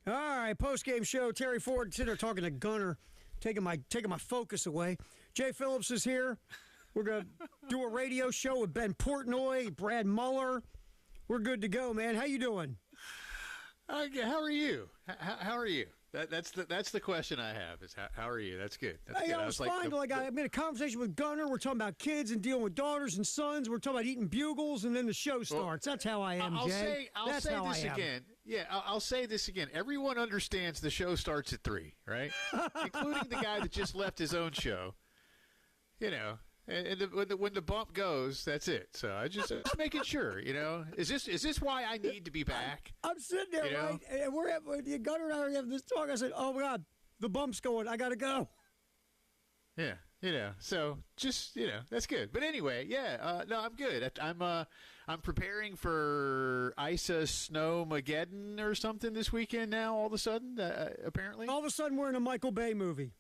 All right, post-game show. Terry Ford sitting there talking to Gunner, taking my focus away. Jay Phillips is here. We're going to do a radio show with Ben Portnoy, Brad Muller. We're good to go, man. How you doing? How are you? How are you? That's the question I have is how are you? That's good. That's good. I was fine. I made a conversation with Gunner. We're talking about kids and dealing with daughters and sons. We're talking about eating bugles, and then the show starts. That's how I am, Jay. I'll say this again. Yeah, I'll say this again. Everyone understands the show starts at 3, right? Including the guy that just left his own show. You know, and when the bump goes, that's it. So I just making sure. You know, is this why I need to be back? I'm sitting there, right? And we're Gunner and I are having this talk. I said, "Oh my God, the bump's going. I got to go." Yeah. So just that's good. But anyway, no, I'm good. I'm preparing for ISA Snowmageddon or something this weekend. Now, all of a sudden, apparently, all of a sudden, we're in a Michael Bay movie.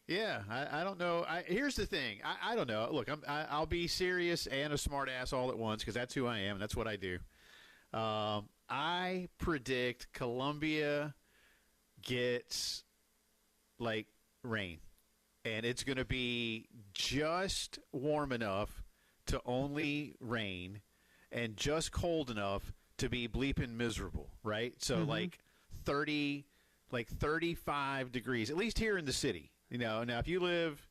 Yeah, I don't know. Here's the thing. I don't know. Look, I'll be serious and a smart ass all at once because that's who I am and that's what I do. I predict Columbia gets rain. And it's going to be just warm enough to only rain and just cold enough to be bleeping miserable, right? So 35 degrees, at least here in the city. Now if you live,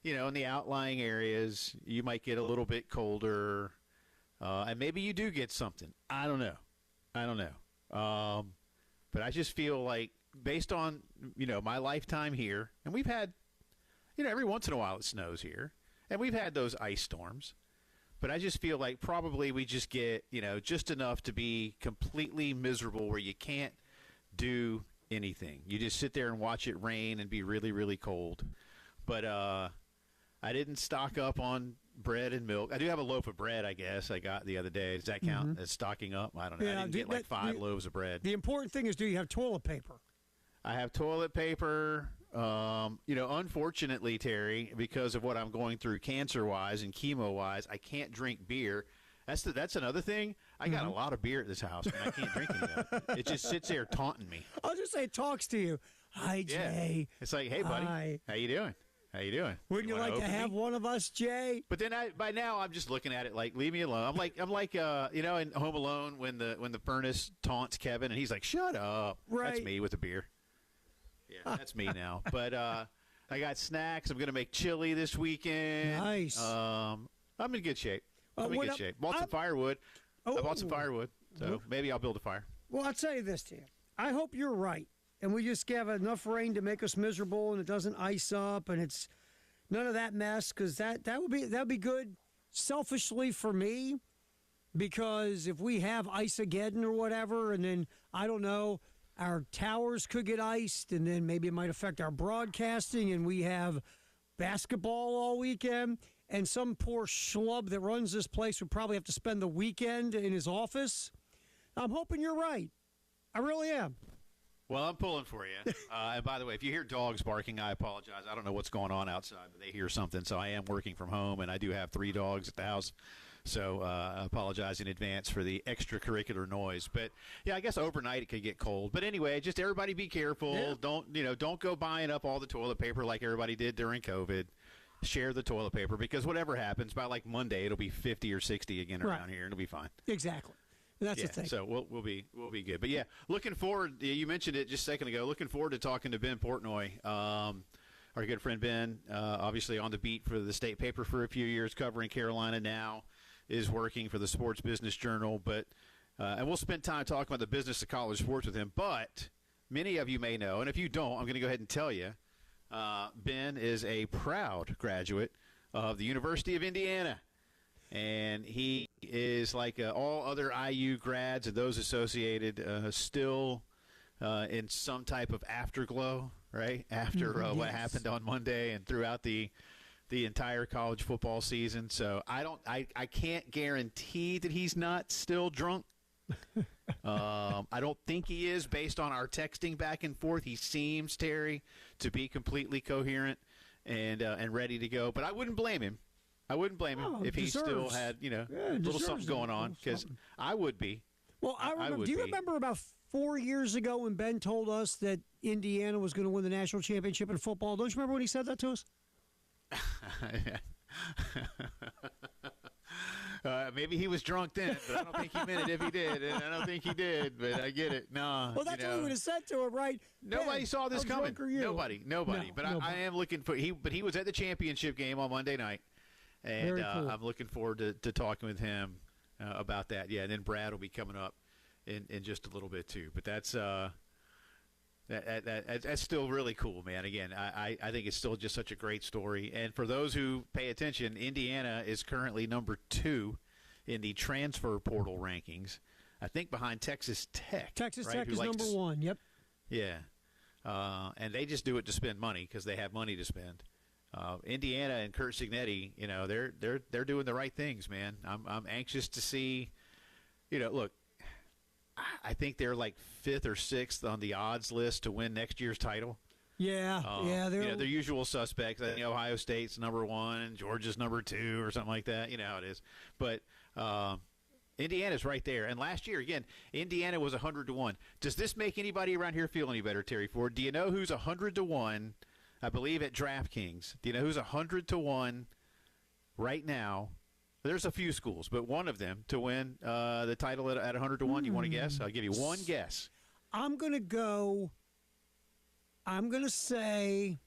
in the outlying areas, you might get a little bit colder, and maybe you do get something. I don't know. But I just feel like based on, my lifetime here, and we've had, every once in a while it snows here, and we've had those ice storms. But I just feel like probably we just get, just enough to be completely miserable where you can't do anything. You just sit there and watch it rain and be really, really cold. But I didn't stock up on bread and milk. I do have a loaf of bread, I guess, I got the other day. Does that count as stocking up? I don't know. I didn't get 5 loaves of bread. The important thing is, do you have toilet paper? I have toilet paper. Unfortunately, Terry, because of what I'm going through cancer-wise and chemo-wise, I can't drink beer. That's another thing. I got a lot of beer at this house, and I can't drink any of it. It just sits there taunting me. I'll just say it talks to you. Hi, Jay. Yeah. It's like, hey, buddy. Hi. How you doing? Wouldn't you like to have one of us, Jay? But then by now I'm just looking at it like, leave me alone. I'm like in Home Alone when the furnace taunts Kevin, and he's like, shut up. Right. That's me with the beer. Yeah, that's me now. But I got snacks. I'm going to make chili this weekend. Nice. I'm in good shape. Bought some firewood. I bought some firewood, so maybe I'll build a fire. Well, I'll tell you this, Tim. I hope you're right, and we just have enough rain to make us miserable, and it doesn't ice up, and it's none of that mess, because that would be good selfishly for me, because if we have Ice-ageddon or whatever, and then, I don't know, our towers could get iced, and then maybe it might affect our broadcasting, and we have basketball all weekend, and some poor schlub that runs this place would probably have to spend the weekend in his office. I'm hoping you're right. I really am. Well, I'm pulling for you. And by the way, if you hear dogs barking, I apologize. I don't know what's going on outside, but they hear something. So I am working from home, and I do have 3 dogs at the house. So I apologize in advance for the extracurricular noise. But, yeah, I guess overnight it could get cold. But anyway, just everybody be careful. Yeah. Don't go buying up all the toilet paper like everybody did during COVID. Share the toilet paper, because whatever happens, by like Monday, it'll be 50 or 60 again around here, and it'll be fine. Exactly. That's the thing. So we'll be good. But yeah, looking forward. You mentioned it just a second ago. Looking forward to talking to Ben Portnoy, our good friend Ben. Obviously on the beat for the state paper for a few years, covering Carolina now, is working for the Sports Business Journal. But and we'll spend time talking about the business of college sports with him. But many of you may know, and if you don't, I'm going to go ahead and tell you. Ben is a proud graduate of the University of Indiana. And he is like all other IU grads and those associated, still in some type of afterglow, right? After what happened on Monday and throughout the entire college football season. So I can't guarantee that he's not still drunk. I don't think he is, based on our texting back and forth. He seems, Terry, to be completely coherent and ready to go. But I wouldn't blame him. If he still had, a little something going on, because I would be. Well, I remember. Do you remember about 4 years ago when Ben told us that Indiana was going to win the national championship in football? Don't you remember when he said that to us? Maybe he was drunk then, but I don't think he meant it if he did. And I don't think he did, but I get it. No. Well, that's what we would have said to him, right? Nobody saw this coming. Nobody. No, But nobody. I am looking for But he was at the championship game on Monday night, and Very cool. I'm looking forward to talking with him about that. Yeah, and then Brad will be coming up in just a little bit too. But that's that's still really cool, man. Again, I think it's still just such a great story. And for those who pay attention, Indiana is currently number 2 in the transfer portal rankings. I think behind Texas Tech. Texas right? Tech is number 1. Yep. Yeah, and they just do it to spend money because they have money to spend. Indiana and Kurt Signetti, they're doing the right things, man. I'm anxious to see. Look, I think they're like 5th or 6th on the odds list to win next year's title. Yeah, they're their usual suspects. I think Ohio State's number 1 and Georgia's number 2 or something like that. You know how it is. But Indiana's right there. And last year, again, Indiana was 100-1. Does this make anybody around here feel any better, Terry Ford? Do you know who's 100-1? I believe at DraftKings. Do you know who's 100-1 right now? There's a few schools, but one of them to win the title at 100-1. You want to guess? I'll give you one guess. I'm going to say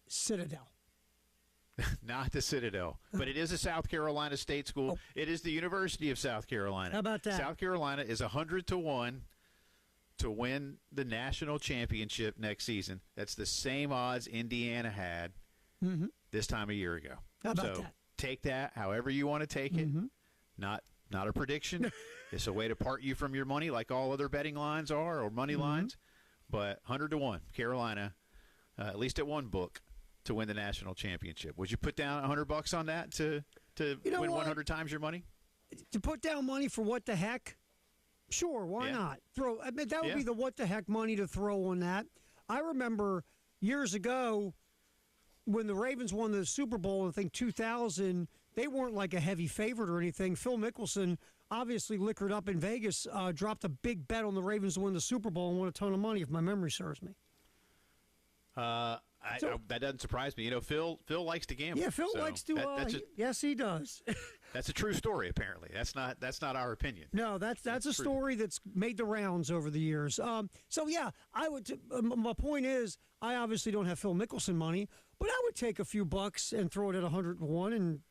Citadel. Not the Citadel, but it is a South Carolina State school. Oh. It is the University of South Carolina. How about that? South Carolina is 100-1 to win the national championship next season. That's the same odds Indiana had this time a year ago. How about that? Take that however you want to take it. Not a prediction. It's a way to part you from your money like all other betting lines are or money lines. But 100-1, Carolina, at least at one book, to win the national championship. Would you put down $100 on that to win 100 times your money? To put down money for what the heck? Sure, why not? That would be the what the heck money to throw on that. I remember years ago when the Ravens won the Super Bowl, I think 2000, they weren't like a heavy favorite or anything. Phil Mickelson, obviously liquored up in Vegas, dropped a big bet on the Ravens to win the Super Bowl and won a ton of money, if my memory serves me. That doesn't surprise me. Phil likes to gamble. Yeah, Phil likes to. Yes, he does. That's a true story. Apparently, that's not our opinion. No, that's a story that's made the rounds over the years. So yeah, I would. My point is, I obviously don't have Phil Mickelson money, but I would take a few bucks and throw it at 101. And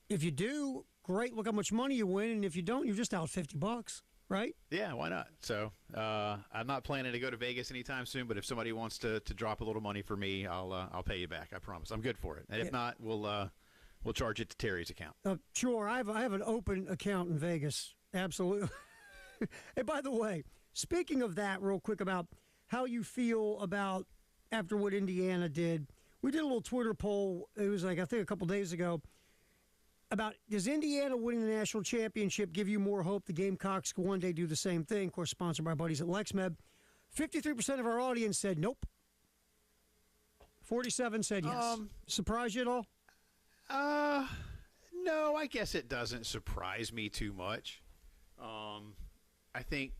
if you do, great. Look how much money you win, and if you don't, you're just out $50. Right? Yeah, why not? So I'm not planning to go to Vegas anytime soon, but if somebody wants to drop a little money for me, I'll pay you back. I promise. I'm good for it. And if not, we'll charge it to Terry's account. Sure. I have an open account in Vegas. Absolutely. Hey, by the way, speaking of that, real quick about how you feel about after what Indiana did, we did a little Twitter poll. It was like I think a couple days ago. About does Indiana winning the national championship give you more hope the Gamecocks could one day do the same thing? Of course, sponsored by buddies at LexMed. 53% of our audience said nope. 47 said yes. Surprise you at all? No, I guess it doesn't surprise me too much. I think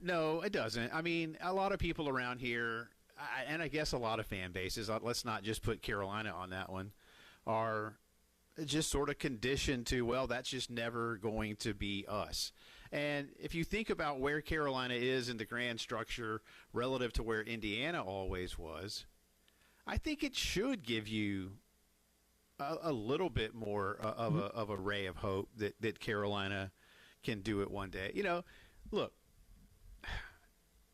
no, it doesn't. I mean, a lot of people around here. And I guess a lot of fan bases, let's not just put Carolina on that one, are just sort of conditioned to, well, that's just never going to be us. And if you think about where Carolina is in the grand structure relative to where Indiana always was, I think it should give you a little bit more of a ray of hope that Carolina can do it one day. Look.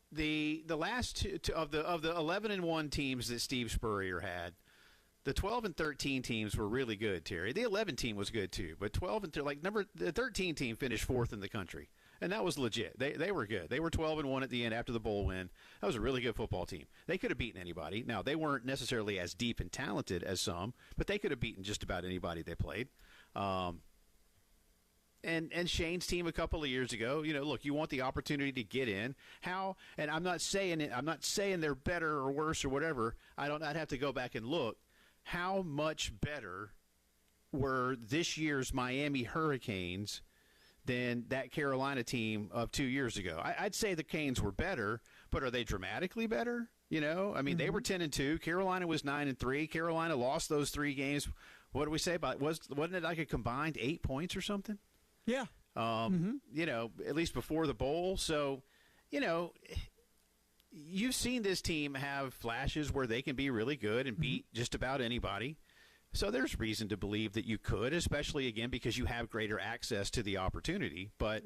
The last two of the 11-1 teams that Steve Spurrier had, the 12 and 13 teams were really good, Terry. The 11 team was good too, but 12 and the 13 team finished 4th in the country, and that was legit. They were good. They were 12-1 at the end after the bowl win. That was a really good football team. They could have beaten anybody. Now they weren't necessarily as deep and talented as some, but they could have beaten just about anybody they played. And Shane's team a couple of years ago, look, you want the opportunity to get in. How? And I'm not saying they're better or worse or whatever. I'd have to go back and look. How much better were this year's Miami Hurricanes than that Carolina team of 2 years ago. I'd say the Canes were better, but are they dramatically better? You know, I mean, they were 10-2. Carolina was 9-3. Carolina lost those 3 games. What do we say about wasn't it like a combined 8 points or something? Yeah. You know, at least before the bowl. So, you know, you've seen this team have flashes where they can be really good and beat just about anybody. So there's reason to believe that you could, especially, again, because you have greater access to the opportunity. But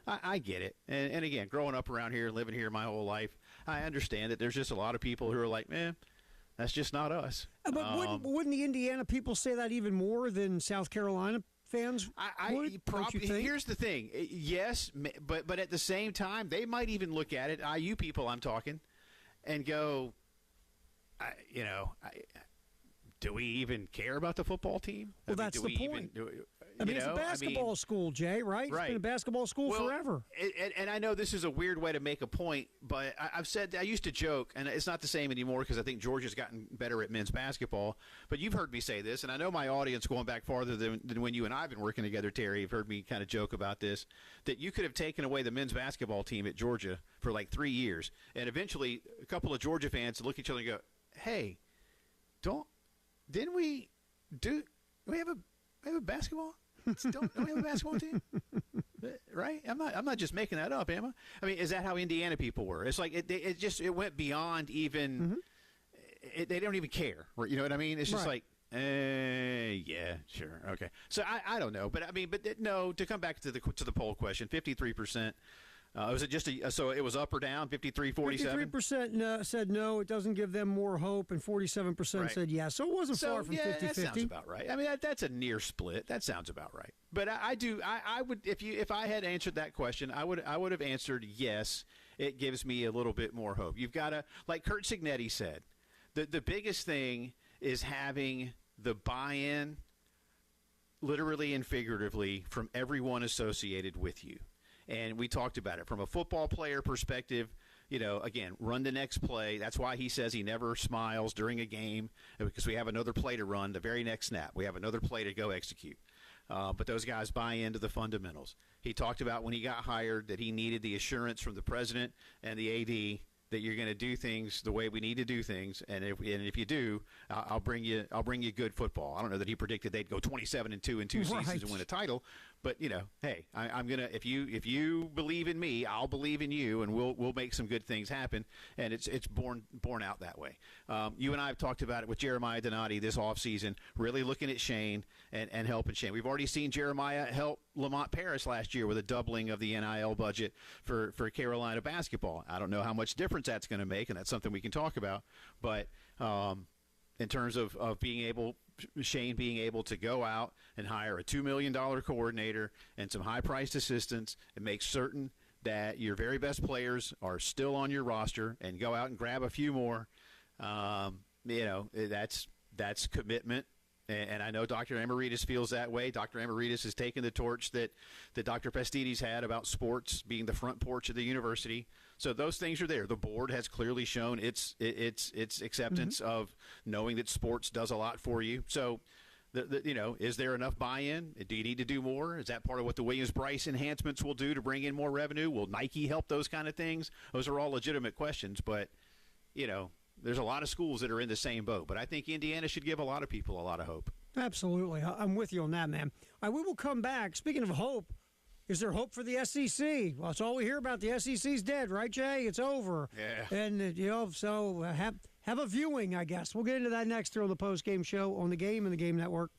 I get it. And again, growing up around here, living here my whole life, I understand that there's just a lot of people who are like, that's just not us. But wouldn't the Indiana people say that even more than South Carolina fans would? Here's the thing. Yes, but at the same time, they might even look at it, IU people I'm talking, and go, do we even care about the football team? Well, that's the point. It's a basketball school, Jay, right? It's been a basketball school forever. And I know this is a weird way to make a point, but I've said I used to joke, and it's not the same anymore because I think Georgia's gotten better at men's basketball. But you've heard me say this, and I know my audience going back farther than when you and I have been working together, Terry, have heard me kind of joke about this, that you could have taken away the men's basketball team at Georgia for like 3 years, and eventually a couple of Georgia fans look at each other and go, hey, didn't we have a basketball? Don't we have a basketball team? Right? I'm not just making that up, am I? I mean, is that how Indiana people were? It's like it went beyond even. They don't even care. You know what I mean? It's just like, yeah, sure, okay. So I don't know, but I mean, no. To come back to the poll question, 53%. Was it just so it was up or down, 53-47? 53% said no, it doesn't give them more hope, and 47% said yes. So it wasn't far from 50-50. That sounds about right. I mean, that's a near split. That sounds about right. But I would, if I had answered that question, I would have answered yes. It gives me a little bit more hope. You've got to, like Kurt Signetti said, the biggest thing is having the buy-in, literally and figuratively, from everyone associated with you. And we talked about it from a football player perspective. You know, again, run the next play. That's why he says he never smiles during a game, because we have another play to run the very next snap. We have another play to go execute. But those guys buy into the fundamentals. He talked about when he got hired that he needed the assurance from the president and the AD that you're going to do things the way we need to do things, and if you do, I'll bring you good football. I don't know that he predicted they'd go 27-2 in 2 seasons and win a title, but hey, I'm gonna if you believe in me, I'll believe in you, and we'll make some good things happen, and it's born out that way. You and I have talked about it with Jeremiah Donati this offseason, really looking at Shane and helping Shane. We've already seen Jeremiah help Lamont Paris last year with a doubling of the NIL budget for Carolina basketball. I don't know how much difference that's going to make, and that's something we can talk about. But in terms of Shane being able to go out and hire a $2 million coordinator and some high-priced assistants and make certain that your very best players are still on your roster and go out and grab a few more, that's commitment. And I know Dr. Emeritus feels that way. Dr. Emeritus has taken the torch that Dr. Pastides had about sports being the front porch of the university. So those things are there. The board has clearly shown its acceptance of knowing that sports does a lot for you. So, is there enough buy-in? Do you need to do more? Is that part of what the Williams-Brice enhancements will do to bring in more revenue? Will Nike help those kind of things? Those are all legitimate questions, but, there's a lot of schools that are in the same boat, but I think Indiana should give a lot of people a lot of hope. Absolutely. I'm with you on that, man. All right, we will come back. Speaking of hope, is there hope for the SEC? Well, that's all we hear about. The SEC's dead, right, Jay? It's over. Yeah. And, so have a viewing, I guess. We'll get into that next here on the Postgame Show on the Game and the Game Network.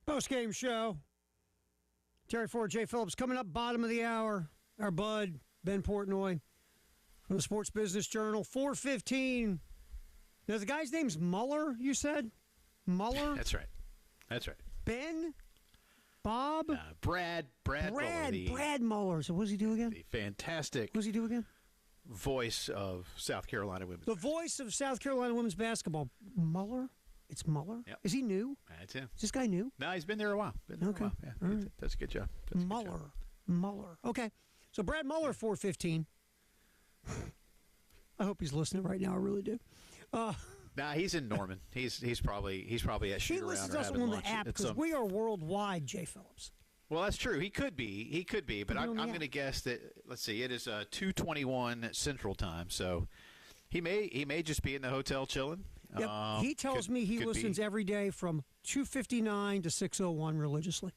Postgame show. Terry Ford, Jay Phillips, coming up bottom of the hour. Our bud, Ben Portnoy from the Sports Business Journal. 4:15. Now, the guy's name's Muller, you said? Muller? That's right. That's right. Ben? Bob? Brad Muller. Brad Muller. So what does he do again? The fantastic What does he do again? voice of South Carolina women's The basketball. voice of South Carolina women's basketball. Muller? It's Muller? Yep. Is he new? That's him. Is this guy new? No, he's been there a while. Okay. Yeah, All right. that's a good job. That's a good job. Muller. Okay. So Brad Muller, 4:15. I hope he's listening right now. I really do. Nah, he's in Norman. He's probably at He shoot around listens or to us having on lunch. the app at because some- we are worldwide, Jay Phillips. Well, that's true. He could be. But I'm on the going to app. guess that. Let's see. It is 2:21 Central Time. So he may just be in the hotel chilling. Yep. He tells me he could listens be. every day from 2:59 to 6:01 religiously,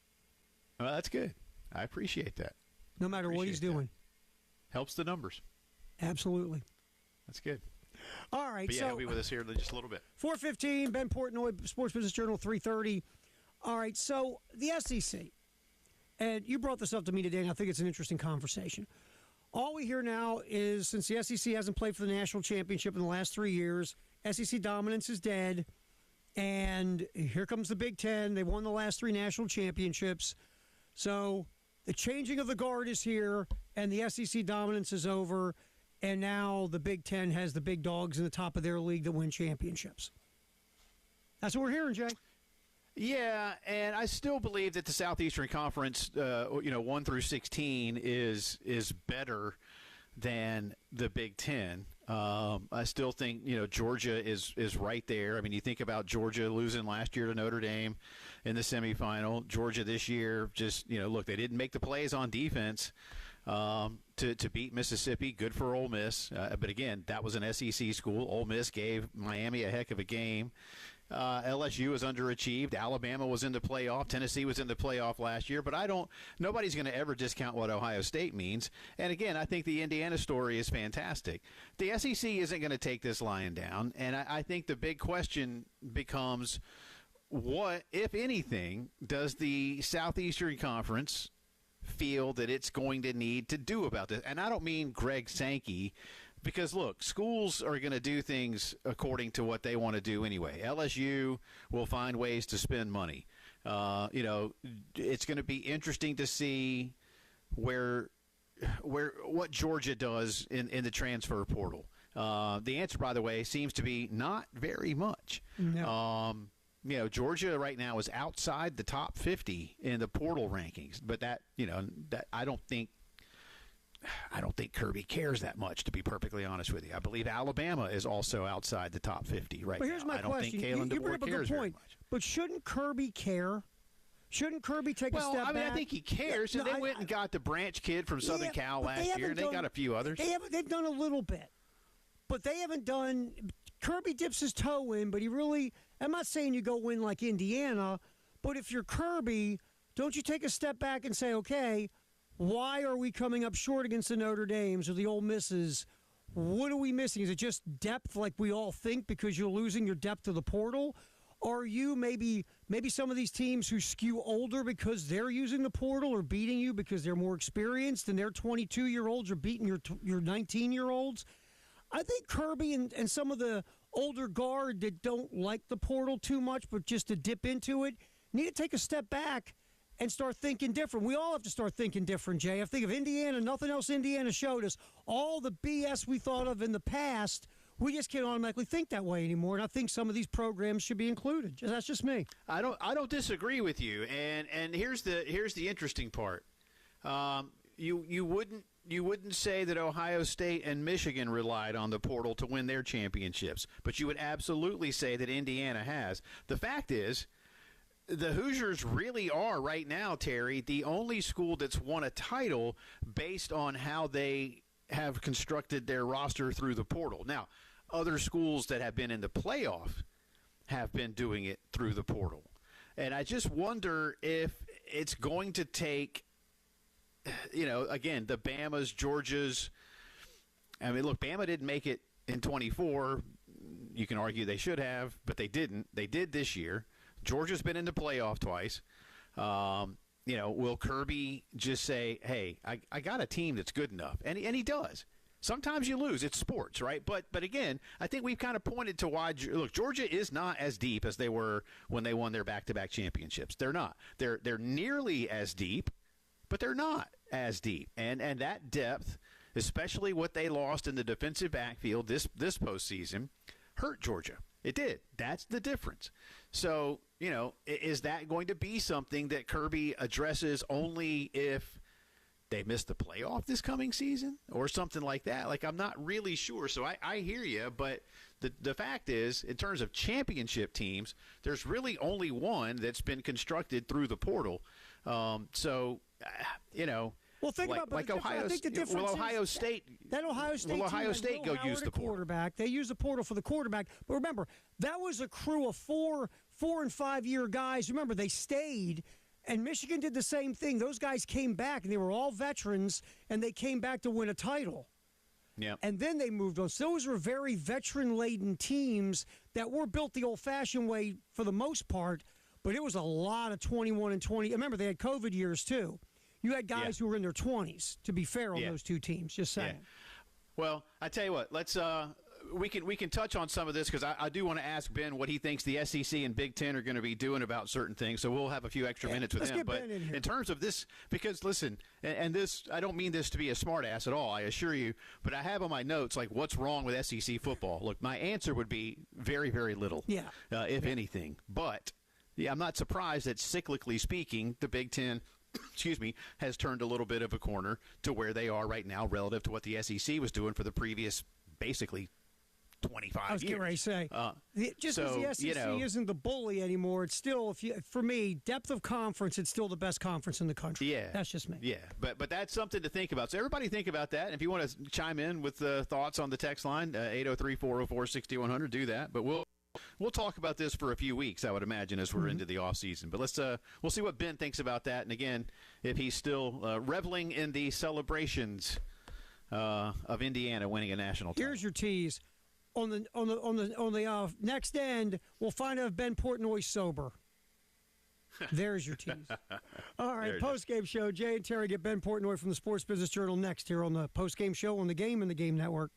Well, that's good. I appreciate that. no matter what he's Appreciate that. doing. Helps the numbers. Absolutely. That's good. All right. But yeah, so he'll be with us here in just a little bit. 4:15. Ben Portnoy, Sports Business Journal, 3:30. All right. So the SEC, and you brought this up to me today, and I think it's an interesting conversation. All we hear now is since the SEC hasn't played for the national championship in the last 3 years, SEC dominance is dead. And here comes the Big Ten. They won the last 3 national championships. So the changing of the guard is here, and the SEC dominance is over. And now the Big Ten has the big dogs in the top of their league that win championships. That's what we're hearing, Jay. Yeah, and I still believe that the Southeastern Conference, 1 through 16, is better than the Big Ten. I still think Georgia is right there. I mean, you think about Georgia losing last year to Notre Dame in the semifinal. Georgia this year just look, they didn't make the plays on defense to beat Mississippi. Good for Ole Miss, but again, that was an SEC school. Ole Miss gave Miami a heck of a game. LSU has underachieved. Alabama was in the playoff. Tennessee was in the playoff last year. But nobody's going to ever discount what Ohio State means. And again, I think the Indiana story is fantastic. The SEC isn't going to take this lying down. And I think the big question becomes, what, if anything, does the Southeastern Conference feel that it's going to need to do about this? And I don't mean Greg Sankey, because, look, schools are going to do things according to what they want to do anyway. LSU will find ways to spend money. It's going to be interesting to see what Georgia does in the transfer portal. The answer, by the way, seems to be not very much. No. Georgia right now is outside the top 50 in the portal rankings, but that I don't think Kirby cares that much, to be perfectly honest with you. I believe Alabama is also outside the top 50 right now. But here's my I don't question. think Kalen You bring DeBoer up a cares good very point. much. But shouldn't Kirby care? Shouldn't Kirby take a step back? I think he cares. No, And they went and got the Branch kid from Southern Cal but last year, and they got a few others. They've done a little bit. But they haven't done – Kirby dips his toe in, but he really – I'm not saying you go win like Indiana, but if you're Kirby, don't you take a step back and say, okay, why are we coming up short against the Notre Dames or the Ole Misses? What are we missing? Is it just depth like we all think because you're losing your depth to the portal? Or are you maybe some of these teams who skew older because they're using the portal or beating you because they're more experienced and their 22-year-olds are beating your 19-year-olds? I think Kirby and some of the older guard that don't like the portal too much but just to dip into it need to take a step back and start thinking different. We all have to start thinking different, Jay. I think of Indiana, nothing else Indiana showed us. All the BS we thought of in the past, we just can't automatically think that way anymore. And I think some of these programs should be included. That's just me. I don't disagree with you. And here's the interesting part. You wouldn't say that Ohio State and Michigan relied on the portal to win their championships, but you would absolutely say that Indiana has. The fact is, the Hoosiers really are right now, Terry, the only school that's won a title based on how they have constructed their roster through the portal. Now, other schools that have been in the playoff have been doing it through the portal. And I just wonder if it's going to take, again, the Bamas, Georgias. I mean, look, Bama didn't make it in 24. You can argue they should have, but they didn't. They did this year. Georgia's been in the playoff twice. Will Kirby just say, hey, I got a team that's good enough? And he does. Sometimes you lose. It's sports, right? But again, I think we've kind of pointed to why. Look, Georgia is not as deep as they were when they won their back-to-back championships. They're not. They're nearly as deep, but they're not as deep. And that depth, especially what they lost in the defensive backfield this postseason, hurt Georgia. It did. That's the difference. So, is that going to be something that Kirby addresses only if they miss the playoff this coming season or something like that? Like, I'm not really sure. So I hear you, but the fact is, in terms of championship teams, there's really only one that's been constructed through the portal. Well, think about Ohio. I think the difference will Ohio State? That Ohio State. Will Ohio State go use the portal? Quarterback. They use the portal for the quarterback. But remember, that was a crew of 4 and 5 year guys. Remember, they stayed. And Michigan did the same thing. Those guys came back, and they were all veterans, and they came back to win a title. Yeah. And then they moved on. So those were very veteran-laden teams that were built the old-fashioned way for the most part, but it was a lot of 21 and 20. Remember, they had COVID years, too. You had guys who were in their 20s, to be fair, on those two teams, just saying. Yeah. Well, I tell you what, let's we can touch on some of this because I do want to ask Ben what he thinks the SEC and Big Ten are going to be doing about certain things. So we'll have a few extra minutes with him. But in terms of this, because listen, and this, I don't mean this to be a smart ass at all, I assure you, but I have on my notes like what's wrong with SEC football. Look, my answer would be very, very little, if anything. But I'm not surprised that cyclically speaking, the Big Ten has turned a little bit of a corner to where they are right now relative to what the SEC was doing for the previous basically 25 years. I was getting ready to say, just because the SEC isn't the bully anymore, it's still, for me, depth of conference, it's still the best conference in the country. Yeah. That's just me. Yeah, but that's something to think about. So everybody think about that. And if you want to chime in with thoughts on the text line, 803-404-6100, do that. But we'll talk about this for a few weeks, I would imagine, as we're into the off season. But we'll see what Ben thinks about that. And again, if he's still reveling in the celebrations of Indiana winning a national title. Here's your tease. On the next end, we'll find out if Ben Portnoy's sober. There's your tease. All right, post-game show. Jay and Terry get Ben Portnoy from the Sports Business Journal next here on the post-game show on the Game and the Game Network.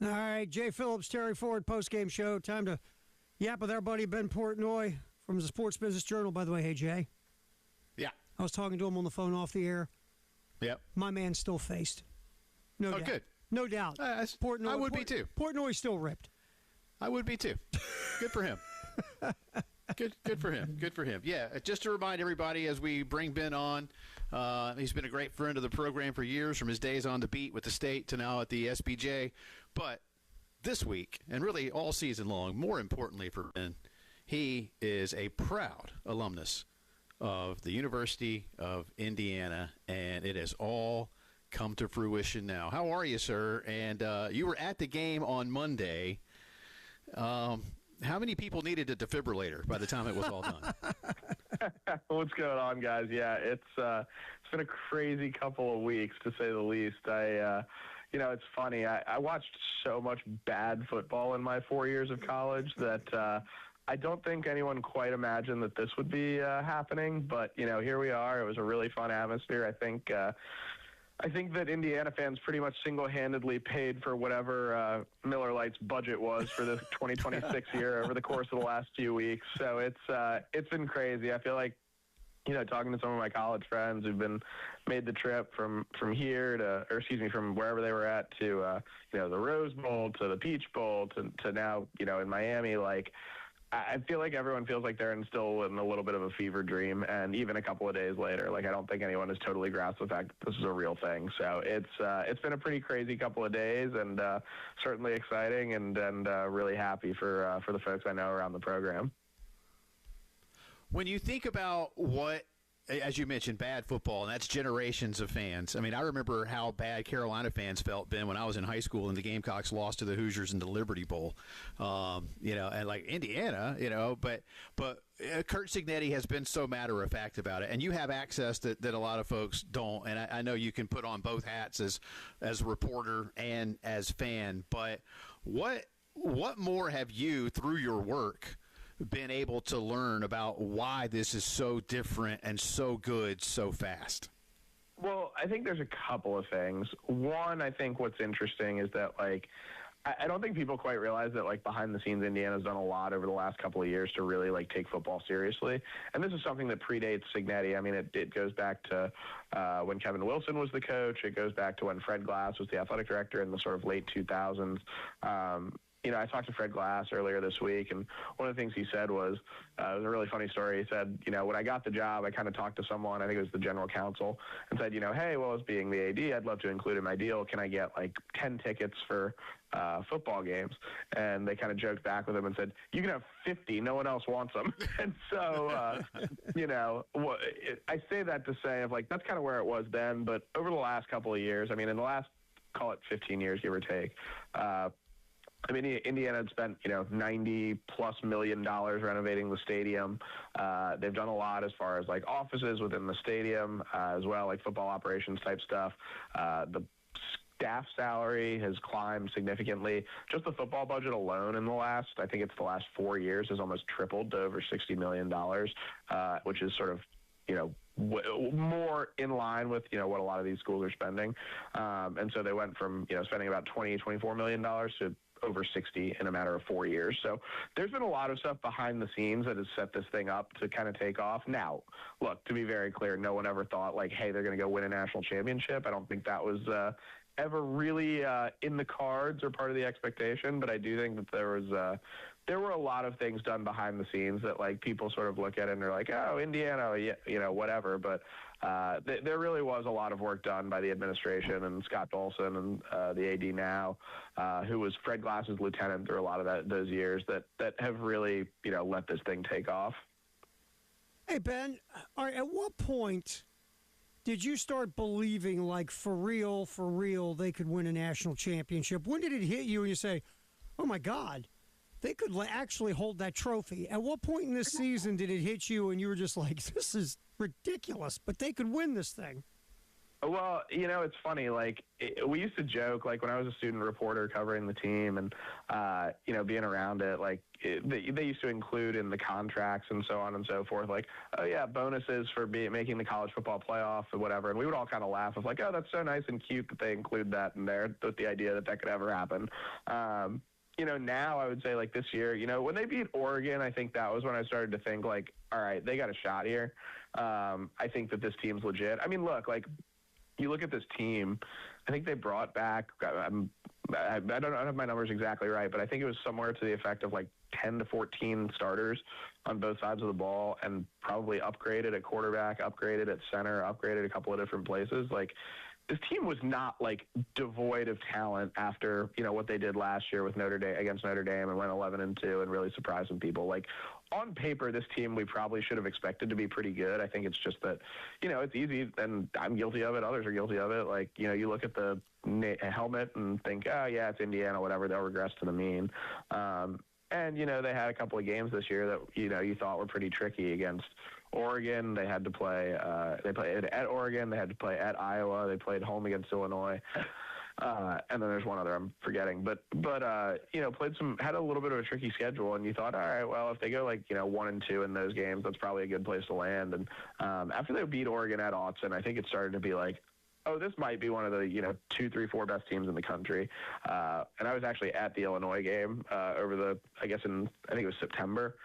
All right, Jay Phillips, Terry Ford, postgame show. Time to yap with our buddy Ben Portnoy from the Sports Business Journal. By the way, hey, Jay. Yeah. I was talking to him on the phone off the air. Yep. My man's still faced. No doubt. Good. No doubt. Portnoy, I would be too. Portnoy's still ripped. I would be too. Good for him. Good for him. Good for him. Yeah, just to remind everybody as we bring Ben on, he's been a great friend of the program for years, from his days on the beat with the state to now at the SBJ. But this week, and really all season long, more importantly for Ben, he is a proud alumnus of the University of Indiana, and it has all come to fruition now. How are you, sir? And you were at the game on Monday. How many people needed a defibrillator by the time it was all done? What's going on, guys? Yeah, it's been a crazy couple of weeks, to say the least. It's funny. I watched so much bad football in my 4 years of college that I don't think anyone quite imagined that this would be happening. But, here we are. It was a really fun atmosphere. I think that Indiana fans pretty much single-handedly paid for whatever Miller Lite's budget was for the 2026 year over the course of the last few weeks. So it's been crazy. I feel like, talking to some of my college friends who've made the trip from wherever they were at to, the Rose Bowl, to the Peach Bowl, to now, in Miami, I feel like everyone feels like they're still in a little bit of a fever dream, and even a couple of days later, I don't think anyone has totally grasped the fact that this is a real thing. So it's been a pretty crazy couple of days, and certainly exciting, and really happy for the folks I know around the program. When you think about what, as you mentioned, bad football, and that's generations of fans. I mean, I remember how bad Carolina fans felt, Ben, when I was in high school and the Gamecocks lost to the Hoosiers in the Liberty Bowl. And Indiana, but Kurt Cignetti has been so matter-of-fact about it, and you have access that a lot of folks don't. And I know you can put on both hats as a reporter and as fan, but what more have you, through your work, been able to learn about why this is so different and so good so fast? Well, I think there's a couple of things. One, I think what's interesting is that, I don't think people quite realize that, behind the scenes, Indiana's done a lot over the last couple of years to really, take football seriously. And this is something that predates Cignetti. I mean, it goes back to when Kevin Wilson was the coach. It goes back to when Fred Glass was the athletic director in the sort of late 2000s. I talked to Fred Glass earlier this week, and one of the things he said was, it was a really funny story. He said, when I got the job, I kind of talked to someone, I think it was the general counsel, and said, hey, well, as being the AD, I'd love to include in my deal, can I get 10 tickets for football games? And they kind of joked back with him and said, you can have 50, no one else wants them. And so, I say that to say that's kind of where it was then, but over the last couple of years, I mean, in the last, call it 15 years, give or take, Indiana had spent, $90+ million renovating the stadium. They've done a lot as far as offices within the stadium, as well, football operations type stuff. The staff salary has climbed significantly. Just the football budget alone in the last 4 years has almost tripled to over $60 million, which is sort of, more in line with, what a lot of these schools are spending. And so they went from, spending about $24 million to over 60 in a matter of 4 years. So there's been a lot of stuff behind the scenes that has set this thing up to kind of take off. Now, look, to be very clear, no one ever thought hey, they're going to go win a national championship. I don't think that was ever really in the cards or part of the expectation, but I do think that there were a lot of things done behind the scenes that people sort of look at it and they're like, oh, Indiana, yeah, whatever. But there really was a lot of work done by the administration and Scott Dolson and the AD now, who was Fred Glass's lieutenant through a lot of those years that have really, let this thing take off. Hey, Ben, all right, at what point did you start believing, for real, they could win a national championship? When did it hit you and you say, oh, my God, they could actually hold that trophy? At what point in this season did it hit you and you were just like, this is ridiculous, but they could win this thing? Well, it's funny. Like, we used to joke, like, when I was a student reporter covering the team and, being around it, like, they used to include in the contracts and so on and so forth, like, oh, yeah, bonuses for making the college football playoff or whatever. And we would all kind of laugh. Of like, oh, that's so nice and cute that they include that in there with the idea that could ever happen. Now I would say, like, this year, when they beat Oregon, I think that was when I started to think, like, all right, they got a shot here. I think that this team's legit. I mean, look, like, you look at this team, I think they brought back, I don't have my numbers exactly right, but I think it was somewhere to the effect of like 10 to 14 starters on both sides of the ball, and probably upgraded at quarterback, upgraded at center, upgraded a couple of different places. Like, this team was not like devoid of talent after, what they did last year with against Notre Dame and went 11-2 and really surprised some people. Like, on paper, this team we probably should have expected to be pretty good. I think it's just that, it's easy, and I'm guilty of it. Others are guilty of it. Like, you look at the helmet and think, oh, yeah, it's Indiana, whatever. They'll regress to the mean. And, they had a couple of games this year that, you thought were pretty tricky against Oregon. They had to play, they played at Oregon. They had to play at Iowa. They played home against Illinois. And then there's one other I'm forgetting, but had a little bit of a tricky schedule, and you thought, all right, well, if they go 1-2 in those games, that's probably a good place to land. And after they beat Oregon at Autzen, I think it started to be like, oh, this might be one of the 2, 3, 4 best teams in the country. And I was actually at the Illinois game I think it was September,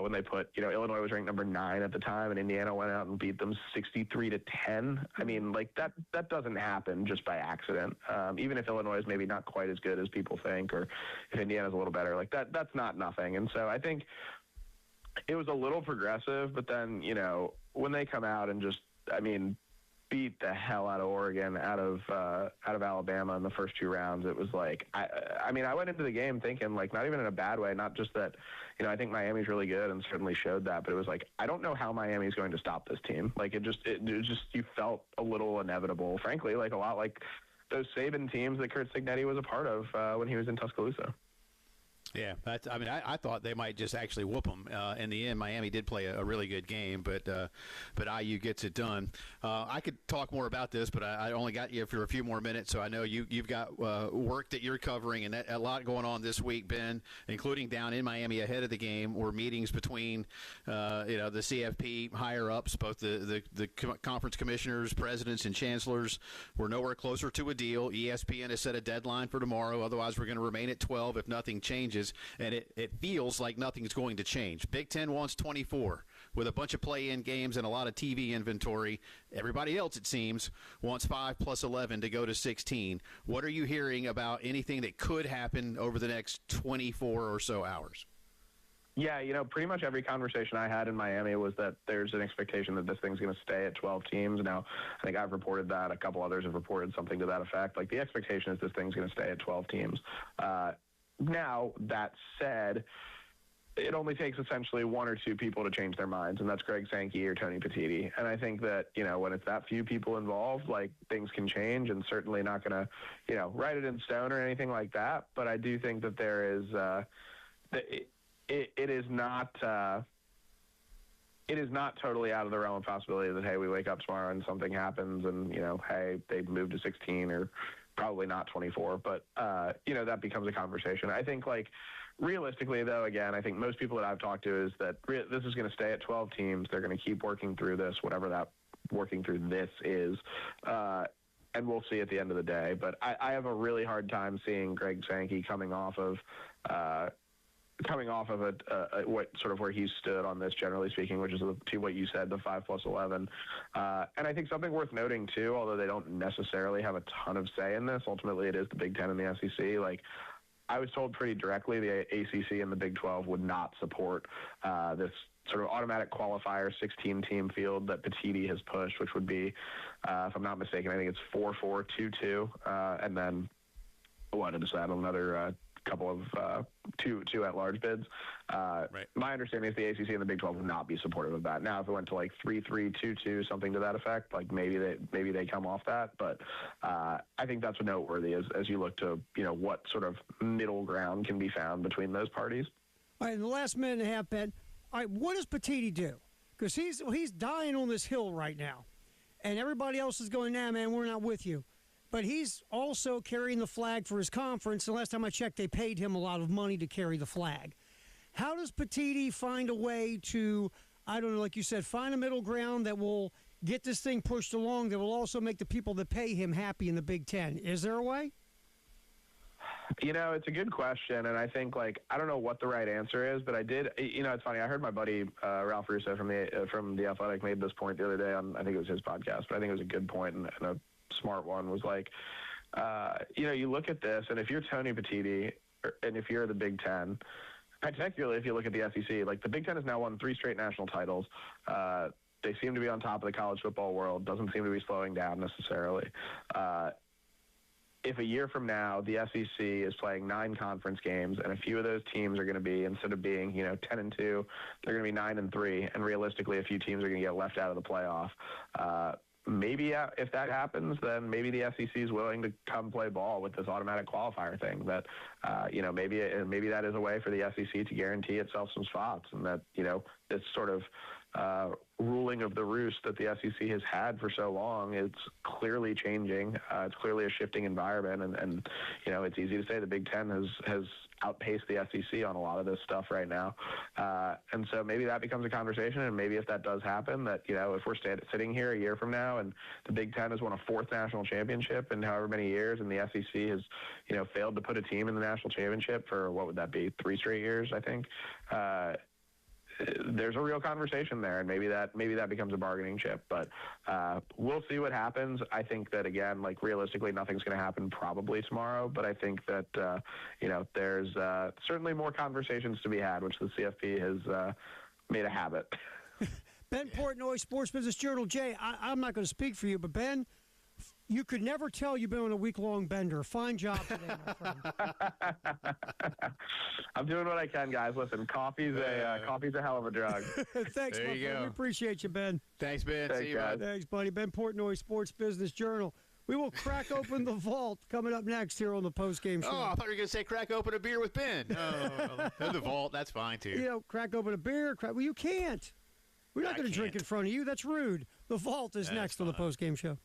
when they put, Illinois was ranked number 9 at the time, and Indiana went out and beat them 63-10. I mean, like, that doesn't happen just by accident. Even if Illinois is maybe not quite as good as people think, or if Indiana's a little better, like that's not nothing. And so I think it was a little progressive, but then, when they come out and just, beat the hell out of Oregon, out of Alabama in the first 2 rounds, it was like, I went into the game thinking, like, not even in a bad way, not just that, I think Miami's really good and certainly showed that, but it was like, I don't know how Miami's going to stop this team. Like, it just you felt a little inevitable, frankly, like a lot like those Saban teams that Curt Cignetti was a part of when he was in Tuscaloosa. Yeah, I thought they might just actually whoop them. In the end, Miami did play a really good game, but IU gets it done. I could talk more about this, but I only got you for a few more minutes, so I know you've got work that you're covering, and a lot going on this week, Ben, including down in Miami ahead of the game, where meetings between the CFP higher-ups, both the conference commissioners, presidents, and chancellors, we're nowhere closer to a deal. ESPN has set a deadline for tomorrow. Otherwise, we're going to remain at 12 if nothing changes. And it feels like nothing's going to change. Big Ten wants 24 with a bunch of play-in games and a lot of TV inventory. Everybody else, it seems, wants 5 plus 11 to go to 16. What are you hearing about anything that could happen over the next 24 or so hours? Yeah, pretty much every conversation I had in Miami was that there's an expectation that this thing's going to stay at 12 teams. Now, I think I've reported that. A couple others have reported something to that effect. Like, the expectation is this thing's going to stay at 12 teams. Now, that said, it only takes essentially 1 or 2 people to change their minds, and that's Greg Sankey or Tony Petitti. And I think that, when it's that few people involved, like, things can change, and certainly not going to, write it in stone or anything like that. But I do think that there is, it is not totally out of the realm of possibility that, hey, we wake up tomorrow and something happens and, hey, they move to 16 or probably not 24, but, that becomes a conversation. I think, like, realistically, though, again, I think most people that I've talked to is that this is going to stay at 12 teams. They're going to keep working through this, whatever that working through this is, and we'll see at the end of the day. But I have a really hard time seeing Greg Sankey coming off of what sort of where he stood on this, generally speaking, which is to what you said, the 5 plus 11. And I think something worth noting too, although they don't necessarily have a ton of say in this, ultimately it is the Big Ten and the SEC. Like, I was told pretty directly the ACC and the Big 12 would not support this sort of automatic qualifier 16-team field that Petitti has pushed, which would be, if I'm not mistaken, I think it's 4-4-2-2, and then what is that? Another couple of two at-large bids. Right. My understanding is the ACC and the Big 12 would not be supportive of that. Now, if it went to like 3-3-2-2, something to that effect, like maybe they come off that. But I think that's noteworthy as you look to what sort of middle ground can be found between those parties. All right, in the last minute and a half, Ben, all right, what does Petitti do? Because he's dying on this hill right now. and everybody else is going, nah, man, we're not with you. But he's also carrying the flag for his conference. And last time I checked, they paid him a lot of money to carry the flag. How does Petitti find a way to, I don't know, like you said, find a middle ground that will get this thing pushed along, that will also make the people that pay him happy in the Big Ten? Is there a way? It's a good question, and I think, I don't know what the right answer is, but I did, it's funny, I heard my buddy Ralph Russo from the Athletic made this point the other day on, I think it was his podcast, but I think it was a good point and a smart one, was you look at this, and if you're Tony Petitti, and if you're the Big Ten, particularly if you look at the SEC, the Big Ten has now won 3 straight national titles. They seem to be on top of the college football world, doesn't seem to be slowing down necessarily. If a year from now the SEC is playing 9 conference games and a few of those teams are going to be, instead of being 10-2, they're going to be 9-3, and realistically a few teams are going to get left out of the playoff. Maybe if that happens, then maybe the SEC is willing to come play ball with this automatic qualifier thing. That maybe that is a way for the SEC to guarantee itself some spots, and that this sort of ruling of the roost that the SEC has had for so long, it's clearly changing. It's clearly a shifting environment, and it's easy to say the Big Ten has outpaced the SEC on a lot of this stuff right now. And so maybe that becomes a conversation, and maybe if that does happen, that if we're sitting here a year from now and the Big Ten has won a 4th national championship in however many years, and the SEC has failed to put a team in the national championship for, what would that be, 3 straight years, I think. There's a real conversation there, and maybe that becomes a bargaining chip. But we'll see what happens. I think that, again, realistically, nothing's going to happen probably tomorrow. But I think that there's certainly more conversations to be had, which the CFP has made a habit. Ben Portnoy, Sports Business Journal. Jay, I'm not going to speak for you, but Ben, you could never tell you've been on a week-long bender. Fine job today, my friend. I'm doing what I can, guys. Listen, coffee's a hell of a drug. Thanks, there my you friend. go. We appreciate you, Ben. Thanks, Ben. Thanks, See you, guys. bud. Thanks, buddy. Ben Portnoy, Sports Business Journal. We will crack open the vault coming up next here on the postgame show. Oh, I thought you were going to say crack open a beer with Ben. Oh, the vault, that's fine, too. Crack open a beer. Well, you can't. We're not going to drink in front of you. That's rude. The vault is next on the postgame show.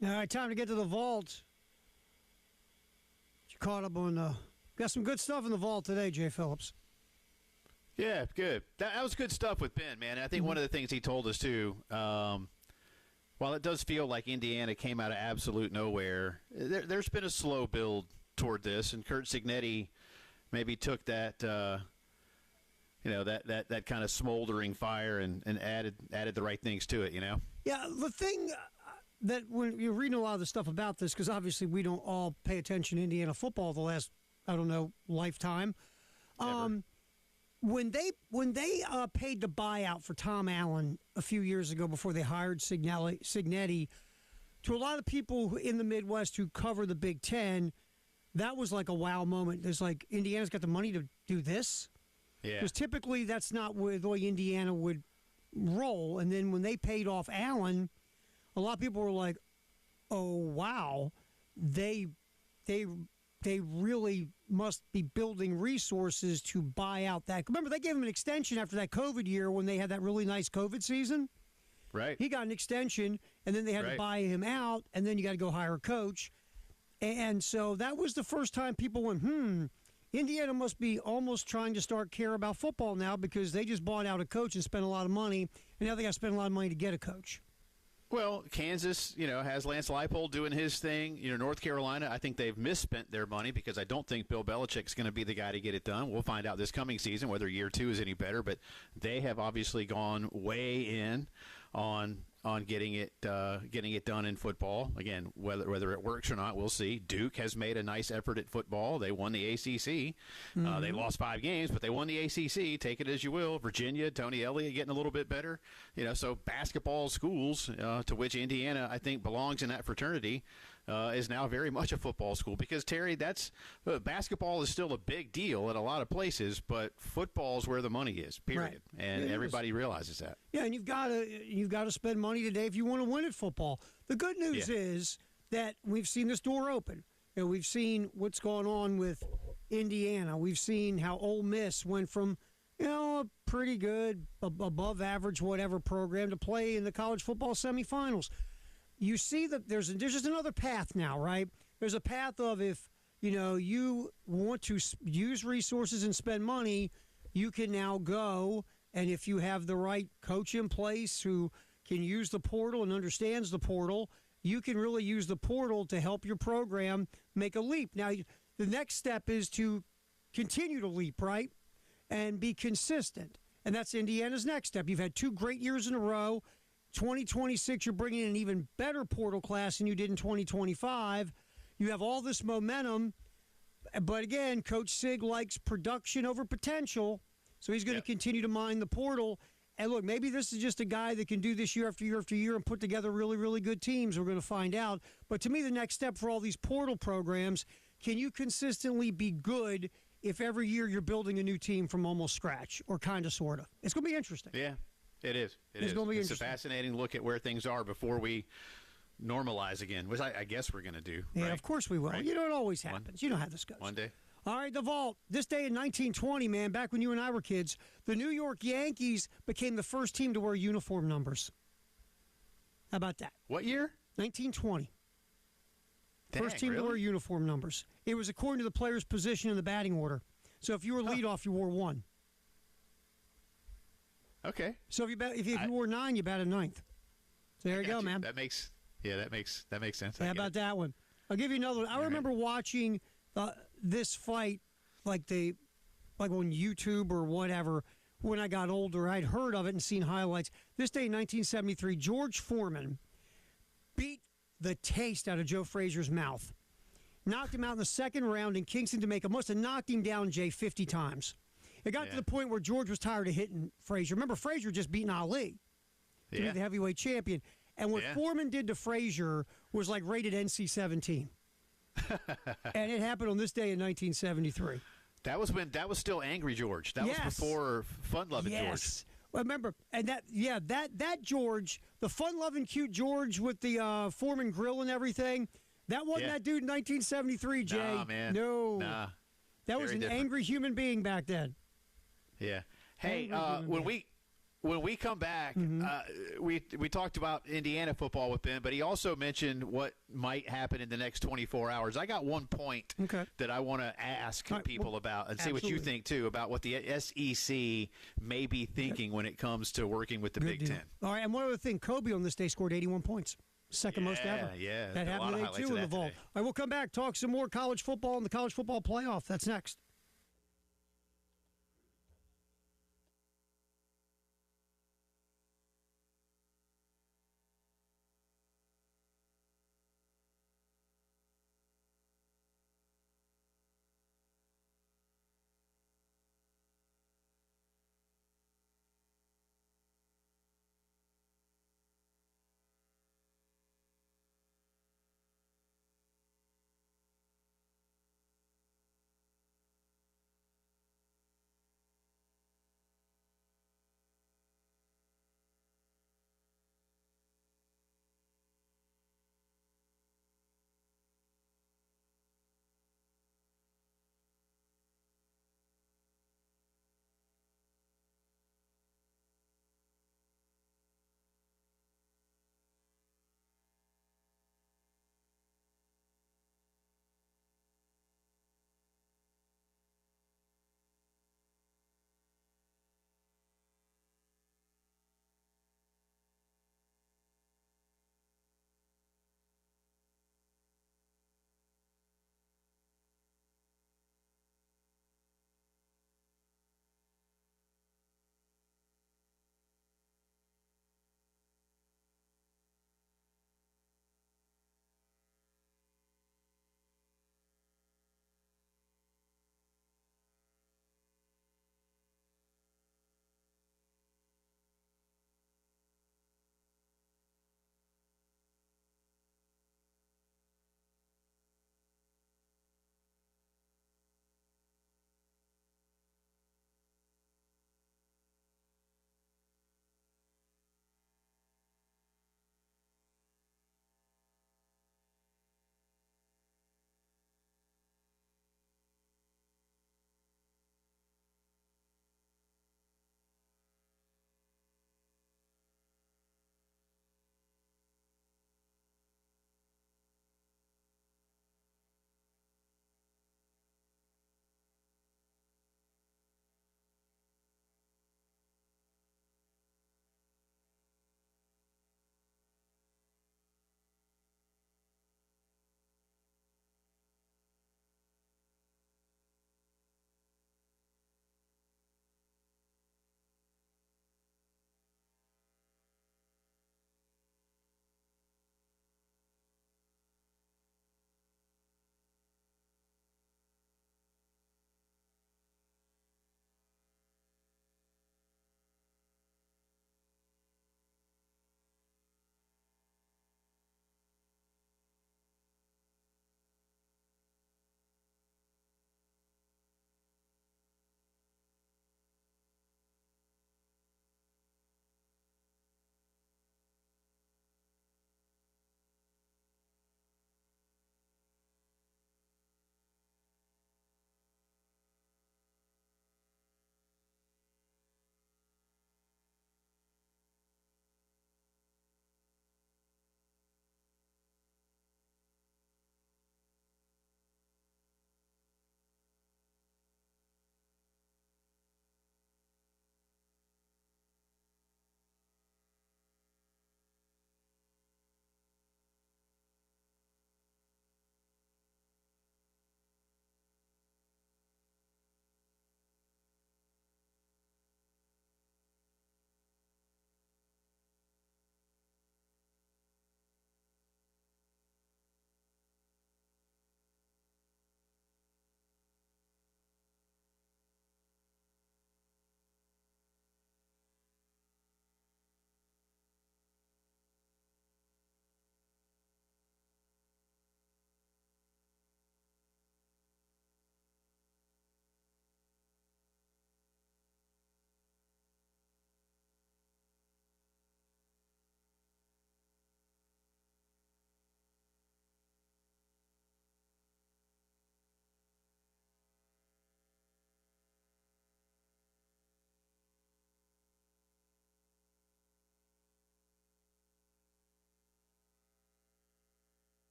All right, time to get to the vault. You caught up on got some good stuff in the vault today, Jay Phillips. Yeah, good. That was good stuff with Ben, man. I think one of the things he told us, too, while it does feel like Indiana came out of absolute nowhere, there's been a slow build toward this, and Kurt Cignetti maybe took that, that kind of smoldering fire and added the right things to it, Yeah, the thing that when you're reading a lot of the stuff about this, because obviously we don't all pay attention to Indiana football the last, lifetime. When they paid the buyout for Tom Allen a few years ago before they hired Cignetti, to a lot of people in the Midwest who cover the Big Ten, that was like a wow moment. There's like, Indiana's got the money to do this? Yeah. Because typically that's not the way Indiana would roll. And then when they paid off Allen, a lot of people were like, oh, wow, they really must be building resources to buy out that. Remember, they gave him an extension after that COVID year when they had that really nice COVID season. Right. He got an extension, and then they had to buy him out, and then you got to go hire a coach. And so that was the first time people went, Indiana must be almost trying to start care about football now because they just bought out a coach and spent a lot of money, and now they got to spend a lot of money to get a coach. Well, Kansas, has Lance Leipold doing his thing. North Carolina, I think they've misspent their money because I don't think Bill Belichick's going to be the guy to get it done. We'll find out this coming season whether year 2 is any better, but they have obviously gone way in on getting it done in football. Again, whether it works or not, we'll see. Duke has made a nice effort at football. They won the ACC. They lost 5 games, but they won the ACC. Take it as you will. Virginia, Tony Elliott getting a little bit better. So basketball schools, to which Indiana, I think, belongs in that fraternity, is now very much a football school because, Terry, basketball is still a big deal at a lot of places, but football is where the money is, period. Right. And everybody realizes that. Yeah, and you've got to spend money today if you want to win at football. The good news is that we've seen this door open. We've seen what's going on with Indiana. We've seen how Ole Miss went from a pretty good, above average, whatever program to play in the college football semifinals. You see that there's just another path now, right? There's a path of if, you want to use resources and spend money, you can now go, and if you have the right coach in place who can use the portal and understands the portal, you can really use the portal to help your program make a leap. Now, the next step is to continue to leap, right, and be consistent. And that's Indiana's next step. You've had 2 great years in a row. 2026, you're bringing in an even better portal class than you did in 2025. You have all this momentum. But again, Coach Sig likes production over potential. So he's going to continue to mine the portal. And look, maybe this is just a guy that can do this year after year after year and put together really, really good teams. We're going to find out. But to me, the next step for all these portal programs, can you consistently be good if every year you're building a new team from almost scratch or kind of, sort of? It's going to be interesting. Yeah. It is. It's a fascinating look at where things are before we normalize again, which I guess we're going to do. Yeah, right? Of course we will. Right? It always happens. You know how this goes. One day. All right, the vault. This day in 1920, man, back when you and I were kids, the New York Yankees became the first team to wear uniform numbers. How about that? What year? 1920. Dang, first team really? to wear uniform numbers. It was according to the player's position in the batting order. So if you were leadoff, you wore 1. Okay. So if you wore 9, you batted 9th. So there you go, man. That makes sense. How about that one? I'll give you another one. I remember watching this fight like on YouTube or whatever when I got older. I'd heard of it and seen highlights. This day in 1973, George Foreman beat the taste out of Joe Frazier's mouth. Knocked him out in the second round in Kingston, Jamaica. Must have knocked him down, Jay, 50 times. It got to the point where George was tired of hitting Frazier. Remember, Frazier just beaten Ali to be the heavyweight champion. And what Foreman did to Frazier was like rated NC-17. And it happened on this day in 1973. That was still Angry George. That was before Fun-Loving George. Well, remember, and that George, the fun-loving, cute George with the Foreman grill and everything, that wasn't that dude in 1973, Jay. Nah, man. No. Nah. That was an angry human being back then. Yeah. Hey, when when we come back, we talked about Indiana football with Ben, but he also mentioned what might happen in the next 24 hours. I got one point that I want to ask people about and see what you think, too, about what the SEC may be thinking when it comes to working with the Big Ten. All right, and one other thing, Kobe on this day scored 81 points. Second most ever. Yeah, that happened today, too, in the vault. All right, we'll come back, talk some more college football and the college football playoff. That's next.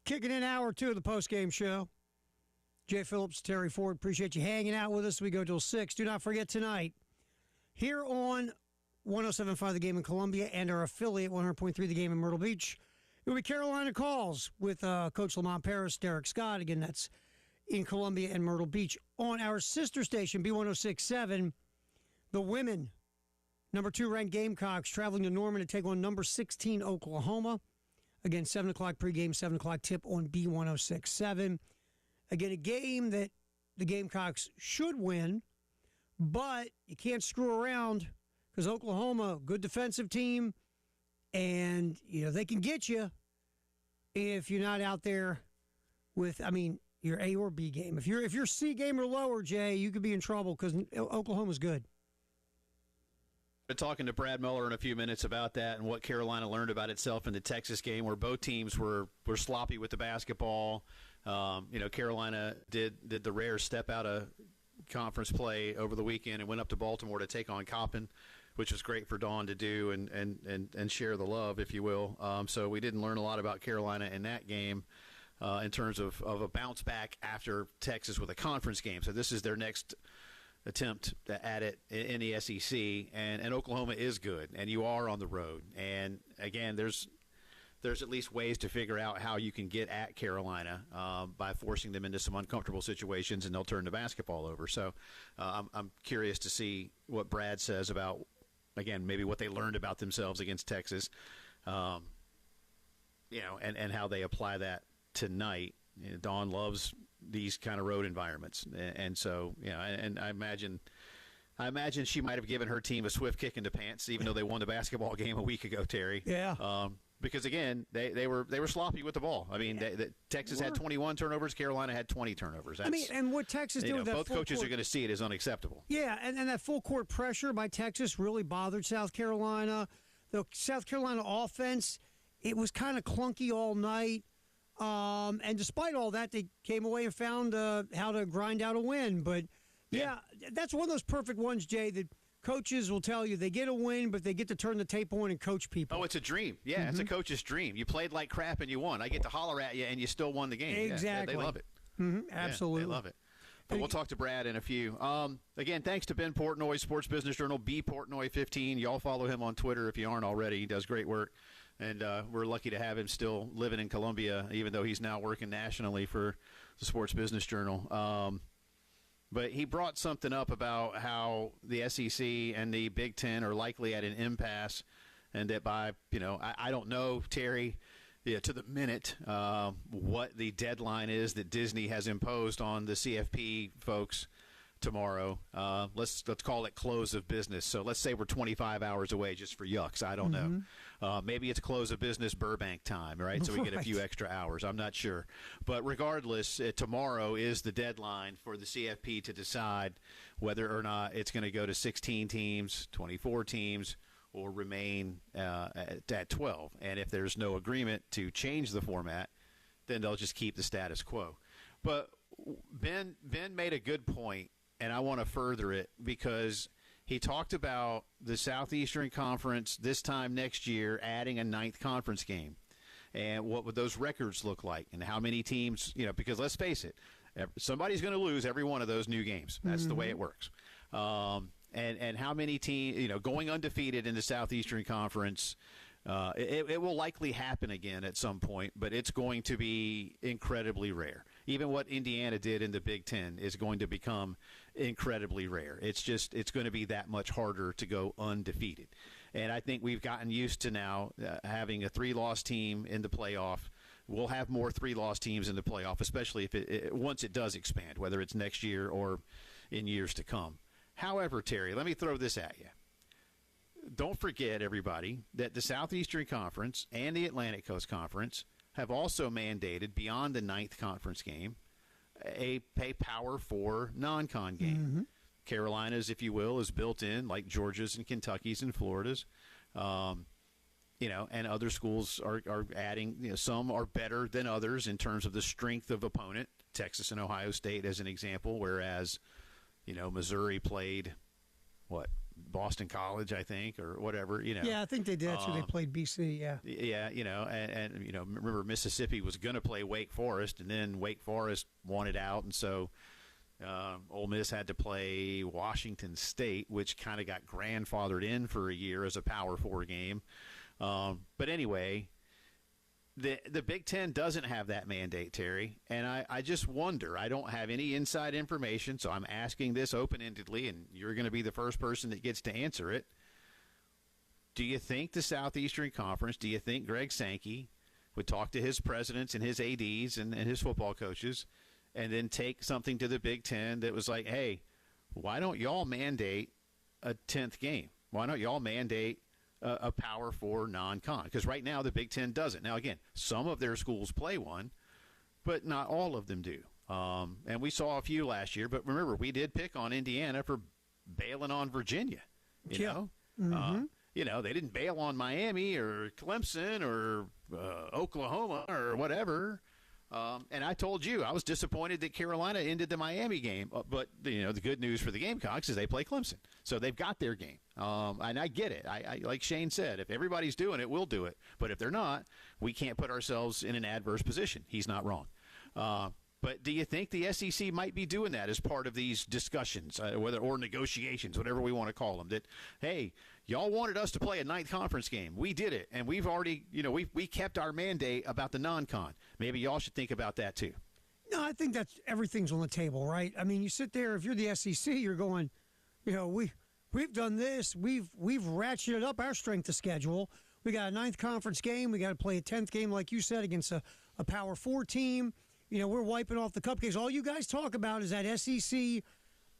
Kicking in hour 2 of the postgame show. Jay Phillips, Terry Ford, appreciate you hanging out with us. We go till 6. Do not forget tonight, here on 107.5 The Game in Columbia and our affiliate 100.3 The Game in Myrtle Beach, it will be Carolina Calls with Coach Lamont Paris, Derek Scott. Again, that's in Columbia and Myrtle Beach. On our sister station, B1067, the women, number 2 ranked Gamecocks, traveling to Norman to take on number 16 Oklahoma. Again, 7 o'clock pregame, 7 o'clock tip on B1067. Again, a game that the Gamecocks should win, but you can't screw around because Oklahoma, good defensive team, and they can get you if you're not out there with, your A or B game. If you're C game or lower, Jay, you could be in trouble because Oklahoma's good. Been talking to Brad Muller in a few minutes about that and what Carolina learned about itself in the Texas game, where both teams were sloppy with the basketball. Carolina did the rare step out of conference play over the weekend and went up to Baltimore to take on Coppin, which was great for Dawn to do and share the love, if you will. So we didn't learn a lot about Carolina in that game in terms of a bounce back after Texas with a conference game. So this is their next attempt at it in the SEC, and Oklahoma is good, and you are on the road. And again, there's at least ways to figure out how you can get at Carolina by forcing them into some uncomfortable situations, and they'll turn the basketball over. So I'm curious to see what Brad says about, again, maybe what they learned about themselves against Texas, and how they apply that tonight. Dawn loves these kind of road environments, and so and I imagine she might have given her team a swift kick in the pants, even though they won the basketball game a week ago, Terry. Yeah. Because again, they were sloppy with the ball. Texas had 21 turnovers, Carolina had 20 turnovers. And what Texas did with that both full coaches court, are going to see it as unacceptable. Yeah, and that full court pressure by Texas really bothered South Carolina. The South Carolina offense, it was kind of clunky all night. And despite all that, they came away and found how to grind out a win. But, yeah, that's one of those perfect ones, Jay, that coaches will tell you they get a win, but they get to turn the tape on and coach people. Oh, it's a dream. Yeah, It's a coach's dream. You played like crap and you won. I get to holler at you and you still won the game. Exactly. Yeah, they love it. Absolutely. Yeah, they love it. But we'll talk to Brad in a few. Again, thanks to Ben Portnoy, Sports Business Journal, bportnoy15. Y'all follow him on Twitter if you aren't already. He does great work. And we're lucky to have him still living in Columbia, even though he's now working nationally for the Sports Business Journal. But he brought something up about how the SEC and the Big Ten are likely at an impasse, and that by, I don't know, Terry, to the minute, what the deadline is that Disney has imposed on the CFP folks tomorrow. Let's call it close of business. So let's say we're 25 hours away just for yucks. I don't know. Maybe it's close of business Burbank time, right? So we get a few extra hours. I'm not sure. But regardless, tomorrow is the deadline for the CFP to decide whether or not it's going to go to 16 teams, 24 teams, or remain at 12. And if there's no agreement to change the format, then they'll just keep the status quo. But Ben made a good point, and I want to further it because he talked about the Southeastern Conference this time next year adding a 9th conference game, and what would those records look like, and how many teams, because let's face it, somebody's going to lose every one of those new games. That's the way it works. And how many teams, going undefeated in the Southeastern Conference, it will likely happen again at some point, but it's going to be incredibly rare. Even what Indiana did in the Big Ten is going to become incredibly rare. It's going to be that much harder to go undefeated. And I think we've gotten used to now having a 3-loss team in the playoff. We'll have more 3-loss teams in the playoff, especially if once it does expand, whether it's next year or in years to come. However, Terry, let me throw this at you. Don't forget, everybody, that the Southeastern Conference and the Atlantic Coast Conference have also mandated, beyond the 9th conference game, a Power 4 non-con game. Carolina's, if you will, is built in, like Georgia's and Kentucky's and Florida's. And other schools are adding, some are better than others in terms of the strength of opponent. Texas and Ohio State as an example, whereas, Missouri played, Boston College, I think, or whatever, Yeah, I think they did. That's who they played, BC, yeah. Yeah, and remember Mississippi was going to play Wake Forest, and then Wake Forest wanted out, and so Ole Miss had to play Washington State, which kind of got grandfathered in for a year as a Power 4 game. But anyway, the Big Ten doesn't have that mandate, Terry, and I just wonder. I don't have any inside information, so I'm asking this open-endedly, and you're going to be the first person that gets to answer it. Do you think the Southeastern Conference, do you think Greg Sankey would talk to his presidents and his ADs and his football coaches and then take something to the Big Ten that was like, hey, why don't y'all mandate a 10th game? Why don't y'all mandate a Power 4 non-con? Because right now the Big Ten doesn't. Now, again, some of their schools play one, but not all of them do. And we saw a few last year, but remember, we did pick on Indiana for bailing on Virginia. You know? They didn't bail on Miami or Clemson or Oklahoma or whatever. And I told you I was disappointed that Carolina ended the Miami game. But, the good news for the Gamecocks is they play Clemson. So they've got their game. And I get it. I like Shane said, if everybody's doing it, we'll do it. But if they're not, we can't put ourselves in an adverse position. He's not wrong. But do you think the SEC might be doing that as part of these discussions, or negotiations, whatever we want to call them, that, hey, y'all wanted us to play a ninth conference game. We did it, and we've already, we kept our mandate about the non-con. Maybe y'all should think about that too. No, I think that's everything's on the table, right? I mean, you sit there, if you're the SEC, you're going, we've done this. We've ratcheted up our strength of schedule. We got a ninth conference game. We got to play a 10th game, like you said, against a Power 4 team. We're wiping off the cupcakes. All you guys talk about is that SEC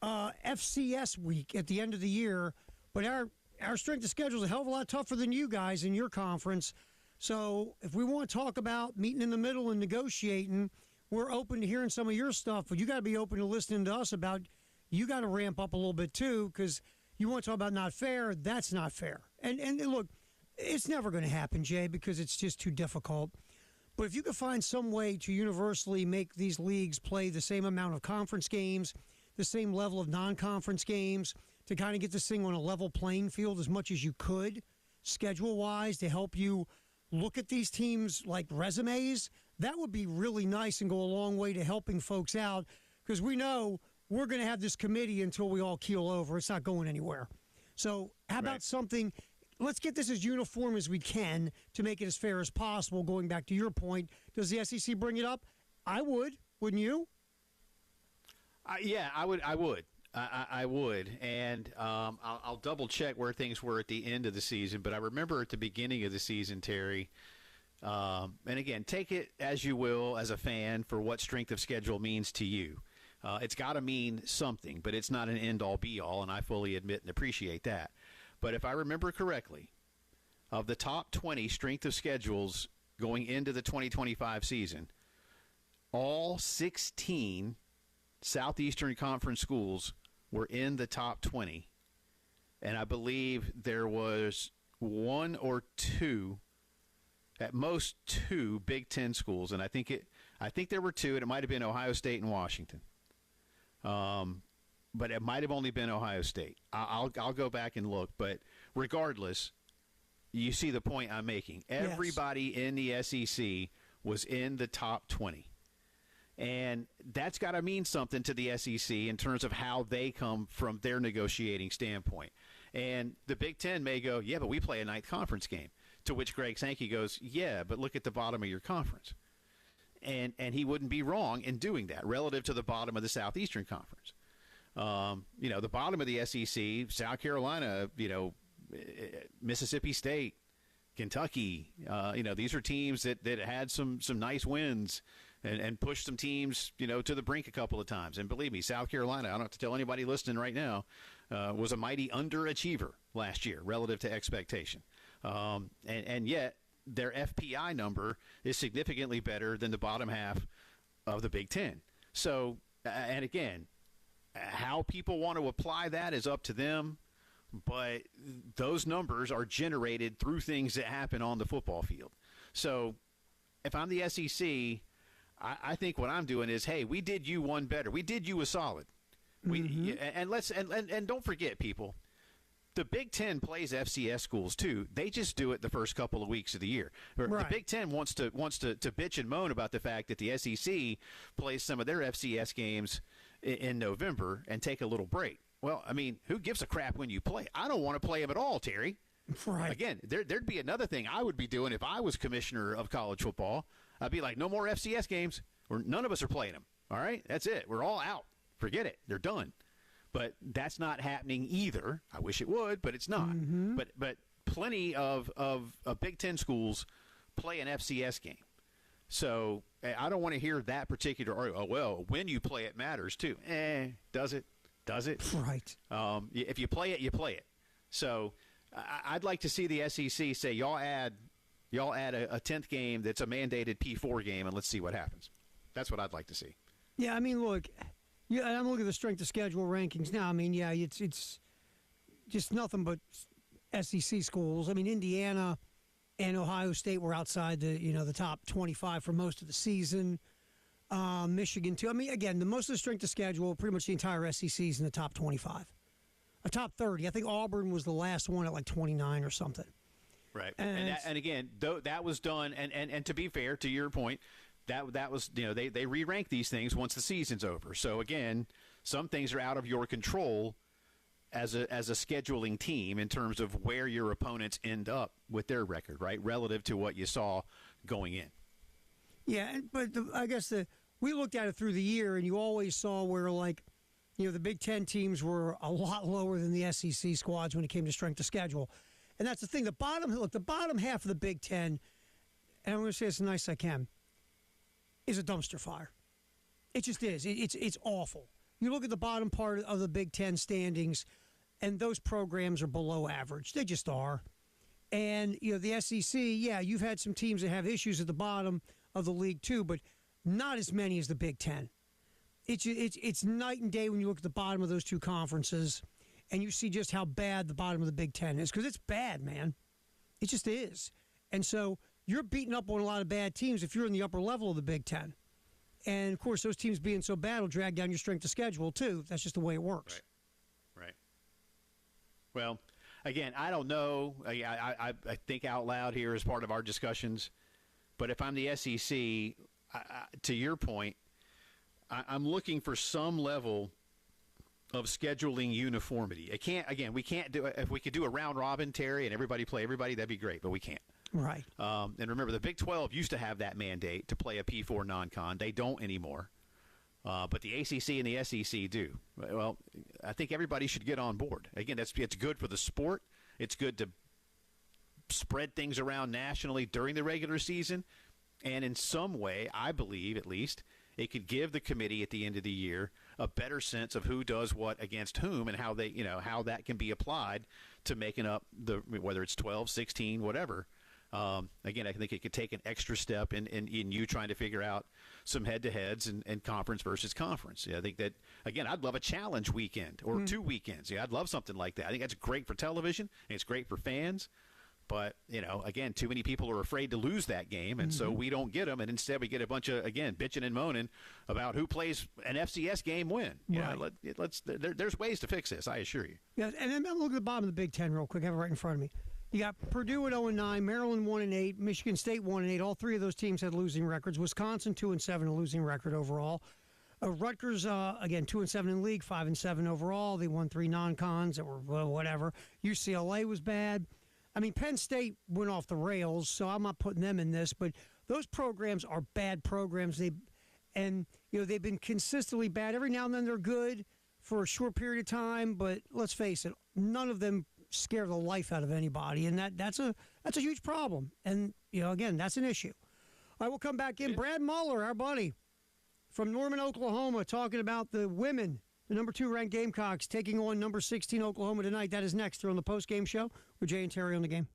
FCS week at the end of the year. But our strength of schedule is a hell of a lot tougher than you guys in your conference. So if we want to talk about meeting in the middle and negotiating, we're open to hearing some of your stuff. But you got to be open to listening to us about, you got to ramp up a little bit too, because you want to talk about not fair. That's not fair. And look, it's never going to happen, Jay, because it's just too difficult. But if you could find some way to universally make these leagues play the same amount of conference games, the same level of non-conference games, to kind of get this thing on a level playing field as much as you could, schedule-wise, to help you look at these teams like resumes, that would be really nice and go a long way to helping folks out, because we know we're going to have this committee until we all keel over. It's not going anywhere. So how about something... Let's get this as uniform as we can to make it as fair as possible. Going back to your point, does the SEC bring it up? I would. Wouldn't you? Yeah, I would. I would. And I'll double check where things were at the end of the season. But I remember at the beginning of the season, Terry, and again, take it as you will as a fan for what strength of schedule means to you. It's got to mean something, but it's not an end-all, be-all, and I fully admit and appreciate that. But if I remember correctly, of the top 20 strength of schedules going into the 2025 season, all 16 Southeastern Conference schools were in the top 20. And I believe there was one or two, at most two, Big Ten schools. And I think there were two, and it might have been Ohio State and Washington. But it might have only been Ohio State. I'll go back and look. But regardless, you see the point I'm making. Everybody in the SEC was in the top 20. And that's got to mean something to the SEC in terms of how they come from their negotiating standpoint. And the Big Ten may go, yeah, but we play a ninth conference game. To which Greg Sankey goes, yeah, but look at the bottom of your conference. And he wouldn't be wrong in doing that relative to the bottom of the Southeastern Conference. The bottom of the SEC, South Carolina, Mississippi State, Kentucky, these are teams that had some nice wins and pushed some teams, to the brink a couple of times. And believe me, South Carolina, I don't have to tell anybody listening right now, was a mighty underachiever last year relative to expectation. And yet their FPI number is significantly better than the bottom half of the Big Ten. So, and again, how people want to apply that is up to them, but those numbers are generated through things that happen on the football field. So if I'm the SEC, I think what I'm doing is, hey, we did you one better. We did you a solid. And don't forget, people, the Big Ten plays FCS schools too. They just do it the first couple of weeks of the year. Right. The Big Ten wants to bitch and moan about the fact that the SEC plays some of their FCS games in November and take a little break. Well, I mean, who gives a crap when you play? I don't want to play them at all, Terry. Right. Again, there'd be another thing I would be doing if I was commissioner of college football. I'd be like, no more FCS games. None of us are playing them. All right? That's it. We're all out. Forget it. They're done. But that's not happening either. I wish it would, but it's not. Mm-hmm. But plenty of Big Ten schools play an FCS game. So I don't want to hear that particular, oh, well, when you play it matters too. Does it? Does it? Right. If you play it, you play it. So I'd like to see the SEC say, y'all add a 10th game that's a mandated P4 game, and let's see what happens. That's what I'd like to see. Yeah, I mean, look, I'm looking at the strength of schedule rankings now. I mean, yeah, it's just nothing but SEC schools. I mean, Indiana and Ohio State were outside the top 25 for most of the season. Michigan too. I mean, again, most of the strength of schedule, pretty much the entire SEC is in the top 25, a top 30. I think Auburn was the last one at like 29 or something. Right, and again, that was done. And to be fair, to your point, that was they re-rank these things once the season's over. So again, some things are out of your control as a scheduling team in terms of where your opponents end up with their record, right, relative to what you saw going in. Yeah, but I guess we looked at it through the year, and you always saw where the Big Ten teams were a lot lower than the SEC squads when it came to strength of schedule. And that's the thing. The bottom half of the Big Ten, and I'm going to say this as nice as I can, is a dumpster fire. It just is. It's awful. You look at the bottom part of the Big Ten standings, and those programs are below average. They just are. And the SEC, yeah, you've had some teams that have issues at the bottom of the league too, but not as many as the Big Ten. It's night and day when you look at the bottom of those two conferences, and you see just how bad the bottom of the Big Ten is, because it's bad, man. It just is. And so you're beating up on a lot of bad teams if you're in the upper level of the Big Ten. And, of course, those teams being so bad will drag down your strength of schedule, too. That's just the way it works. Right. Well, again, I don't know. I think out loud here as part of our discussions. But if I'm the SEC, to your point, I'm looking for some level of scheduling uniformity. We can't do it. If we could do a round robin, Terry, and everybody play everybody, that'd be great, but we can't. Right. And remember, the Big 12 used to have that mandate to play a P4 non-con. They don't anymore. But the ACC and the SEC do. Well, I think everybody should get on board. Again, it's good for the sport. It's good to spread things around nationally during the regular season. And in some way, I believe at least, it could give the committee at the end of the year a better sense of who does what against whom and how how that can be applied to making up whether it's 12, 16, whatever. Again, I think it could take an extra step in you trying to figure out some head-to-heads and conference versus conference. Yeah, I think that, again, I'd love a challenge weekend or 2 weekends. Yeah, I'd love something like that. I think that's great for television, and it's great for fans. But, again, too many people are afraid to lose that game, and so we don't get them. And instead we get a bunch of, again, bitching and moaning about who plays an FCS game when. Right. There's ways to fix this, I assure you. Yeah, and then look at the bottom of the Big Ten real quick. I have it right in front of me. You got Purdue at 0-9, Maryland 1-8, Michigan State 1-8. All three of those teams had losing records. Wisconsin 2-7, a losing record overall. Rutgers, again, 2-7 in league, 5-7 overall. They won 3 non-cons that were whatever. UCLA was bad. I mean, Penn State went off the rails, so I'm not putting them in this. But those programs are bad programs. They've been consistently bad. Every now and then they're good for a short period of time. But let's face it, none of them scare the life out of anybody, and that's a huge problem. And again, that's an issue. All right, we'll come back in. Brad Muller, our buddy from Norman, Oklahoma, talking about the women, the number 2 ranked Gamecocks, taking on number 16 Oklahoma tonight. That is next here on the Postgame Show with Jay and Terry on the game.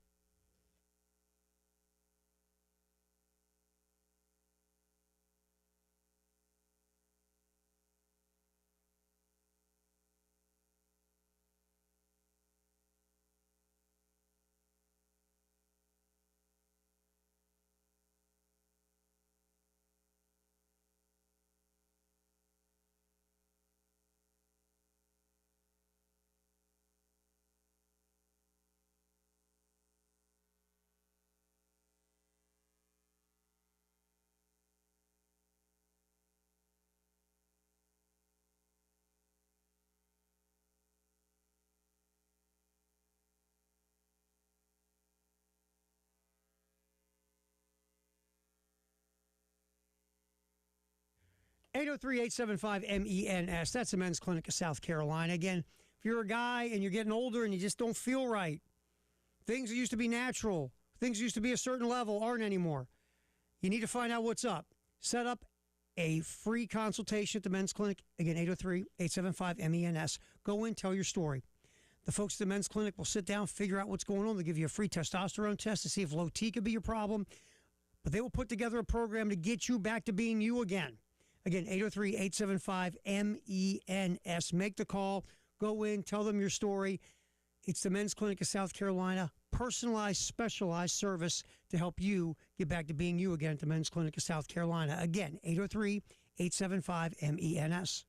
803-875-MENS. That's the Men's Clinic of South Carolina. Again, if you're a guy and you're getting older and you just don't feel right, things that used to be natural, things that used to be a certain level aren't anymore. You need to find out what's up. Set up a free consultation at the Men's Clinic. Again, 803-875-MENS. Go in, tell your story. The folks at the Men's Clinic will sit down, figure out what's going on. They'll give you a free testosterone test to see if low T could be your problem. But they will put together a program to get you back to being you again. Again, 803-875-MENS. Make the call. Go in, tell them your story. It's the Men's Clinic of South Carolina. Personalized, specialized service to help you get back to being you again at the Men's Clinic of South Carolina. Again, 803-875-MENS.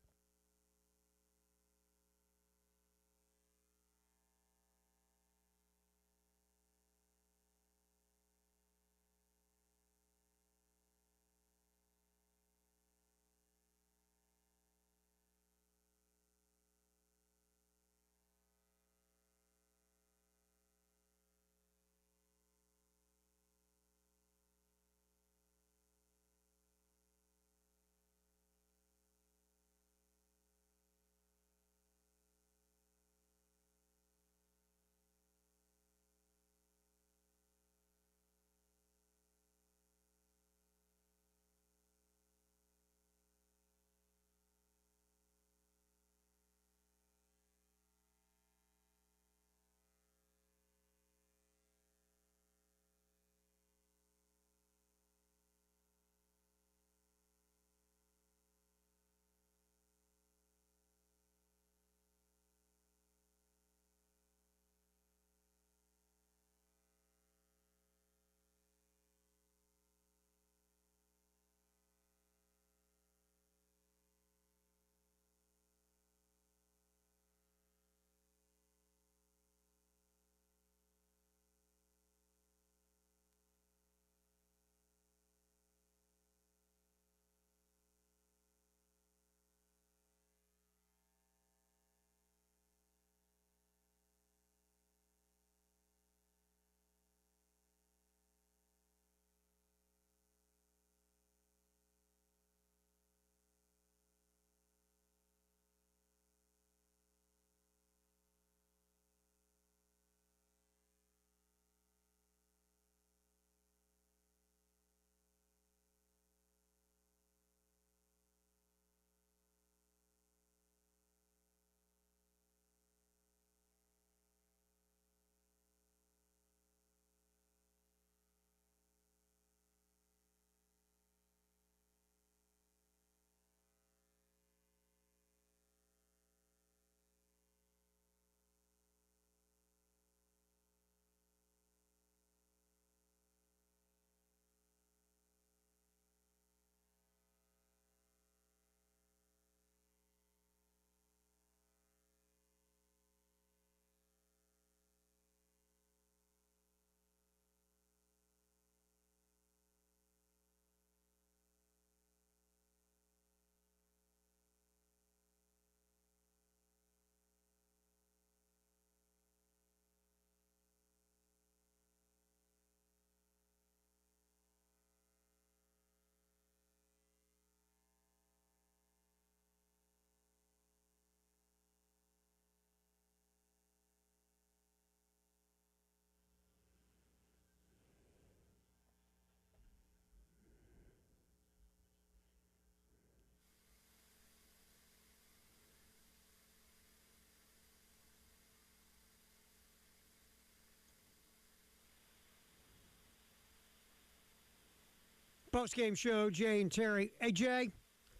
Post-game show, Jay and Terry. Hey, Jay,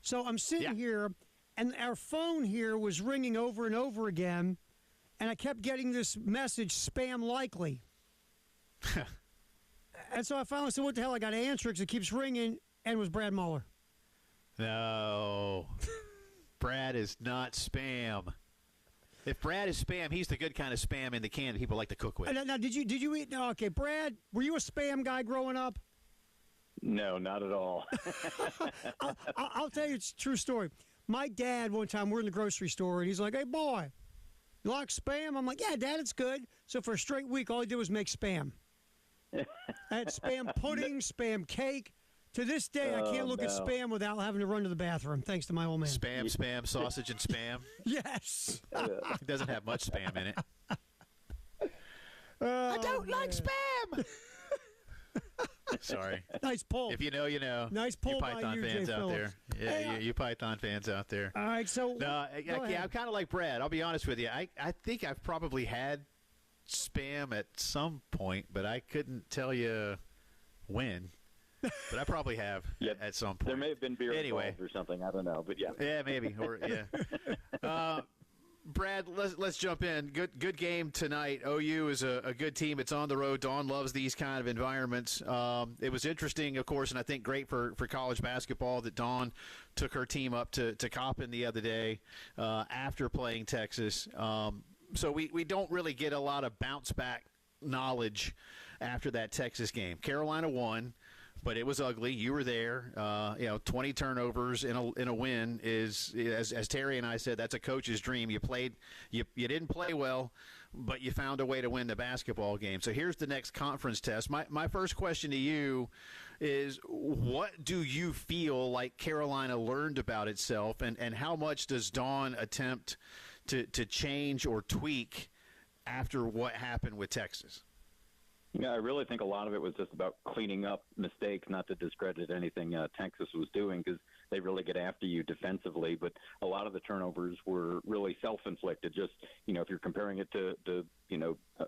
so I'm sitting here, and our phone here was ringing over and over again, and I kept getting this message, spam likely. And so I finally said, what the hell, I got to answer because it keeps ringing, and it was Brad Muller. No. Brad is not spam. If Brad is spam, he's the good kind of spam in the can that people like to cook with. Now, did you eat? No, okay, Brad, were you a spam guy growing up? No, not at all. I'll tell you, it's a true story. My dad, one time, we're in the grocery store, and he's like, hey, boy, you like spam? I'm like, yeah, Dad, it's good. So for a straight week, all he did was make spam. I had spam pudding, spam cake, To this day, I can't look at Spam without having to run to the bathroom, thanks to my old man. Spam, sausage, and Spam. Yes. It doesn't have much Spam in it. I don't like Spam! Sorry. Nice pull. If you know, you know. Nice pull you by Python you, fans Jay out Phillips. there. Yeah, you Python fans out there. All right, so No, go ahead. I'm kind of like Brad. I'll be honest with you. I think I've probably had Spam at some point, but I couldn't tell you when. But I probably have at some point. There may have been beer anyway involved or something. I don't know, but yeah. Yeah, maybe. Or yeah. Brad, let's jump in. Good game tonight. OU is a good team. It's on the road. Dawn loves these kind of environments. It was interesting, of course, and I think great for college basketball that Dawn took her team up to Coppin the other day after playing Texas. So we don't really get a lot of bounce back knowledge after that Texas game. Carolina won. But it was ugly. You were there. 20 turnovers in a win is, as Terry and I said, that's a coach's dream. You didn't play well, but you found a way to win the basketball game. So here's the next conference test. My first question to you is, what do you feel like Carolina learned about itself, and how much does Dawn attempt to change or tweak after what happened with Texas? Yeah, I really think a lot of it was just about cleaning up mistakes, not to discredit anything Texas was doing, because they really get after you defensively. But a lot of the turnovers were really self-inflicted. Just, if you're comparing it to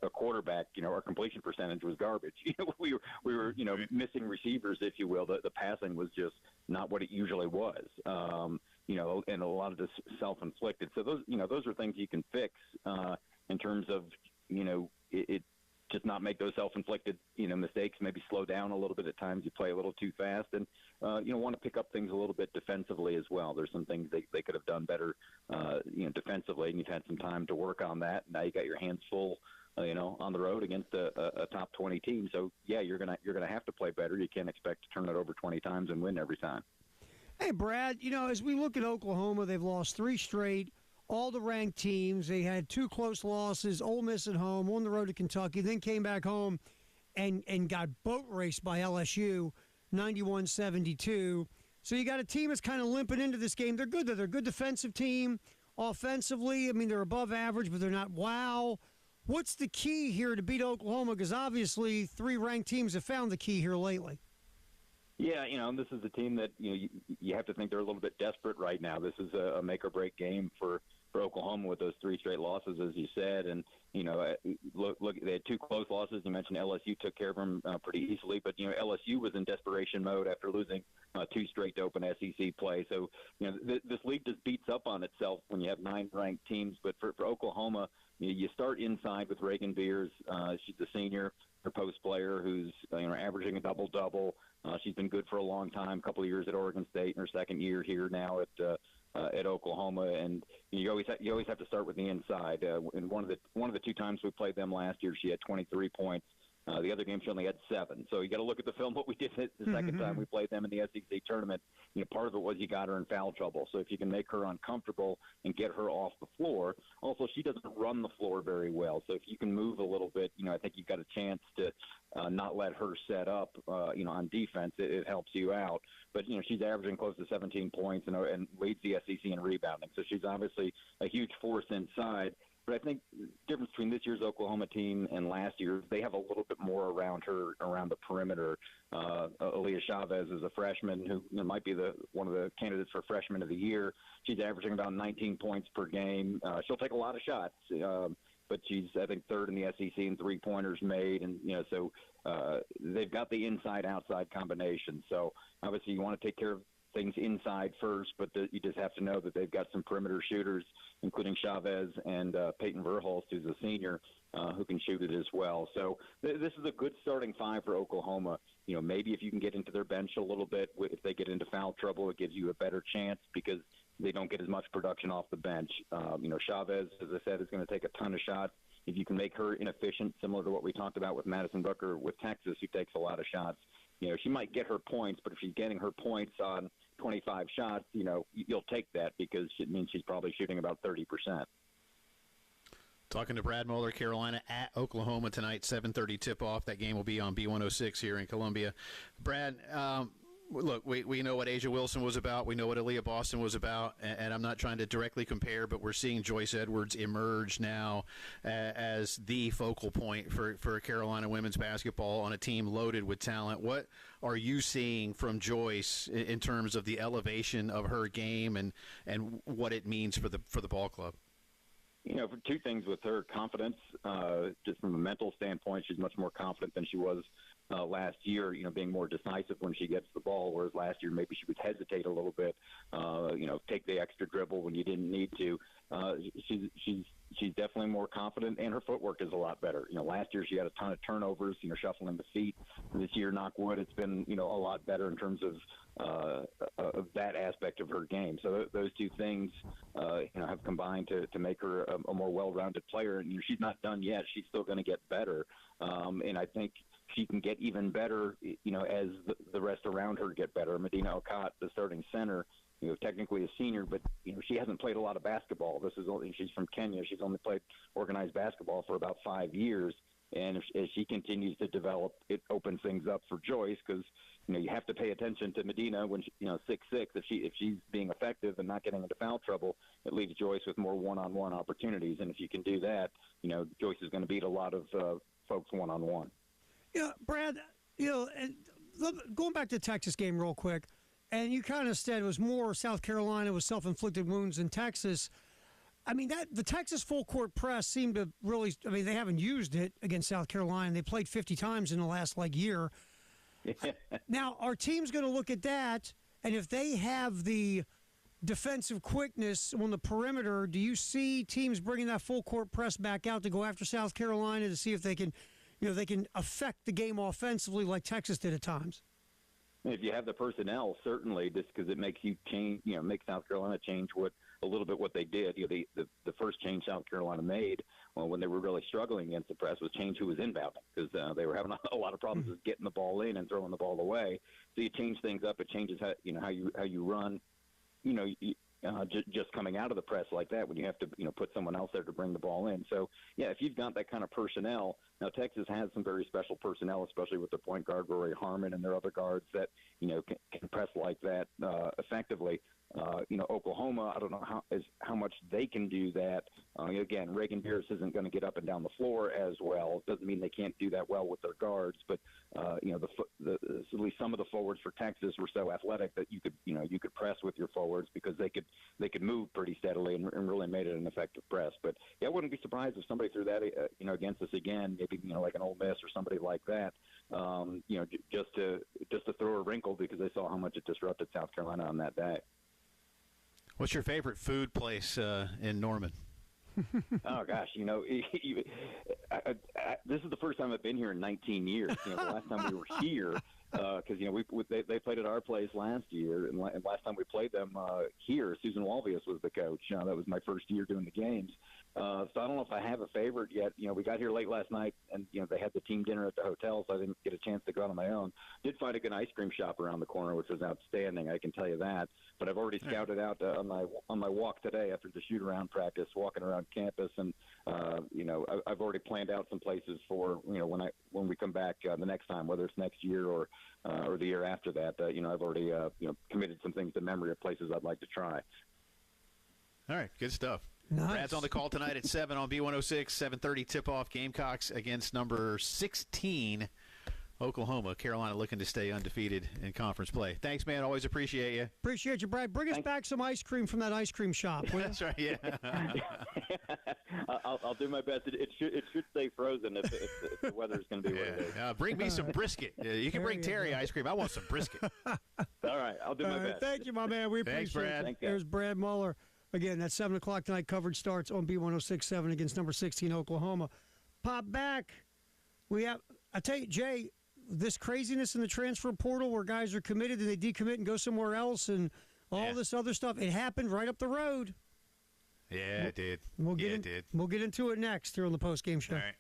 a quarterback, our completion percentage was garbage. We were missing receivers, if you will. The passing was just not what it usually was. And a lot of this self-inflicted. So those are things you can fix in terms of, it just not make those self-inflicted, mistakes, maybe slow down a little bit at times. You play a little too fast, and, want to pick up things a little bit defensively as well. There's some things they could have done better, defensively, and you've had some time to work on that. Now you got your hands full, on the road against a top 20 team. So, yeah, you're gonna have to play better. You can't expect to turn it over 20 times and win every time. Hey, Brad, as we look at Oklahoma, they've lost 3 straight. All the ranked teams. They had 2 close losses, Ole Miss at home, on the road to Kentucky, then came back home and got boat raced by LSU, 91-72. So you got a team that's kind of limping into this game. They're good, though. They're a good defensive team. Offensively, I mean, they're above average, but they're not wow. What's the key here to beat Oklahoma? Because obviously 3 ranked teams have found the key here lately. Yeah, this is a team that, you have to think they're a little bit desperate right now. This is a make-or-break game for Oklahoma with those 3 straight losses, as you said. And, look, they had 2 close losses. You mentioned LSU took care of them pretty easily. But, LSU was in desperation mode after losing 2 straight to open SEC play. So, this league just beats up on itself when you have 9 ranked teams. But for Oklahoma, you start inside with Reagan Beers. She's a senior, her post player who's averaging a double-double. She's been good for a long time, a couple of years at Oregon State, in her second year here now at Oklahoma, and you always have to start with the inside. And one of the 2 times we played them last year, she had 23 points. The other game she only had 7. So you got to look at the film. What we did the second time we played them in the SEC tournament, part of it was you got her in foul trouble. So if you can make her uncomfortable and get her off the floor. Also, she doesn't run the floor very well. So if you can move a little bit, I think you've got a chance to not let her set up. On defense, it helps you out. But she's averaging close to 17 points and leads the SEC in rebounding. So she's obviously a huge force inside. But I think the difference between this year's Oklahoma team and last year's, they have a little bit more around her, around the perimeter. Aaliyah Chavez is a freshman who might be one of the candidates for freshman of the year. She's averaging about 19 points per game. She'll take a lot of shots, but she's, I think, 3rd in the SEC in 3-pointers made. And, so they've got the inside-outside combination. So obviously you want to take care of things inside first, but you just have to know that they've got some perimeter shooters, including Chavez and Peyton Verhulst, who's a senior, who can shoot it as well. So this is a good starting 5 for Oklahoma. Maybe if you can get into their bench a little bit, if they get into foul trouble, it gives you a better chance because they don't get as much production off the bench. Chavez, as I said, is going to take a ton of shots. If you can make her inefficient, similar to what we talked about with Madison Booker with Texas, who takes a lot of shots, she might get her points, but if she's getting her points on 25 shots, you'll take that because it means she's probably shooting about 30%. Talking to Brad Moeller, Carolina at Oklahoma tonight, 7:30 tip-off. That game will be on B106 here in Columbia. Brad, look, we know what Asia Wilson was about. We know what Aaliyah Boston was about, and I'm not trying to directly compare, but we're seeing Joyce Edwards emerge now as the focal point for Carolina women's basketball on a team loaded with talent. What are you seeing from Joyce in terms of the elevation of her game and what it means for the ball club? For two things with her: confidence, just from a mental standpoint, she's much more confident than she was last year, being more decisive when she gets the ball, whereas last year maybe she would hesitate a little bit, take the extra dribble when you didn't need to. She's definitely more confident, and her footwork is a lot better. Last year she had a ton of turnovers, shuffling the feet. This year, knock wood, it's been, a lot better in terms of that aspect of her game. So those two things, have combined to make her a more well-rounded player. And she's not done yet. She's still going to get better. And I think she can get even better, as the rest around her get better. Medina Okot, the starting center, technically a senior, but she hasn't played a lot of basketball. She's from Kenya. She's only played organized basketball for about 5 years. And as she continues to develop, it opens things up for Joyce because you have to pay attention to Medina when 6'6". If she's being effective and not getting into foul trouble, it leaves Joyce with more one-on-one opportunities. And if you can do that, Joyce is going to beat a lot of folks one-on-one. Yeah, Brad. And going back to the Texas game real quick, and you kind of said it was more South Carolina with self-inflicted wounds than Texas. I mean, the Texas full court press seemed to really. I mean, they haven't used it against South Carolina. They played 50 times in the last year. Now, our team's going to look at that, and if they have the defensive quickness on the perimeter, do you see teams bringing that full court press back out to go after South Carolina to see if they can, they can affect the game offensively like Texas did at times? If you have the personnel, certainly, just because it makes you change, make South Carolina change a little bit what they did. The first change South Carolina made when they were really struggling against the press was change who was inbounding because they were having a lot of problems with getting the ball in and throwing the ball away. So you change things up. It changes how you run. Just coming out of the press like that when you have to put someone else there to bring the ball in. So yeah, if you've got that kind of personnel, now Texas has some very special personnel, especially with their point guard Rory Harmon and their other guards that can press like that effectively. Oklahoma, I don't know how much they can do that. Again, Reagan Beers isn't going to get up and down the floor as well. Doesn't mean they can't do that well with their guards, but at least some of the forwards for Texas were so athletic that you could press with your forwards because they could move pretty steadily and really made it an effective press. But yeah, I wouldn't be surprised if somebody threw that against us again, maybe like an Ole Miss or somebody like that. Just to throw a wrinkle because they saw how much it disrupted South Carolina on that day. What's your favorite food place in Norman? Oh gosh, this is the first time I've been here in 19 years. The last time we were here, because they played at our place last year, and last time we played them here, Susan Walvius was the coach. That was my first year doing the games. So I don't know if I have a favorite yet. We got here late last night, and they had the team dinner at the hotel, so I didn't get a chance to go out on my own. Did find a good ice cream shop around the corner, which was outstanding. I can tell you that. But I've already scouted out on my walk today after the shoot around practice, walking around campus, and I've already planned out some places for when we come back the next time, whether it's next year or the year after that. I've already committed some things to memory of places I'd like to try. All right, good stuff. Nice. Brad's on the call tonight at 7 on B106, 7:30 tip-off. Gamecocks against number 16, Oklahoma. Carolina looking to stay undefeated in conference play. Thanks, man. Always appreciate you. Appreciate you, Brad. Bring us back some ice cream from that ice cream shop. That's right, yeah. I'll do my best. It should stay frozen if the weather's going to be what it is. Bring me some brisket. You can bring Terry ice cream. I want some brisket. All right, I'll do my best. Thank you, my man. We Thanks, appreciate Brad. it. There's Brad Muller. Again, that 7 o'clock tonight coverage starts on B1067 against number 16, Oklahoma. Pop back. I tell you, Jay, this craziness in the transfer portal where guys are committed and they decommit and go somewhere else and all this other stuff, it happened right up the road. Yeah, it did. It did. We'll get into it next here on the postgame show. All right.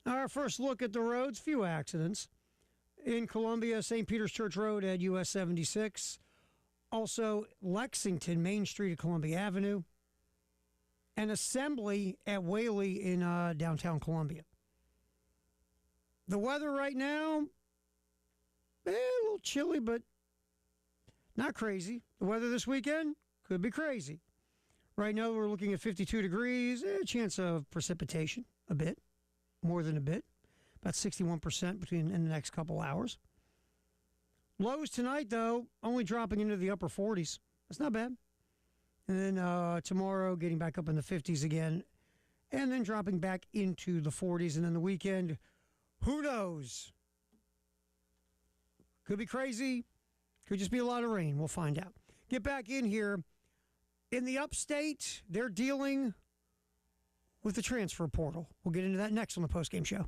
Our first look at the roads, few accidents. In Columbia, St. Peter's Church Road at US 76. Also, Lexington, Main Street at Columbia Avenue. And Assembly at Whaley in downtown Columbia. The weather right now, a little chilly, but not crazy. The weather this weekend could be crazy. Right now, we're looking at 52 degrees, a chance of precipitation, a bit, more than a bit, about 61% in the next couple hours. Lows tonight, though, only dropping into the upper 40s. That's not bad. And then tomorrow, getting back up in the 50s again, and then dropping back into the 40s. And then the weekend, who knows? Could be crazy. Could just be a lot of rain. We'll find out. Get back in here. In the upstate, they're dealing with the transfer portal. We'll get into that next on the postgame show.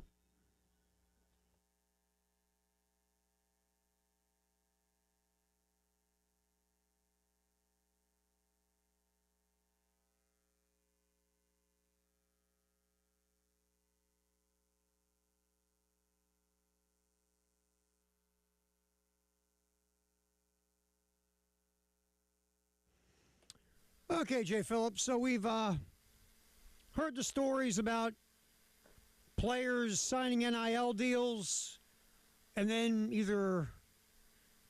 Okay, Jay Phillips. So we've heard the stories about players signing NIL deals and then either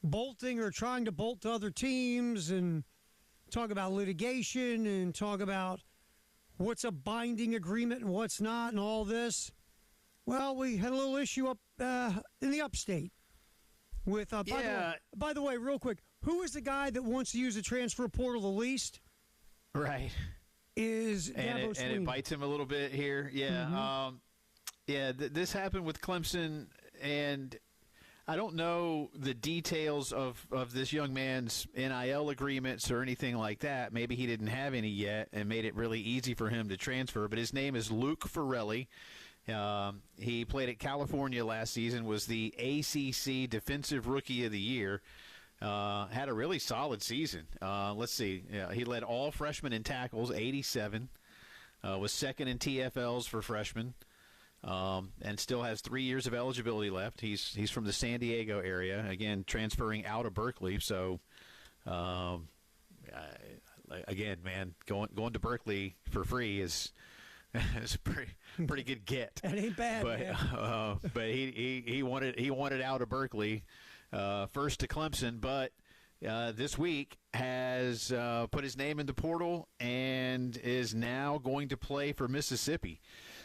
bolting or trying to bolt to other teams, and talk about litigation and talk about what's a binding agreement and what's not and all this. Well, we had a little issue up in the upstate with, by the way, real quick, who is the guy that wants to use the transfer portal the least? Right. Is and it bites him a little bit here. Yeah. Mm-hmm. This happened with Clemson, and I don't know the details of this young man's NIL agreements or anything like that. Maybe he didn't have any yet and made it really easy for him to transfer. But his name is Luke Farrelly. He played at California last season, was the ACC Defensive Rookie of the Year. Had a really solid season. Let's see. He led all freshmen in tackles, 87. Was second in TFLs for freshmen, and still has 3 years of eligibility left. He's from the San Diego area, again, transferring out of Berkeley. So, again, man, going to Berkeley for free is a pretty good get. That ain't bad, but he wanted out of Berkeley. First to Clemson, but this week has put his name in the portal and is now going to play for Mississippi.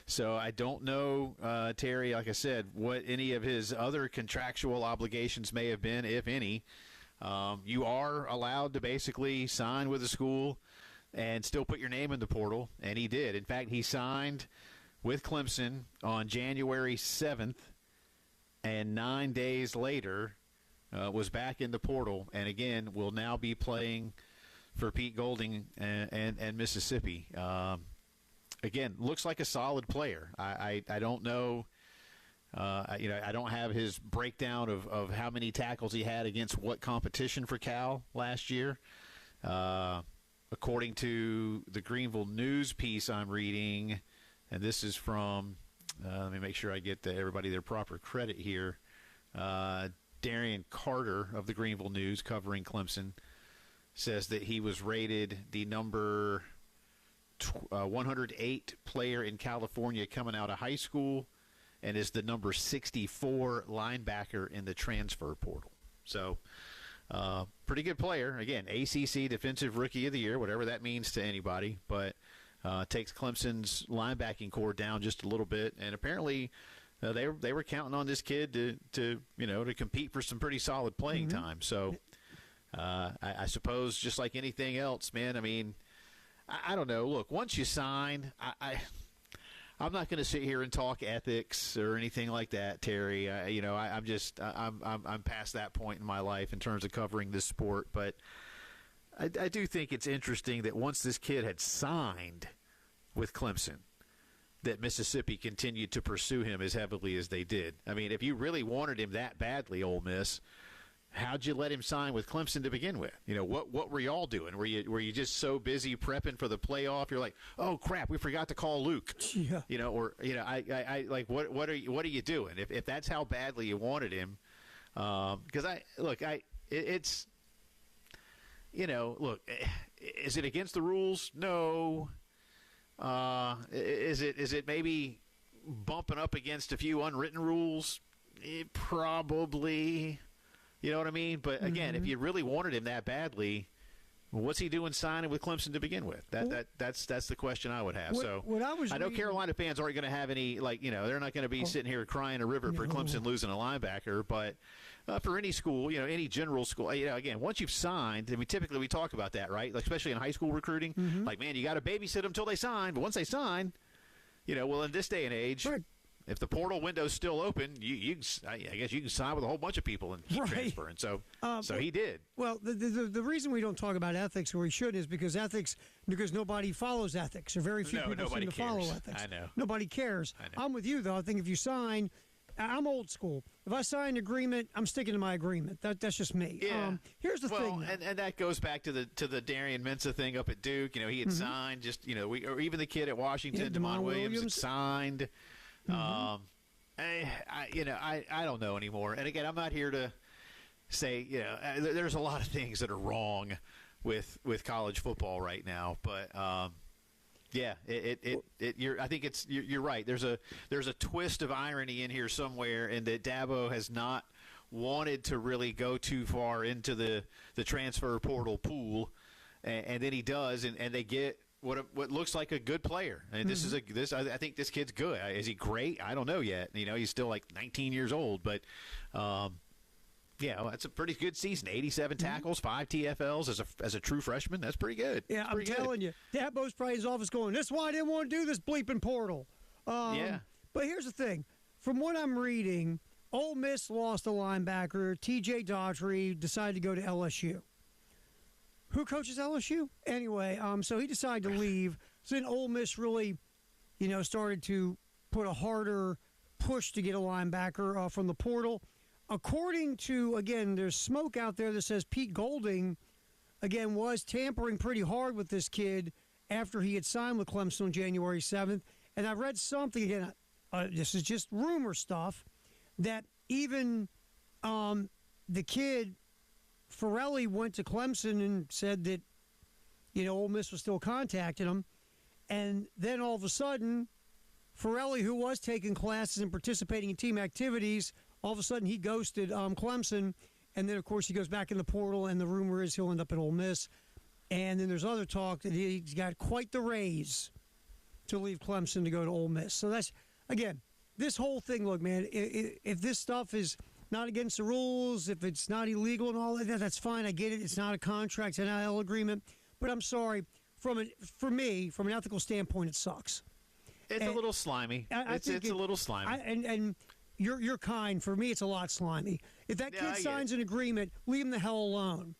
So I don't know, Terry, like I said, what any of his other contractual obligations may have been, if any. You are allowed to basically sign with a school and still put your name in the portal, and he did. In fact, he signed with Clemson on January 7th, and 9 days later was back in the portal, and again will now be playing for Pete Golding and Mississippi. Again, looks like a solid player. I don't know. I don't have his breakdown of how many tackles he had against what competition for Cal last year. According to the Greenville News piece I'm reading, and this is from, let me make sure I get everybody their proper credit here. Darian Carter of the Greenville News, covering Clemson, says that he was rated the number 108 player in California coming out of high school, and is the number 64 linebacker in the transfer portal. So, pretty good player. Again, ACC Defensive Rookie of the Year, whatever that means to anybody, but takes Clemson's linebacking core down just a little bit, and apparently they were counting on this kid to compete for some pretty solid playing time. So I suppose just like anything else, man. I mean, I don't know. Look, once you sign, I'm not going to sit here and talk ethics or anything like that, Terry. I'm past that point in my life in terms of covering this sport. But I do think it's interesting that once this kid had signed with Clemson, that Mississippi continued to pursue him as heavily as they did. I mean, if you really wanted him that badly, Ole Miss, how'd you let him sign with Clemson to begin with? What were y'all doing? Were you just so busy prepping for the playoff? You're like, oh crap, we forgot to call Luke. Yeah. I like what are you doing? If that's how badly you wanted him, because it's is it against the rules? No. Is it maybe bumping up against a few unwritten rules? Probably. You know what I mean? But again, if you really wanted him that badly, what's he doing signing with Clemson to begin with? That's the question I would have. I know Carolina fans aren't going to have any, they're not going to be sitting here crying a river for Clemson losing a linebacker. But for any school, any general school, again, once you've signed, I mean, typically we talk about that, right? Like, especially in high school recruiting. Like, man, you got to babysit them until they sign. But once they sign, well, in this day and age, right. If the portal window's still open, I guess you can sign with a whole bunch of people and keep transferring. So he did. Well, the reason we don't talk about ethics, or we should, is because nobody follows ethics, or very few people seem to follow ethics. I know. Nobody cares. I know. I'm with you, though. I think if you sign, I'm old school. If I sign an agreement, I'm sticking to my agreement. That's just me. Yeah. Here's the thing. And that goes back to the Darian Mensah thing up at Duke. He had signed just, or even the kid at Washington, Damon Williams had signed. I don't know anymore. And again, I'm not here to say, there's a lot of things that are wrong with college football right now. But I think you're right. There's a twist of irony in here somewhere, in that Dabo has not wanted to really go too far into the transfer portal pool, and then he does, and they get what looks like a good player. And I think this kid's good. Is he great? I don't know yet. He's still like 19 years old, but that's a pretty good season. 87 tackles, 5 TFLs as a true freshman. That's pretty good. Yeah, I'm telling you, Dabo's probably in his office going, "This is why I didn't want to do this bleeping portal." But here's the thing: from what I'm reading, Ole Miss lost a linebacker. T.J. Daughtry decided to go to LSU. Who coaches LSU? Anyway, so he decided to leave. So then Ole Miss really, started to put a harder push to get a linebacker from the portal. According to, again, there's smoke out there that says Pete Golding, again, was tampering pretty hard with this kid after he had signed with Clemson on January 7th. And I read something, again, this is just rumor stuff, that even the kid, Farrelly, went to Clemson and said that, Ole Miss was still contacting him. And then all of a sudden, Farrelly, who was taking classes and participating in team activities, all of a sudden he ghosted Clemson. And then, of course, he goes back in the portal, and the rumor is he'll end up at Ole Miss. And then there's other talk that he's got quite the raise to leave Clemson to go to Ole Miss. So that's, again, this whole thing, look, man, if this stuff is not against the rules, if it's not illegal and all that, that's fine. I get it. It's not a contract, it's an NIL agreement. But I'm sorry, for me, from an ethical standpoint, it sucks. It's a little slimy. It's a little slimy. And you're kind. For me, it's a lot slimy. If that kid signs an agreement, leave him the hell alone.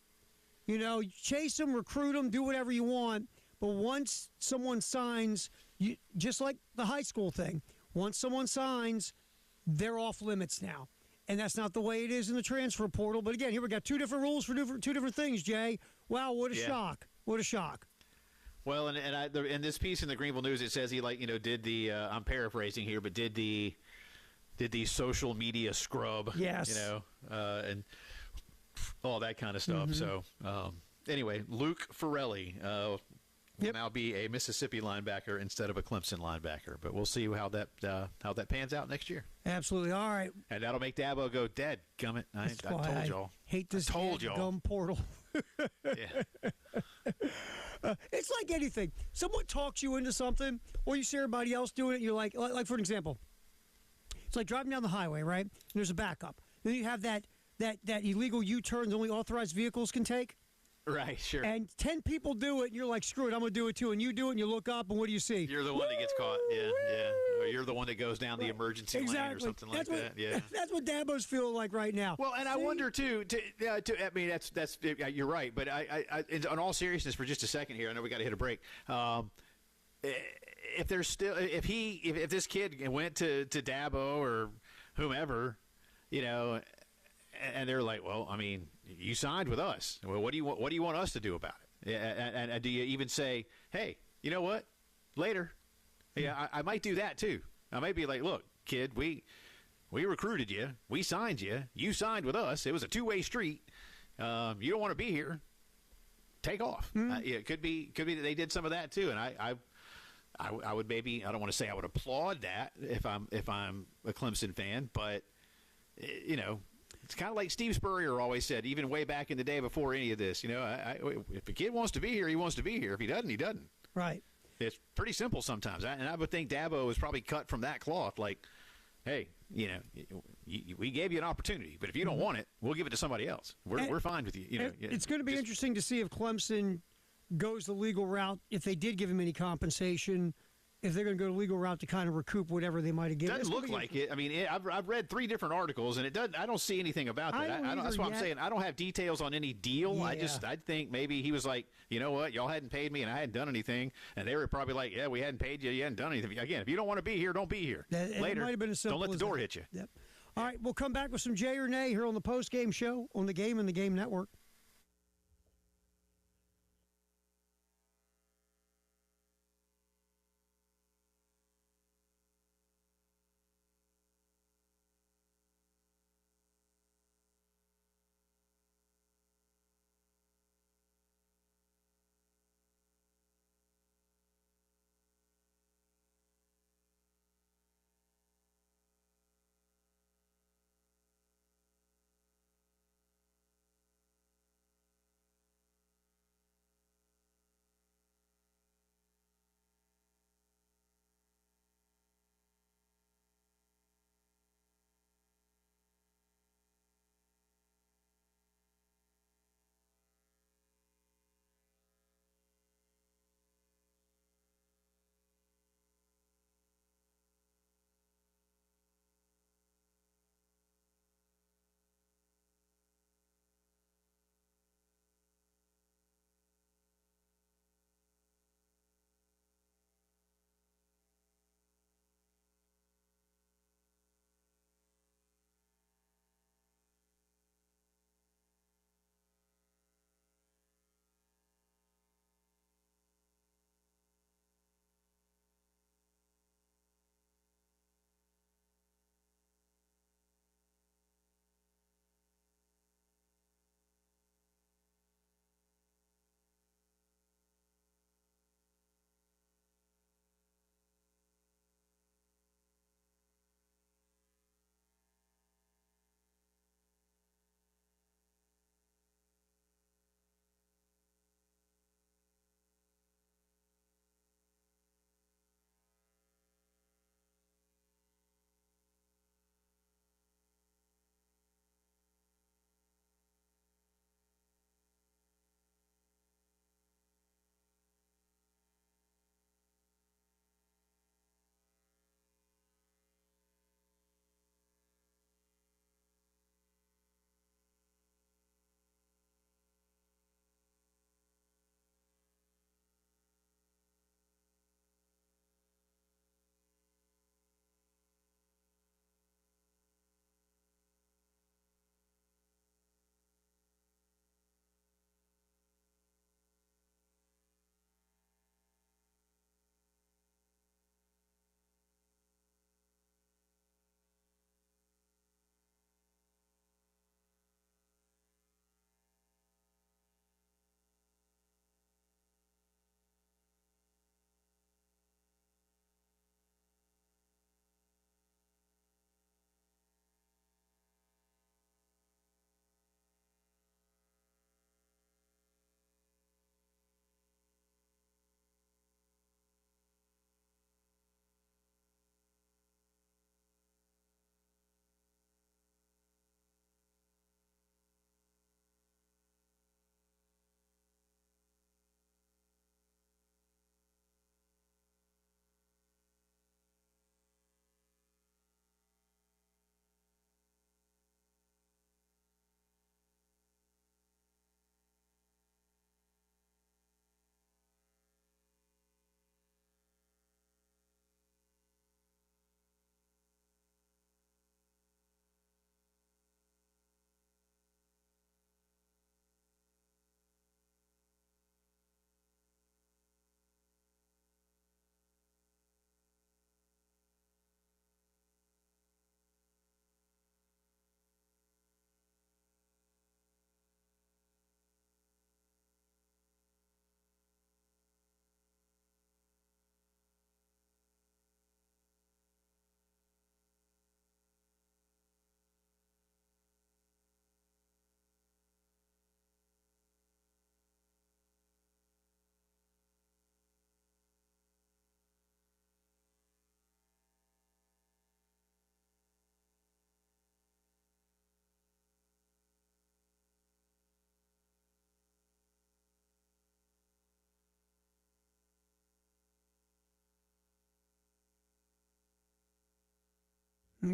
Chase him, recruit him, do whatever you want. But once someone signs, just like the high school thing, once someone signs, they're off limits now. And that's not the way it is in the transfer portal. But again, here we got two different rules for two different things, Jay. Wow, what a shock. What a shock. Well, in this piece in the Greenville News, it says he did the I'm paraphrasing here, but did the social media scrub. Yes. And all that kind of stuff. So anyway, Luke Farrelly will now be a Mississippi linebacker instead of a Clemson linebacker. But we'll see how that pans out next year. Absolutely. All right. And that'll make Dabo go, "Dad, gummit. I told y'all. Hate this gum portal." Yeah. It's like anything. Someone talks you into something, or you see everybody else doing it, and you're like for an example, it's like driving down the highway, right? And there's a backup. Then you have that illegal U-turn that only authorized vehicles can take. Right, sure. And 10 people do it, and you're like, screw it, I'm going to do it too. And you do it, and you look up, and what do you see? You're the one that gets caught. Yeah. Or you're the one that goes down the emergency lane or something like that. Yeah. That's what Dabo's feeling like right now. Well, and I wonder, too, I mean, that's you're right. But I in all seriousness, for just a second here, I know we got to hit a break. If there's still, if this kid went to Dabo or whomever, And they're like, well, I mean, you signed with us. Well, what do you want us to do about it? And do you even say, hey, you know what? Later. Yeah, I might do that too. I might be like, look, kid, we recruited you. We signed you. You signed with us. It was a two-way street. You don't want to be here. Take off. It could be that they did some of that too. And I would maybe, I don't want to say I would applaud that if I'm a Clemson fan, but you know, it's kind of like Steve Spurrier always said, even way back in the day before any of this. You know, if a kid wants to be here, he wants to be here. If he doesn't, he doesn't. Right. It's pretty simple sometimes. And I would think Dabo is probably cut from that cloth. Like, hey, you know, we gave you an opportunity, but if you don't want it, we'll give it to somebody else. We're fine with you. You know, it's going to be interesting to see if Clemson goes the legal route, if they did give him any compensation, if they're going to go the legal route to kind of recoup whatever they might have given. Doesn't look like it. I mean, I've read 3 different articles, and it doesn't. I don't see anything about that. That's what I'm saying. I don't have details on any deal. Yeah. I think maybe he was like, you know what, y'all hadn't paid me, and I hadn't done anything, and they were probably like, yeah, we hadn't paid you, you hadn't done anything. Again, if you don't want to be here, don't be here. Later, might have been as simple don't let the door that. hit you. Yep. All right, we'll come back with some Jay or Nay here on the Postgame Show on the Game and the Game Network.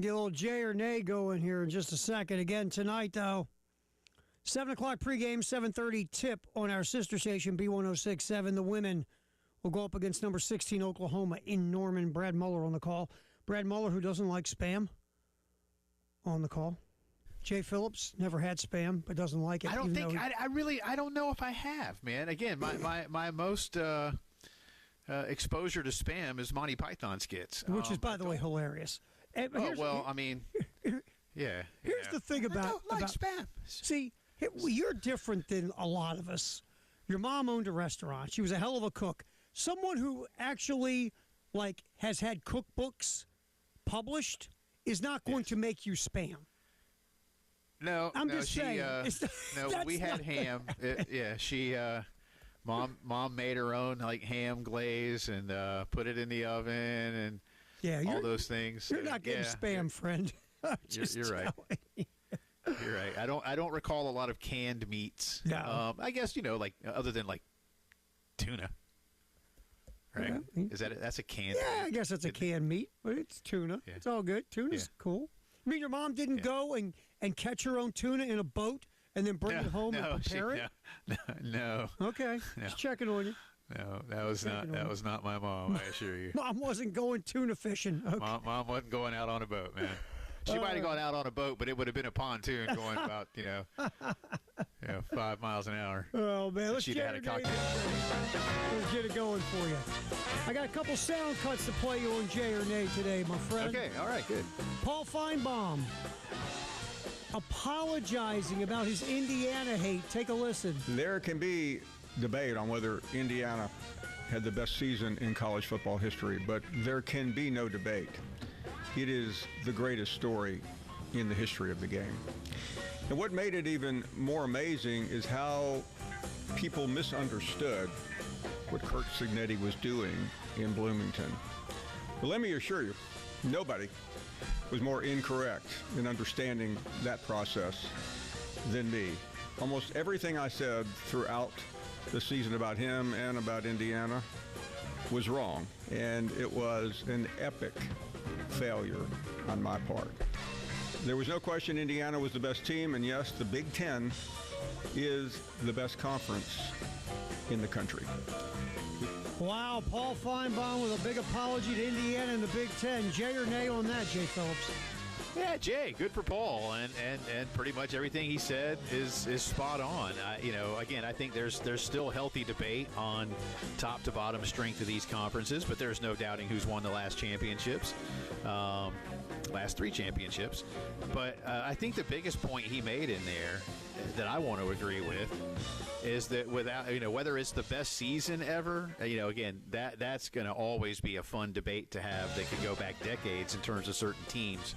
Get a little J or nay going here in just a second. Again, tonight, though, 7 o'clock pregame, 7:30 tip on our sister station, B1067. The women will go up against number 16, Oklahoma, in Norman. Brad Muller on the call. Brad Muller, who doesn't like spam, on the call. Jay Phillips, never had spam, but doesn't like it. I don't think, I don't know if I have, man. Again, my most exposure to spam is Monty Python skits. Which is, by the way, hilarious. And Here's the thing about spam. See, you're different than a lot of us. Your mom owned a restaurant. She was a hell of a cook. Someone who actually, has had cookbooks published is not going to make you spam. No, I'm just saying. We had ham. Mom made her own ham glaze and put it in the oven and all those things. You're not getting spam, friend. You're right. You're right. I don't recall a lot of canned meats. No. I guess other than tuna. Right? Yeah. That's a canned? Yeah, I guess that's a canned meat, but it's tuna. Yeah. It's all good. Tuna's cool. I mean, your mom didn't go and catch her own tuna in a boat and then bring it home and prepare it? No. Okay. No. Just checking on you. No, that was not my mom, I assure you. Mom wasn't going tuna fishing. Okay. Mom wasn't going out on a boat, man. She might have gone out on a boat, but it would have been a pontoon going about 5 miles an hour. Oh man, let's get get it going for you. I got a couple sound cuts to play you on Jay or Nay today, my friend. Okay, all right, good. Paul Feinbaum apologizing about his Indiana hate. Take a listen. There can be debate on whether Indiana had the best season in college football history, but there can be no debate. It is the greatest story in the history of the game. And what made it even more amazing is how people misunderstood what Curt Cignetti was doing in Bloomington. But let me assure you, nobody was more incorrect in understanding that process than me. Almost everything I said throughout the season about him and about Indiana was wrong, and it was an epic failure on my part. There was no question Indiana was the best team, and yes, the Big Ten is the best conference in the country. Wow, Paul Feinbaum with a big apology to Indiana and the Big Ten. Jay or nay on that, Jay Phillips? Yeah, Jay, good for Paul, and pretty much everything he said is spot on. Again, I think there's still healthy debate on top to bottom strength of these conferences, but there's no doubting who's won the last championships, last 3 championships. But I think the biggest point he made in there that I want to agree with is that without whether it's the best season ever, again that's going to always be a fun debate to have that could go back decades in terms of certain teams.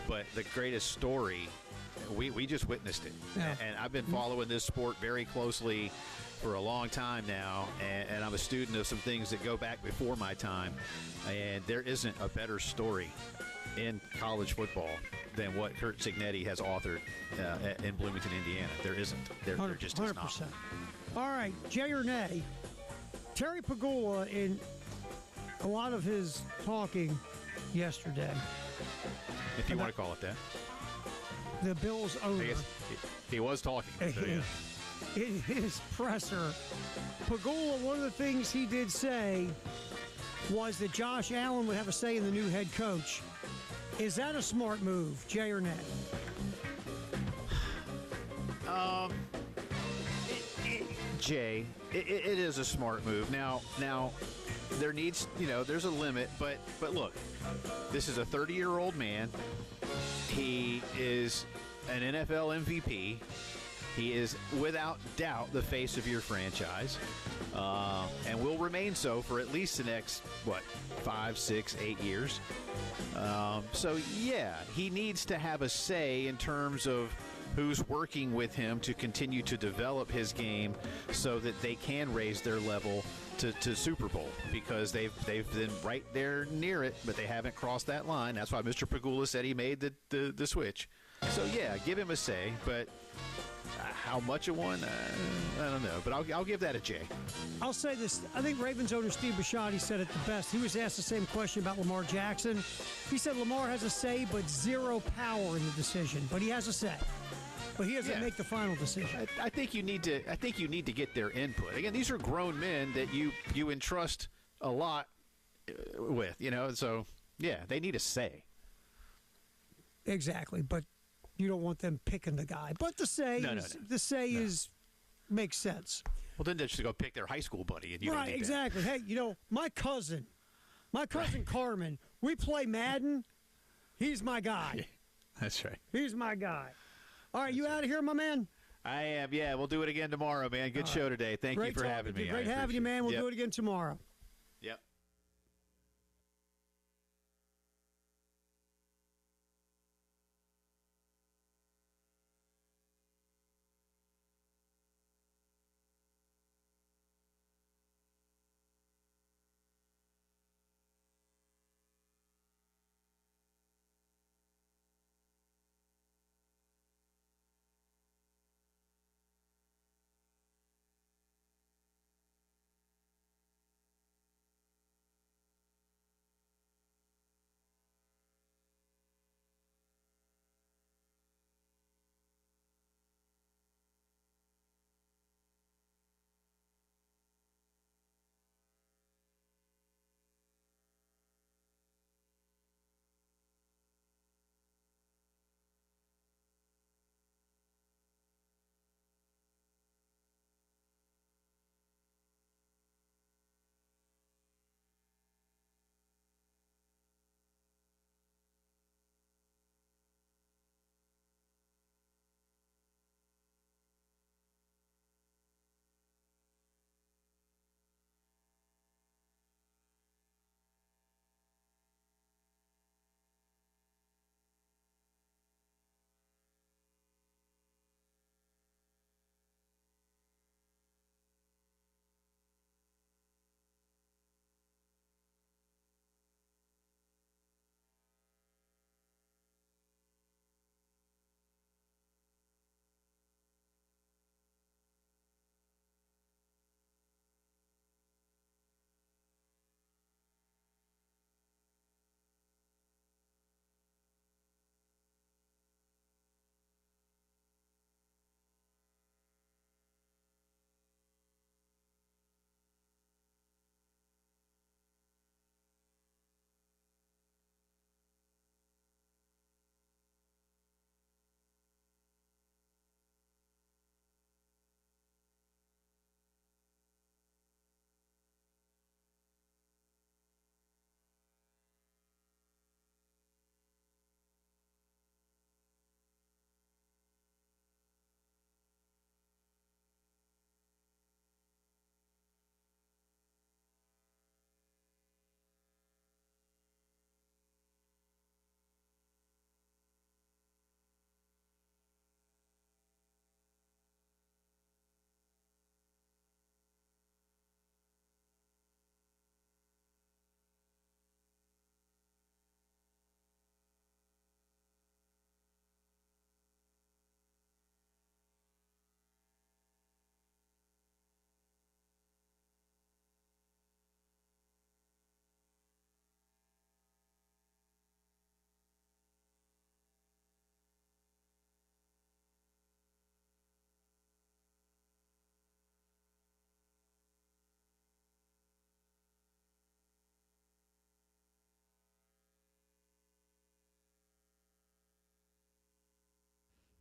But the greatest story, we just witnessed it. Yeah. And I've been following this sport very closely for a long time now, and I'm a student of some things that go back before my time. And there isn't a better story in college football than what Curt Cignetti has authored in Bloomington, Indiana. There isn't. There just is not. 100%. All right, Jay or nay, Terry Pagula, in a lot of his talking yesterday, if you want to call it that. The Bills owner. I guess he was talking. So yeah. In his presser, Pagula, one of the things he did say was that Josh Allen would have a say in the new head coach. Is that a smart move, Jay or nay? Jay, it is a smart move. Now there needs, there's a limit, but look, this is a 30-year-old man. He is an NFL MVP. He is, without doubt, the face of your franchise, and will remain so for at least the next, 5, 6, 8 years. So, yeah, he needs to have a say in terms of who's working with him to continue to develop his game so that they can raise their level to Super Bowl, because they've been right there near it, but they haven't crossed that line. That's why Mr. Pagula said he made the switch. So, yeah, give him a say, but how much of one? I don't know, but I'll give that a J. I'll say this. I think Ravens owner Steve Bisciotti said it the best. He was asked the same question about Lamar Jackson. He said Lamar has a say, but zero power in the decision. But he has a say. But he doesn't make the final decision. I think you need to get their input. Again, these are grown men that you entrust a lot with, So, yeah, they need a say. Exactly, but you don't want them picking the guy. But the say makes sense. Well, then they should go pick their high school buddy, and you don't need exactly. that. Hey, my cousin Carmen, we play Madden. He's my guy. That's right. He's my guy. All right, you out of here, my man? I am. Yeah, we'll do it again tomorrow, man. Good show today. Thank you for having me. Great having you, man. We'll do it again tomorrow. Yep.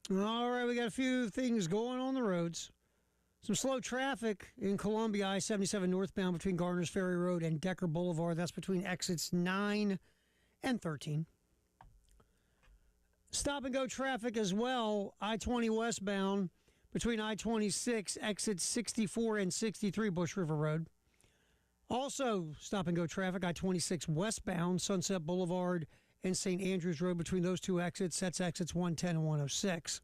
All right, we got a few things going on the roads. Some slow traffic in Columbia, I-77 northbound between Garner's Ferry Road and Decker Boulevard. That's between exits 9 and 13. Stop-and-go traffic as well, I-20 westbound between I-26, exits 64 and 63 Bush River Road. Also, stop-and-go traffic, I-26 westbound, Sunset Boulevard and St. Andrews Road between those two exits. That's exits 110 and 106.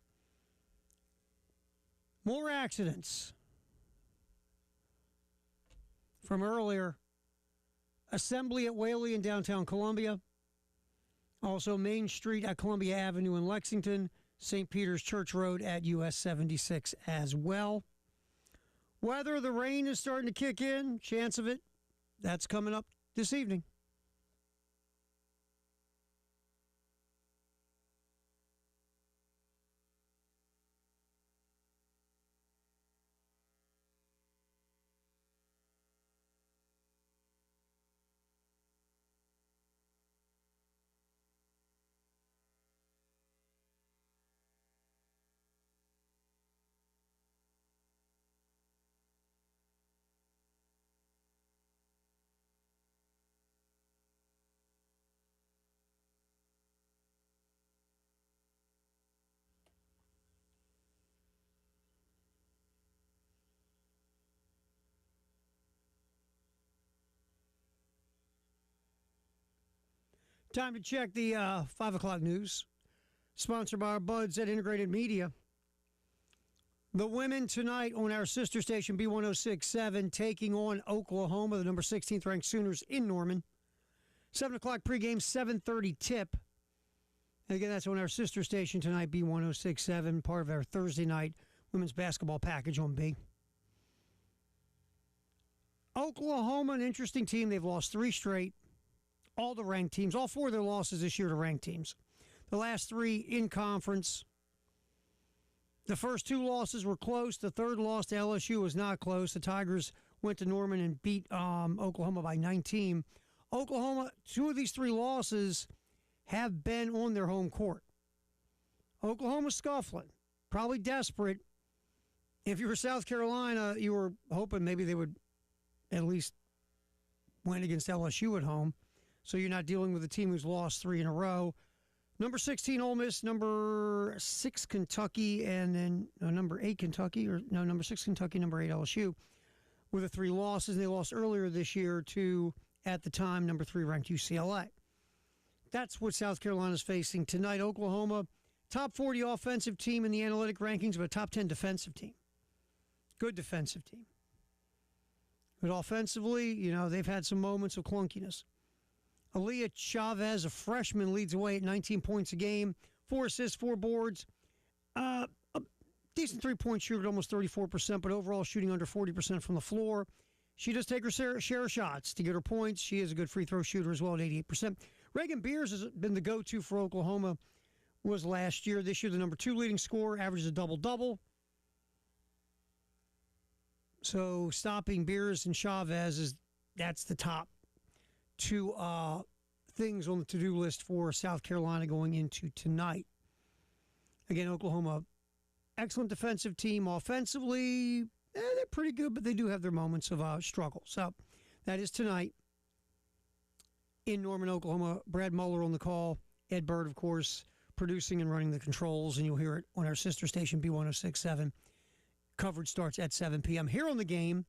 More accidents from earlier. Assembly at Whaley in downtown Columbia. Also Main Street at Columbia Avenue in Lexington. St. Peter's Church Road at US 76 as well. Weather, the rain is starting to kick in. Chance of it, that's coming up this evening. Time to check the 5 o'clock news, sponsored by our buds at Integrated Media. The women tonight on our sister station, B1067, taking on Oklahoma, the number 16th ranked Sooners in Norman. 7 o'clock pregame, 7:30 tip. And again, that's on our sister station tonight, B1067, part of our Thursday night women's basketball package on B. Oklahoma, an interesting team. They've lost 3 straight. All the ranked teams, all 4 of their losses this year to ranked teams. The last 3 in conference. The first 2 losses were close. The third loss to LSU was not close. The Tigers went to Norman and beat Oklahoma by 19. Oklahoma, 2 of these 3 losses have been on their home court. Oklahoma scuffling, probably desperate. If you were South Carolina, you were hoping maybe they would at least win against LSU at home. So you're not dealing with a team who's lost 3 in a row. Number 16, Ole Miss. Number 6, Kentucky. And then number 8, Kentucky. Number 6, Kentucky. Number 8, LSU. With the 3 losses. They lost earlier this year to, at the time, number 3 ranked UCLA. That's what South Carolina's facing tonight. Oklahoma, top 40 offensive team in the analytic rankings, but a top 10 defensive team. Good defensive team. But offensively, they've had some moments of clunkiness. Aaliyah Chavez, a freshman, leads away at 19 points a game, 4 assists, 4 boards. A decent three-point shooter at almost 34%, but overall shooting under 40% from the floor. She does take her share of shots to get her points. She is a good free throw shooter as well at 88%. Reagan Beers has been the go-to for Oklahoma, was last year. This year, the number 2 leading scorer, averages a double-double. So stopping Beers and Chavez, that's the top 2 things on the to-do list for South Carolina going into tonight. Again, Oklahoma, excellent defensive team. Offensively, they're pretty good, but they do have their moments of struggle. So that is tonight in Norman, Oklahoma. Brad Muller on the call. Ed Bird, of course, producing and running the controls, and you'll hear it on our sister station, B1067. Coverage starts at 7 p.m. here on the game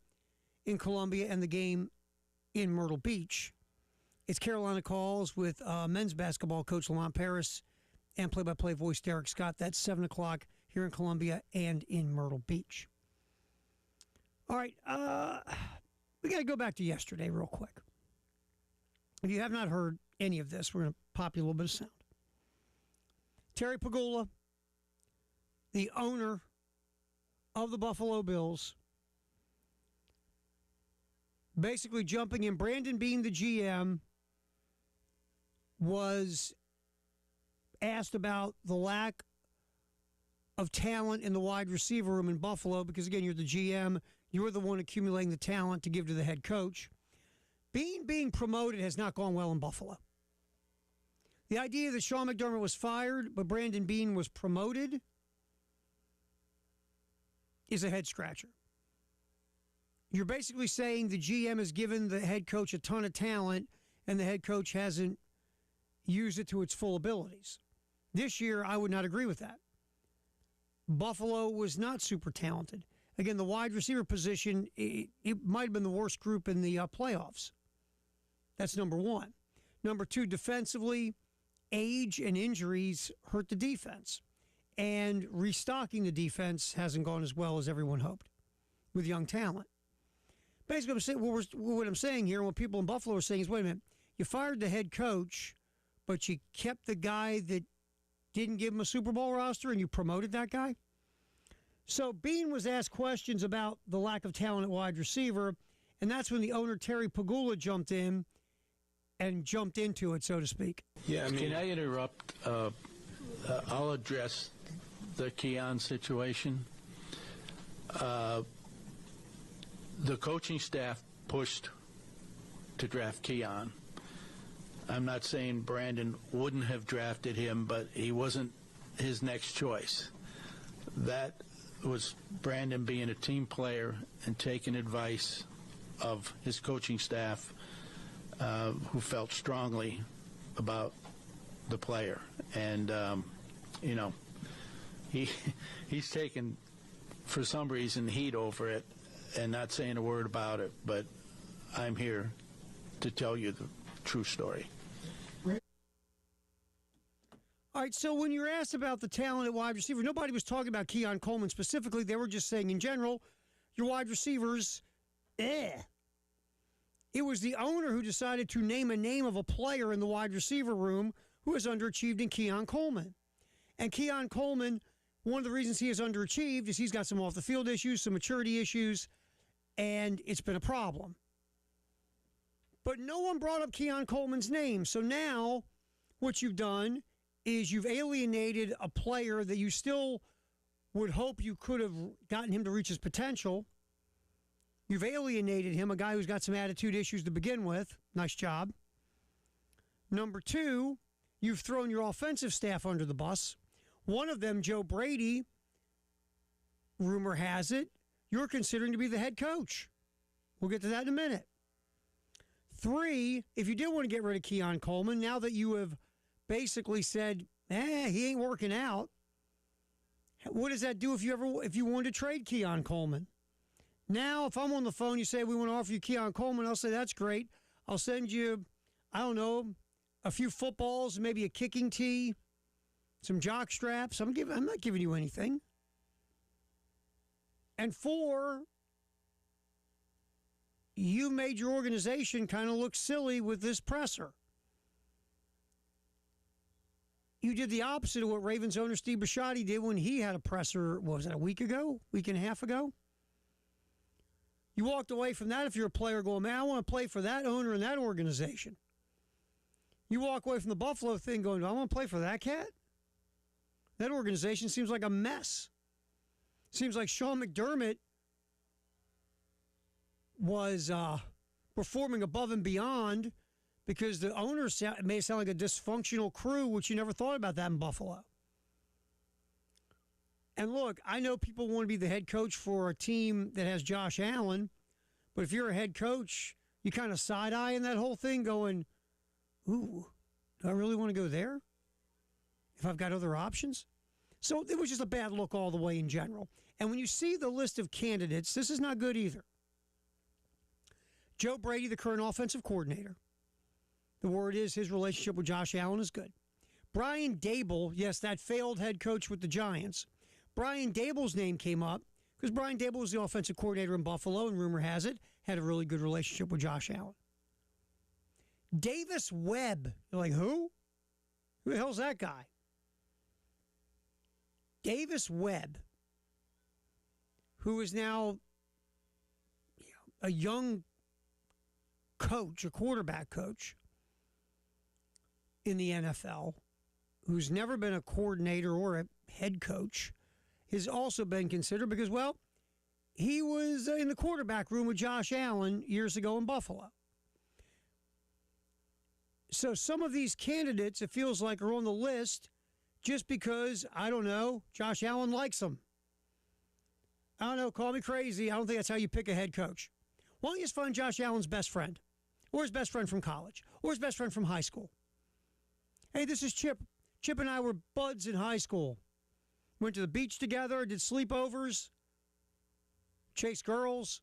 in Columbia and the game in Myrtle Beach. It's Carolina Calls with men's basketball coach Lamont Paris and play-by-play voice Derek Scott. That's 7 o'clock here in Columbia and in Myrtle Beach. All right, we got to go back to yesterday real quick. If you have not heard any of this, we're going to pop you a little bit of sound. Terry Pagula, the owner of the Buffalo Bills, basically jumping in. Brandon Beane, the GM, was asked about the lack of talent in the wide receiver room in Buffalo because, again, you're the GM. You're the one accumulating the talent to give to the head coach. Beane being promoted has not gone well in Buffalo. The idea that Sean McDermott was fired, but Brandon Beane was promoted, is a head-scratcher. You're basically saying the GM has given the head coach a ton of talent, and the head coach hasn't used it to its full abilities. This year, I would not agree with that. Buffalo was not super talented. Again, the wide receiver position, it might have been the worst group in the playoffs. That's number 1. Number 2, defensively, age and injuries hurt the defense. And restocking the defense hasn't gone as well as everyone hoped with young talent. Basically, what I'm saying here, and what people in Buffalo are saying is, wait a minute, you fired the head coach, but you kept the guy that didn't give him a Super Bowl roster and you promoted that guy? So Bean was asked questions about the lack of talent at wide receiver, and that's when the owner, Terry Pagula, jumped in and jumped into it, so to speak. Yeah, I mean, Can I interrupt? I'll address the Keon situation. The coaching staff pushed to draft Keon. I'm not saying Brandon wouldn't have drafted him, but he wasn't his next choice. That was Brandon being a team player and taking advice of his coaching staff, who felt strongly about the player. And, he's taken, for some reason, heat over it and not saying a word about it, but I'm here to tell you the true story. All right, so when you're asked about the talent at wide receiver, nobody was talking about Keon Coleman specifically. They were just saying in general, your wide receivers, It was the owner who decided to name a name of a player in the wide receiver room who has underachieved in Keon Coleman. And Keon Coleman, one of the reasons he has underachieved is he's got some off-the-field issues, some maturity issues, and it's been a problem. But no one brought up Keon Coleman's name. So now what you've done is you've alienated a player that you still would hope you could have gotten him to reach his potential. You've alienated him, a guy who's got some attitude issues to begin with. Nice job. Number two, you've thrown your offensive staff under the bus. One of them, Joe Brady, rumor has it, you're considering to be the head coach. We'll get to that in a minute. Three, if you did want to get rid of Keon Coleman, now that you have basically said, he ain't working out, what does that do if you wanted to trade Keon Coleman? Now, if I'm on the phone, you say, we want to offer you Keon Coleman, I'll say, that's great. I'll send you, I don't know, a few footballs, maybe a kicking tee, some jock straps. I'm not giving you anything. And four, you made your organization kind of look silly with this presser. You did the opposite of what Ravens owner Steve Bisciotti did when he had a presser, what was it, a week and a half ago? You walked away from that if you're a player going, man, I want to play for that owner and that organization. You walk away from the Buffalo thing going, I want to play for that cat? That organization seems like a mess. Seems like Sean McDermott was performing above and beyond because the owners may sound like a dysfunctional crew, which you never thought about that in Buffalo. And look, I know people want to be the head coach for a team that has Josh Allen, but if you're a head coach, you kind of side-eyeing that whole thing going, ooh, do I really want to go there if I've got other options? So it was just a bad look all the way in general. And when you see the list of candidates, this is not good either. Joe Brady, the current offensive coordinator. The word is his relationship with Josh Allen is good. Brian Dable, yes, that failed head coach with the Giants. Brian Dable's name came up because Brian Dable was the offensive coordinator in Buffalo, and rumor has it, had a really good relationship with Josh Allen. Davis Webb. You're like, who? Who the hell's that guy? Davis Webb, who is now a young coach, a quarterback coach in the NFL, who's never been a coordinator or a head coach, has also been considered because, well, he was in the quarterback room with Josh Allen years ago in Buffalo. So some of these candidates, it feels like, are on the list just because, I don't know, Josh Allen likes them. I don't know, call me crazy. I don't think that's how you pick a head coach. Why don't you just find Josh Allen's best friend, or his best friend from college, or his best friend from high school? Hey, this is Chip. Chip and I were buds in high school. Went to the beach together, did sleepovers, chased girls.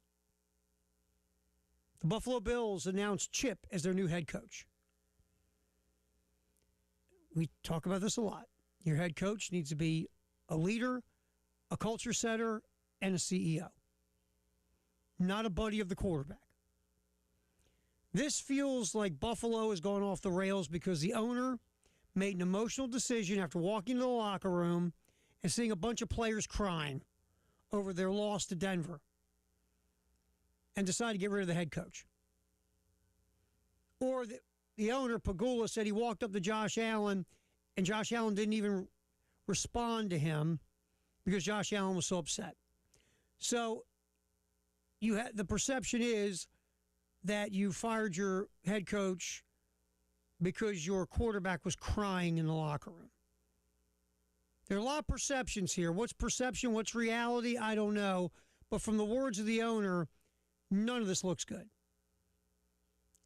The Buffalo Bills announced Chip as their new head coach. We talk about this a lot. Your head coach needs to be a leader, a culture setter, and a CEO. Not a buddy of the quarterback. This feels like Buffalo has gone off the rails because the owner made an emotional decision after walking to the locker room and seeing a bunch of players crying over their loss to Denver and decided to get rid of the head coach. Or the owner, Pagula, said he walked up to Josh Allen and Josh Allen didn't even respond to him because Josh Allen was so upset. So the perception is that you fired your head coach because your quarterback was crying in the locker room. There are a lot of perceptions here. What's perception? What's reality? I don't know. But from the words of the owner, none of this looks good.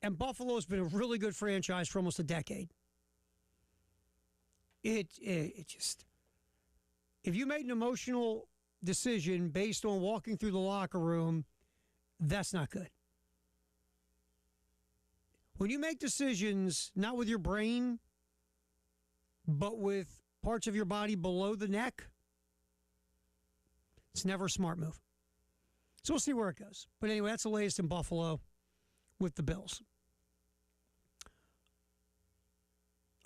And Buffalo's been a really good franchise for almost a decade. It just, if you made an emotional decision based on walking through the locker room, that's not good. When you make decisions not with your brain, but with parts of your body below the neck, it's never a smart move. So we'll see where it goes. But anyway, that's the latest in Buffalo with the Bills.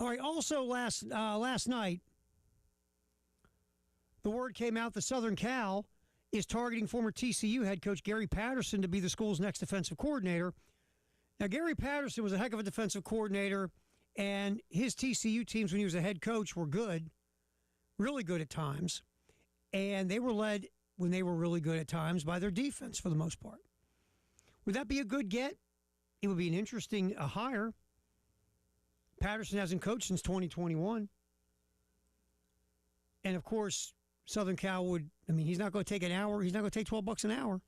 All right, also last night, the word came out that Southern Cal is targeting former TCU head coach Gary Patterson to be the school's next defensive coordinator. Now, Gary Patterson was a heck of a defensive coordinator, and his TCU teams when he was a head coach were good, really good at times, and they were led, when they were really good at times, by their defense for the most part. Would that be a good get? It would be an interesting hire. Patterson hasn't coached since 2021. And, of course, Southern Cal would, he's not going to take an hour. He's not going to take $12 an hour.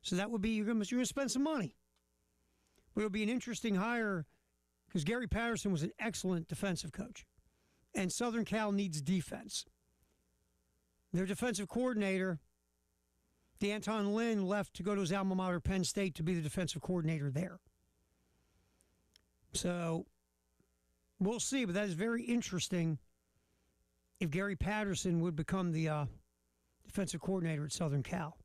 So that would be, you're going to spend some money. But it would be an interesting hire because Gary Patterson was an excellent defensive coach. And Southern Cal needs defense. Their defensive coordinator, D'Anton Lynn, left to go to his alma mater, Penn State, to be the defensive coordinator there. So we'll see, but that is very interesting if Gary Patterson would become the defensive coordinator at Southern Cal.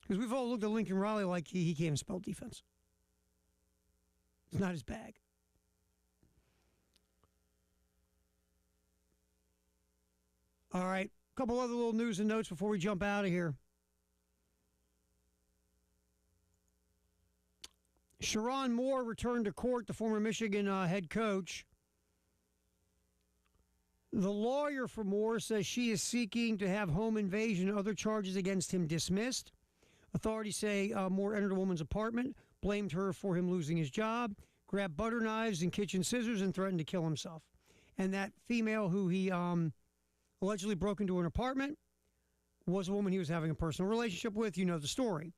Because we've all looked at Lincoln Riley like he can't even spell defense. It's not his bag. All right, a couple other little news and notes before we jump out of here. Sharon Moore returned to court, the former Michigan head coach. The lawyer for Moore says she is seeking to have home invasion and other charges against him dismissed. Authorities say Moore entered a woman's apartment, blamed her for him losing his job, grabbed butter knives and kitchen scissors, and threatened to kill himself. And that female who he allegedly broke into an apartment was a woman he was having a personal relationship with. You know the story.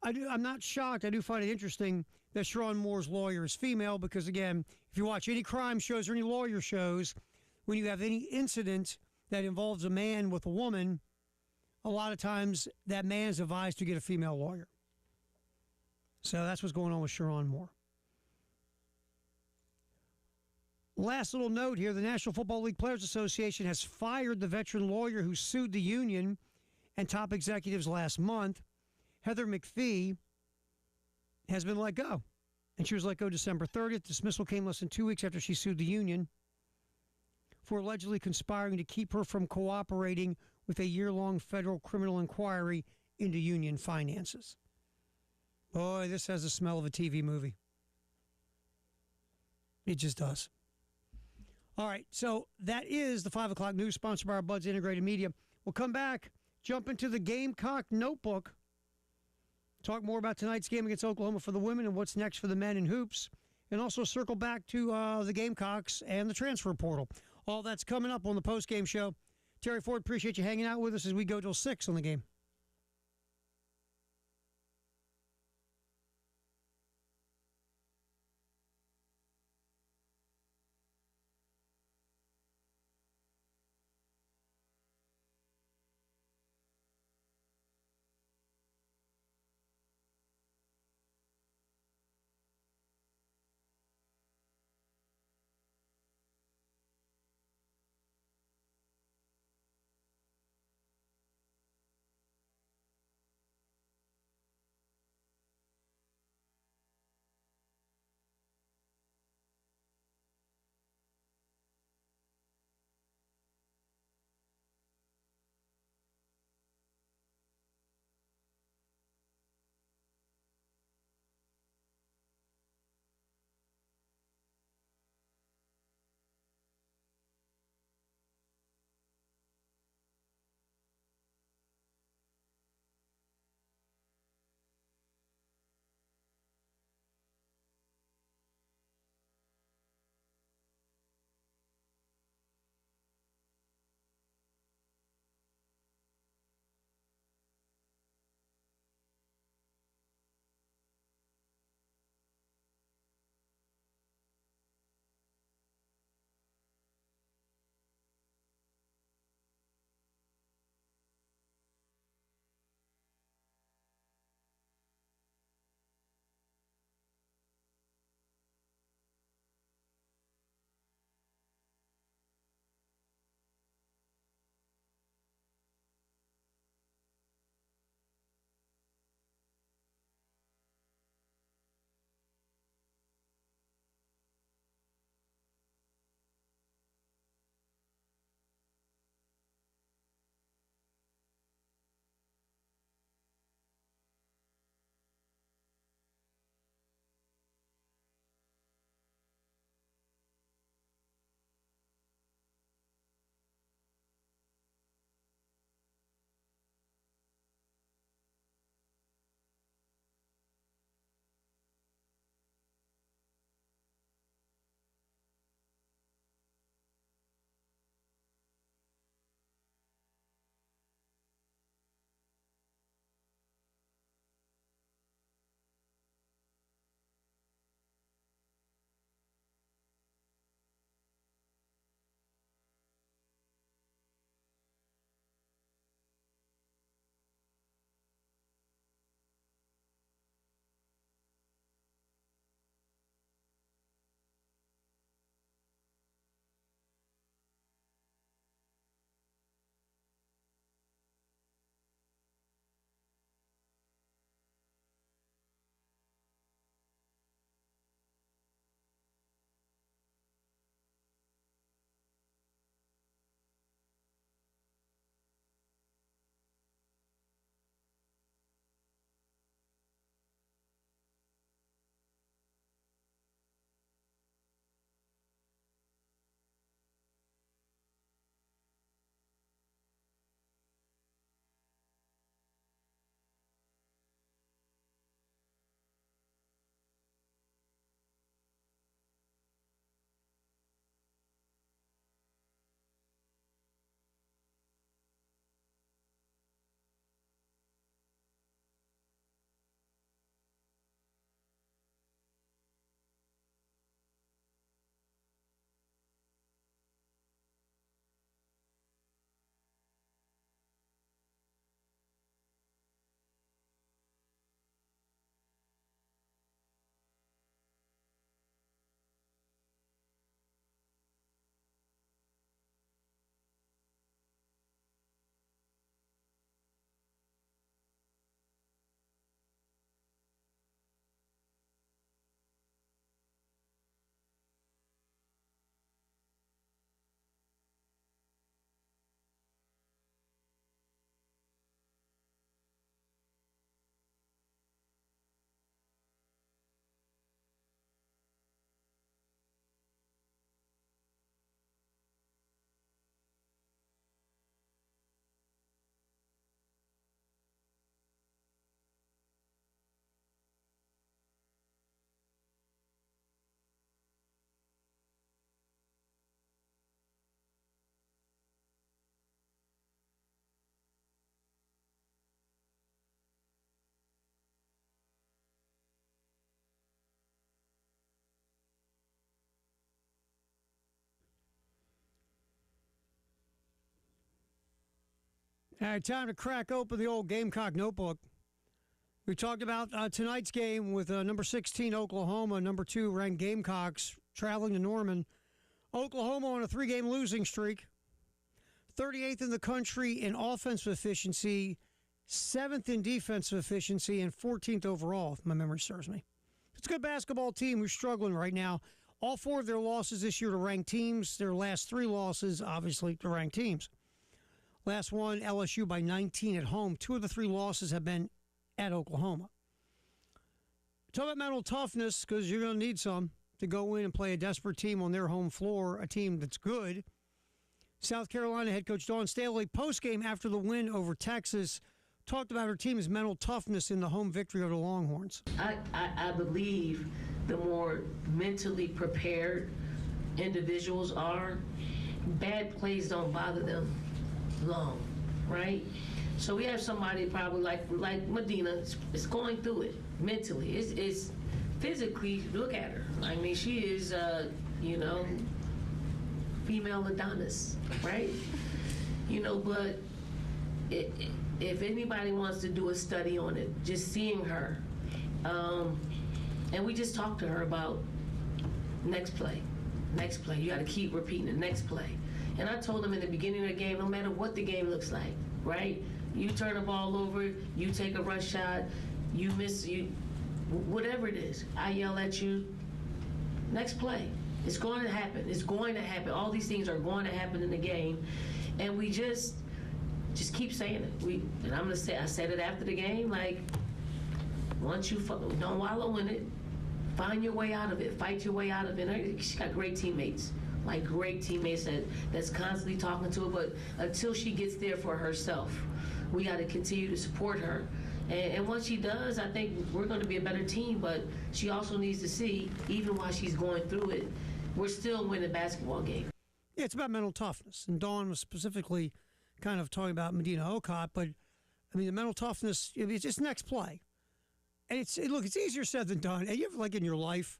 I'm not shocked. I do find it interesting that Sharon Moore's lawyer is female because, again, if you watch any crime shows or any lawyer shows, when you have any incident that involves a man with a woman, a lot of times that man is advised to get a female lawyer. So that's what's going on with Sharon Moore. Last little note here, the National Football League Players Association has fired the veteran lawyer who sued the union and top executives last month. Heather McPhee has been let go, and she was let go December 30th. Dismissal came less than 2 weeks after she sued the union for allegedly conspiring to keep her from cooperating with a year-long federal criminal inquiry into union finances. Boy, this has the smell of a TV movie. It just does. All right, so that is the 5 o'clock news sponsored by our Buds Integrated Media. We'll come back, jump into the Gamecock Notebook, talk more about tonight's game against Oklahoma for the women and what's next for the men in hoops, and also circle back to the Gamecocks and the transfer portal. All that's coming up on the postgame show. Terry Ford, appreciate you hanging out with us as we go till 6 on the game. All right, time to crack open the old Gamecock notebook. We talked about tonight's game with number 16 Oklahoma, number 2 ranked Gamecocks traveling to Norman. Oklahoma on a 3-game losing streak, 38th in the country in offensive efficiency, 7th in defensive efficiency, and 14th overall, if my memory serves me. It's a good basketball team who's struggling right now. All 4 of their losses this year to ranked teams. Their last 3 losses, obviously, to ranked teams. Last one, LSU by 19 at home. 2 of the 3 losses have been at Oklahoma. Talk about mental toughness, because you're going to need some to go in and play a desperate team on their home floor, a team that's good. South Carolina head coach Dawn Staley, postgame after the win over Texas, talked about her team's mental toughness in the home victory over the Longhorns. I believe the more mentally prepared individuals are, bad plays don't bother them long, right? So we have somebody probably like Medina is going through it mentally. It's physically, look at her. I mean, she is, female Adonis, right? But if anybody wants to do a study on it, just seeing her, and we just talked to her about next play. You got to keep repeating the next play. And I told them in the beginning of the game, no matter what the game looks like, right? You turn the ball over, you take a rush shot, you miss, whatever it is, I yell at you, next play. It's going to happen. It's going to happen. All these things are going to happen in the game. And we just keep saying it. And I'm going to say, I said it after the game, like, once you don't wallow in it, find your way out of it, fight your way out of it. She's got great teammates. That's constantly talking to her, but until she gets there for herself, we got to continue to support her. And once she does, I think we're going to be a better team, but she also needs to see, even while she's going through it, we're still winning basketball game. Yeah, it's about mental toughness. And Dawn was specifically kind of talking about Medina Okot, but, I mean, the mental toughness, it's just next play. And it's easier said than done. And you ever, like in your life,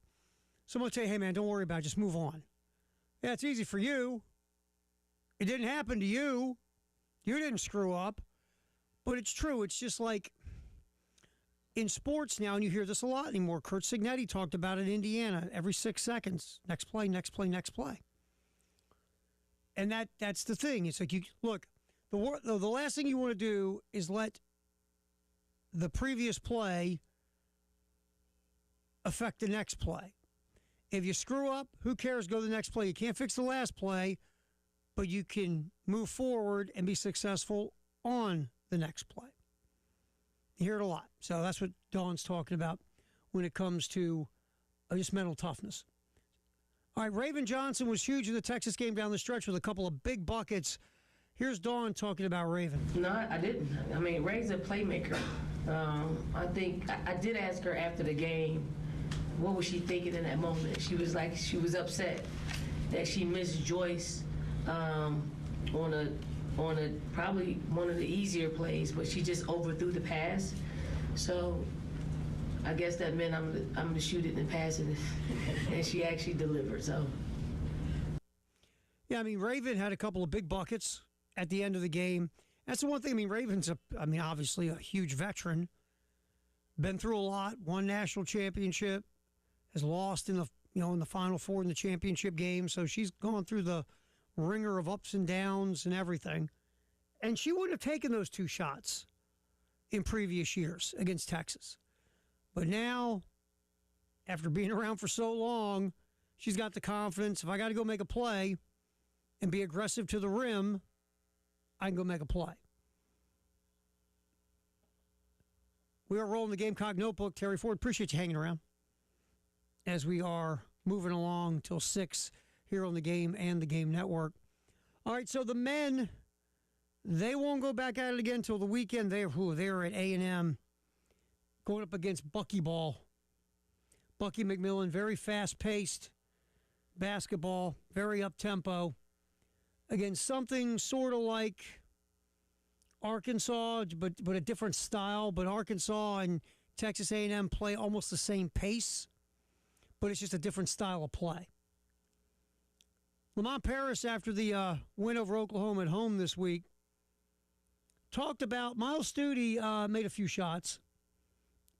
someone say, hey, man, don't worry about it, just move on. Yeah, it's easy for you. It didn't happen to you. You didn't screw up. But it's true. It's just like in sports now, and you hear this a lot anymore. Curt Cignetti talked about it in Indiana every 6 seconds. Next play, next play, next play. And that's the thing. It's like, the last thing you want to do is let the previous play affect the next play. If you screw up, who cares? Go to the next play. You can't fix the last play, but you can move forward and be successful on the next play. You hear it a lot. So that's what Dawn's talking about when it comes to just mental toughness. All right, Raven Johnson was huge in the Texas game down the stretch with a couple of big buckets. Here's Dawn talking about Raven. No, I didn't. I mean, Raven's a playmaker. I think I did ask her after the game, what was she thinking in that moment? She was upset that she missed Joyce on a probably one of the easier plays, but she just overthrew the pass. So I guess that meant I'm gonna shoot it and pass it, and she actually delivered. So yeah, I mean, Raven had a couple of big buckets at the end of the game. That's the one thing. I mean, Raven's obviously a huge veteran, been through a lot, won national championship, has lost in the Final Four in the championship game. So she's gone through the ringer of ups and downs and everything. And she wouldn't have taken those 2 shots in previous years against Texas. But now, after being around for so long, she's got the confidence. If I got to go make a play and be aggressive to the rim, I can go make a play. We are rolling the Gamecock Notebook. Terry Ford, appreciate you hanging around as we are moving along till 6 here on the Game and the Game Network. All right, so the men, they won't go back at it again until the weekend. They're at A&M going up against Buckyball. Bucky McMillan, very fast-paced basketball, very up-tempo, against something sort of like Arkansas, but a different style. But Arkansas and Texas A&M play almost the same pace, but it's just a different style of play. Lamont Paris, after the win over Oklahoma at home this week, talked about Miles Studi made a few shots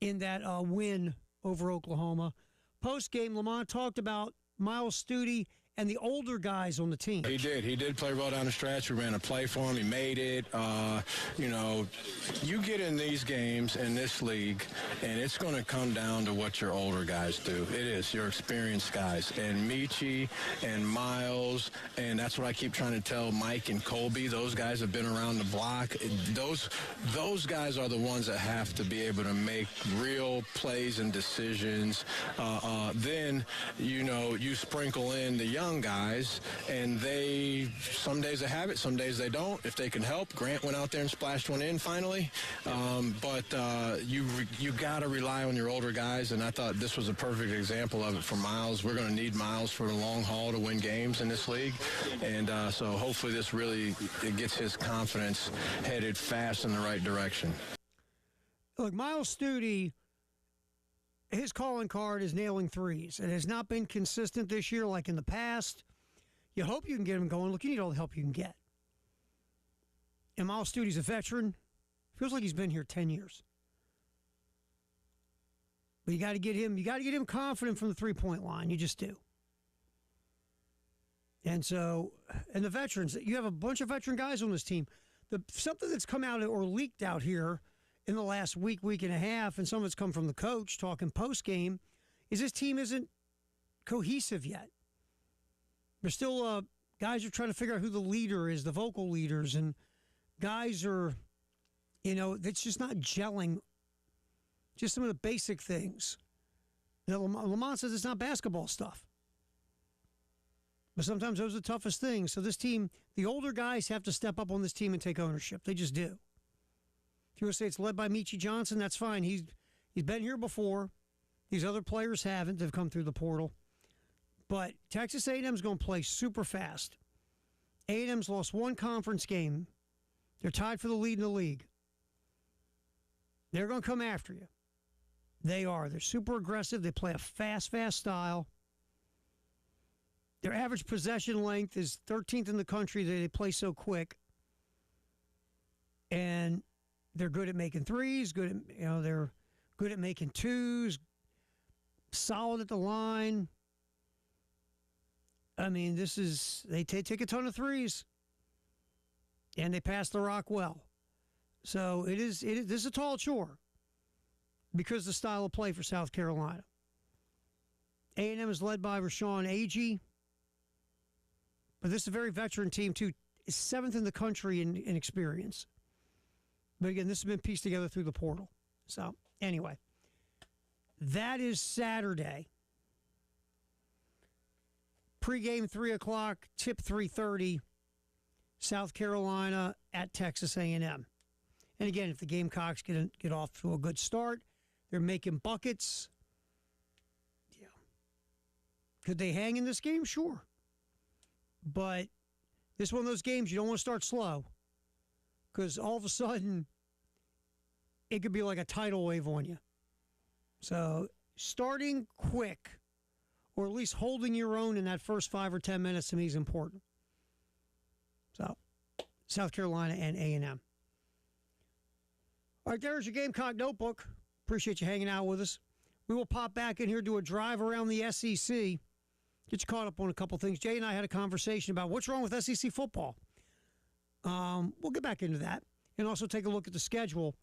in that win over Oklahoma. Post-game, Lamont talked about Miles Studi and the older guys on the team. He did. He did play well down the stretch. We ran a play for him. He made it. You get in these games in this league, and it's going to come down to what your older guys do. It is, your experienced guys. And Michi and Miles, and that's what I keep trying to tell Mike and Colby. Those guys have been around the block. Those guys are the ones that have to be able to make real plays and decisions. Then, you sprinkle in the young guys, and some days they have it, some days they don't. If they can help, Grant went out there and splashed one in finally. But you got to rely on your older guys, and I thought this was a perfect example of it for Miles. We're going to need Miles for the long haul to win games in this league, and so hopefully this really gets his confidence headed fast in the right direction. Look, Miles Studi, his calling card is nailing threes. It has not been consistent this year like in the past. You hope you can get him going. Look, you need all the help you can get. And Miles Studi's a veteran. Feels like he's been here 10 years. But you got to get him confident from the three-point line. You just do. And the veterans, you have a bunch of veteran guys on this team. Something that's come out or leaked out here in the last week and a half, and some of it's come from the coach talking post-game, is this team isn't cohesive yet. There's still guys are trying to figure out who the leader is, the vocal leaders, and guys are, it's just not gelling. Just some of the basic things. Lamont says it's not basketball stuff. But sometimes those are the toughest things. So this team, the older guys have to step up on this team and take ownership. They just do. If you want to say it's led by Michi Johnson, that's fine. He's been here before. These other players haven't. They've come through the portal. But Texas A&M is going to play super fast. A&M's lost one conference game. They're tied for the lead in the league. They're going to come after you. They are. They're super aggressive. They play a fast style. Their average possession length is 13th in the country. They play so quick. And they're good at making threes, they're good at making twos, solid at the line. I mean, they take a ton of threes, and they pass the rock well. So this is a tall chore because of the style of play for South Carolina. A&M is led by Rashawn Agee, but this is a very veteran team, too. It's 7th in the country in experience. But again, this has been pieced together through the portal. So, anyway, that is Saturday. Pre-game 3 o'clock, tip 3:30, South Carolina at Texas A&M. And again, if the Gamecocks get off to a good start, they're making buckets. Yeah. Could they hang in this game? Sure. But this is one of those games you don't want to start slow. Because all of a sudden, it could be like a tidal wave on you. So starting quick, or at least holding your own in that first 5 or 10 minutes, to me is important. So, South Carolina and A&M. All right, there's your Gamecock Notebook. Appreciate you hanging out with us. We will pop back in here, do a drive around the SEC, get you caught up on a couple things. Jay and I had a conversation about what's wrong with SEC football. We'll get back into that and also take a look at the schedule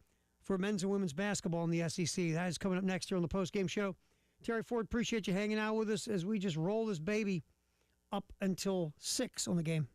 for men's and women's basketball in the SEC. That is coming up next here on the Postgame Show. Terry Ford, appreciate you hanging out with us as we just roll this baby up until 6 on the game.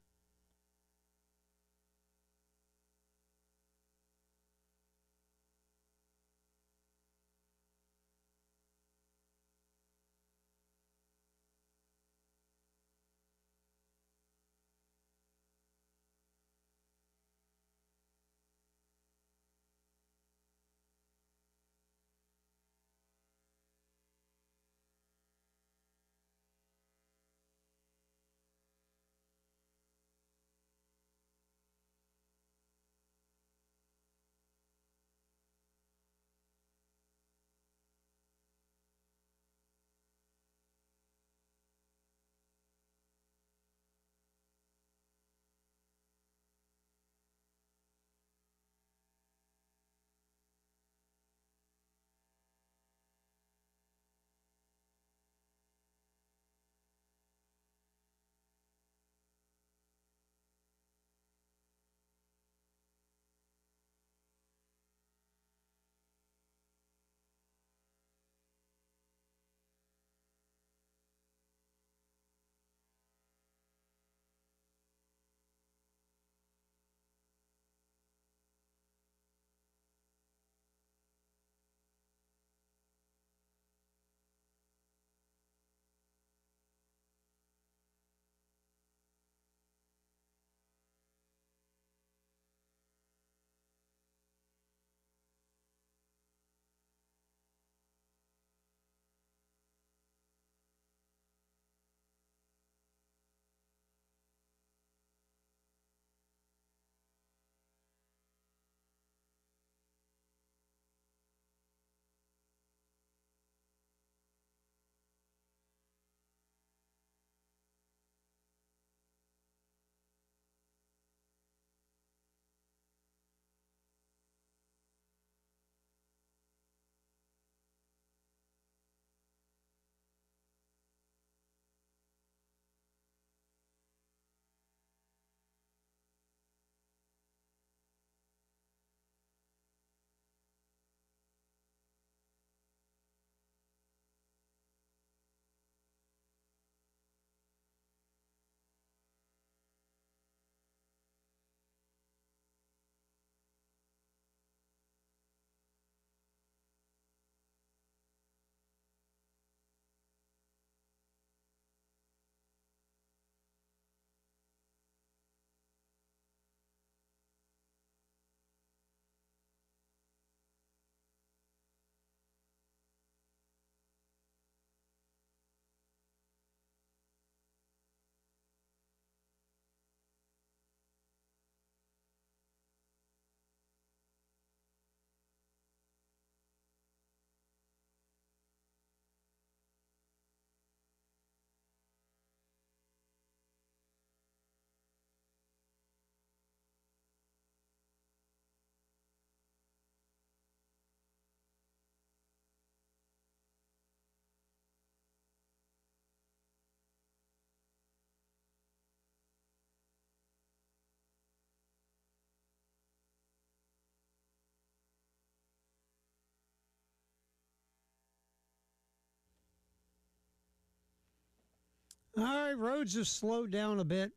All right, roads have slowed down a bit.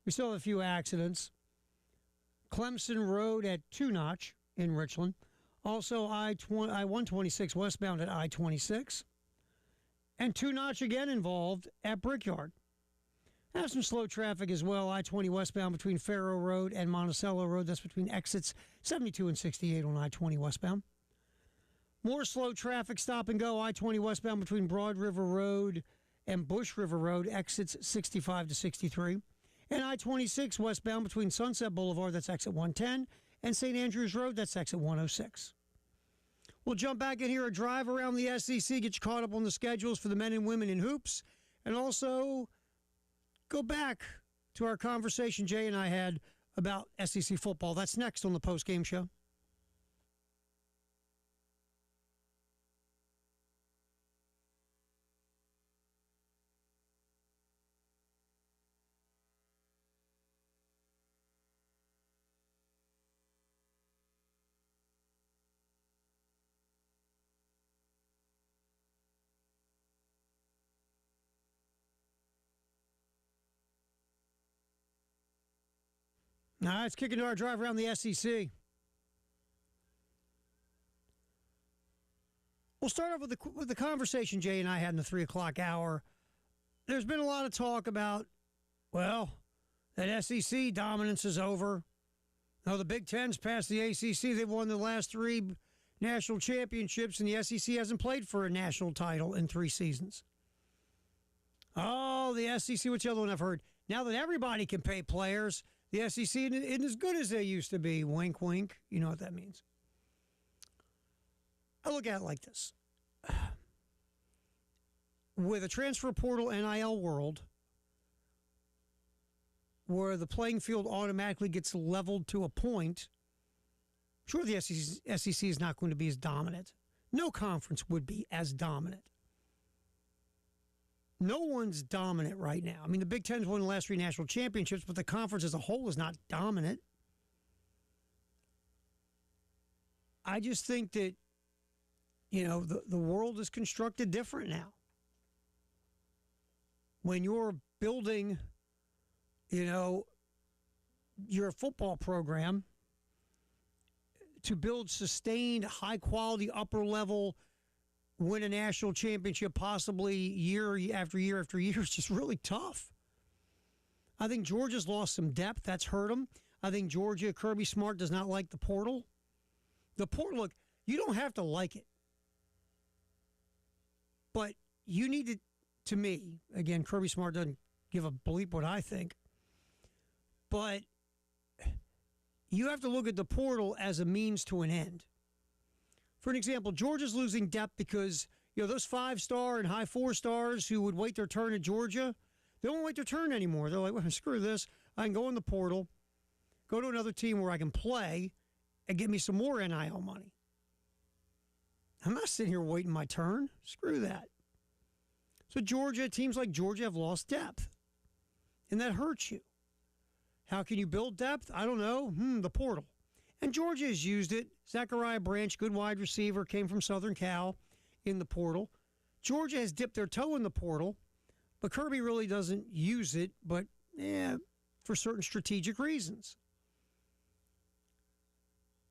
We still have a few accidents. Clemson Road at Two Notch in Richland. Also, I-126 westbound at I-26. And Two Notch again involved at Brickyard. Have some slow traffic as well. I-20 westbound between Faro Road and Monticello Road. That's between exits 72 and 68 on I-20 westbound. More slow traffic, stop and go. I-20 westbound between Broad River Road and Bush River Road, exits 65 to 63. And I-26 westbound between Sunset Boulevard, that's exit 110, and St. Andrews Road, that's exit 106. We'll jump back in here, a drive around the SEC, get you caught up on the schedules for the men and women in hoops, and also go back to our conversation Jay and I had about SEC football. That's next on the Postgame Show. All right, let's kick into our drive around the SEC. We'll start off with the conversation Jay and I had in the 3 o'clock hour. There's been a lot of talk about, well, that SEC dominance is over. Now, the Big Ten's passed the ACC. They've won the last 3 national championships, and the SEC hasn't played for a national title in 3 seasons. Oh, the SEC, what's the other one I've heard? Now that everybody can pay players, the SEC isn't as good as they used to be. Wink, wink. You know what that means. I look at it like this. With a transfer portal NIL world where the playing field automatically gets leveled to a point, sure, the SEC is not going to be as dominant. No conference would be as dominant. No one's dominant right now. I mean, the Big Ten's won the last 3 national championships, but the conference as a whole is not dominant. I just think that, you know, the world is constructed different now. When you're building, you know, your football program to build sustained, high-quality, upper-level, win a national championship possibly year after year after year is just really tough. I think Georgia's lost some depth. That's hurt them. I think Georgia, Kirby Smart does not like the portal. The portal, look, you don't have to like it. But you need to me, again, Kirby Smart doesn't give a bleep what I think, but you have to look at the portal as a means to an end. For an example, Georgia's losing depth because, you know, those 5-star and high 4-stars who would wait their turn at Georgia, they don't wait their turn anymore. They're like, well, screw this. I can go in the portal, go to another team where I can play, and get me some more NIL money. I'm not sitting here waiting my turn. Screw that. So Georgia, teams like Georgia have lost depth, and that hurts you. How can you build depth? I don't know. The portal. And Georgia has used it. Zachariah Branch, good wide receiver, came from Southern Cal in the portal. Georgia has dipped their toe in the portal, but Kirby really doesn't use it, but for certain strategic reasons.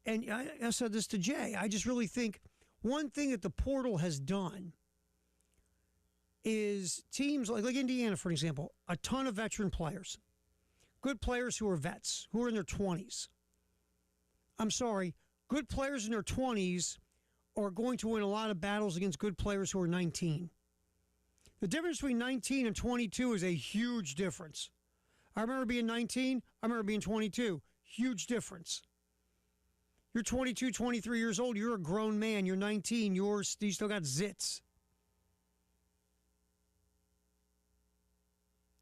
And I said this to Jay. I just really think one thing that the portal has done is teams like Indiana, for example, a ton of veteran players, good players who are vets, who are in their 20s. I'm sorry, good players in their 20s are going to win a lot of battles against good players who are 19. The difference between 19 and 22 is a huge difference. I remember being 19. I remember being 22. Huge difference. You're 22, 23 years old. You're a grown man. You're 19. You still got zits.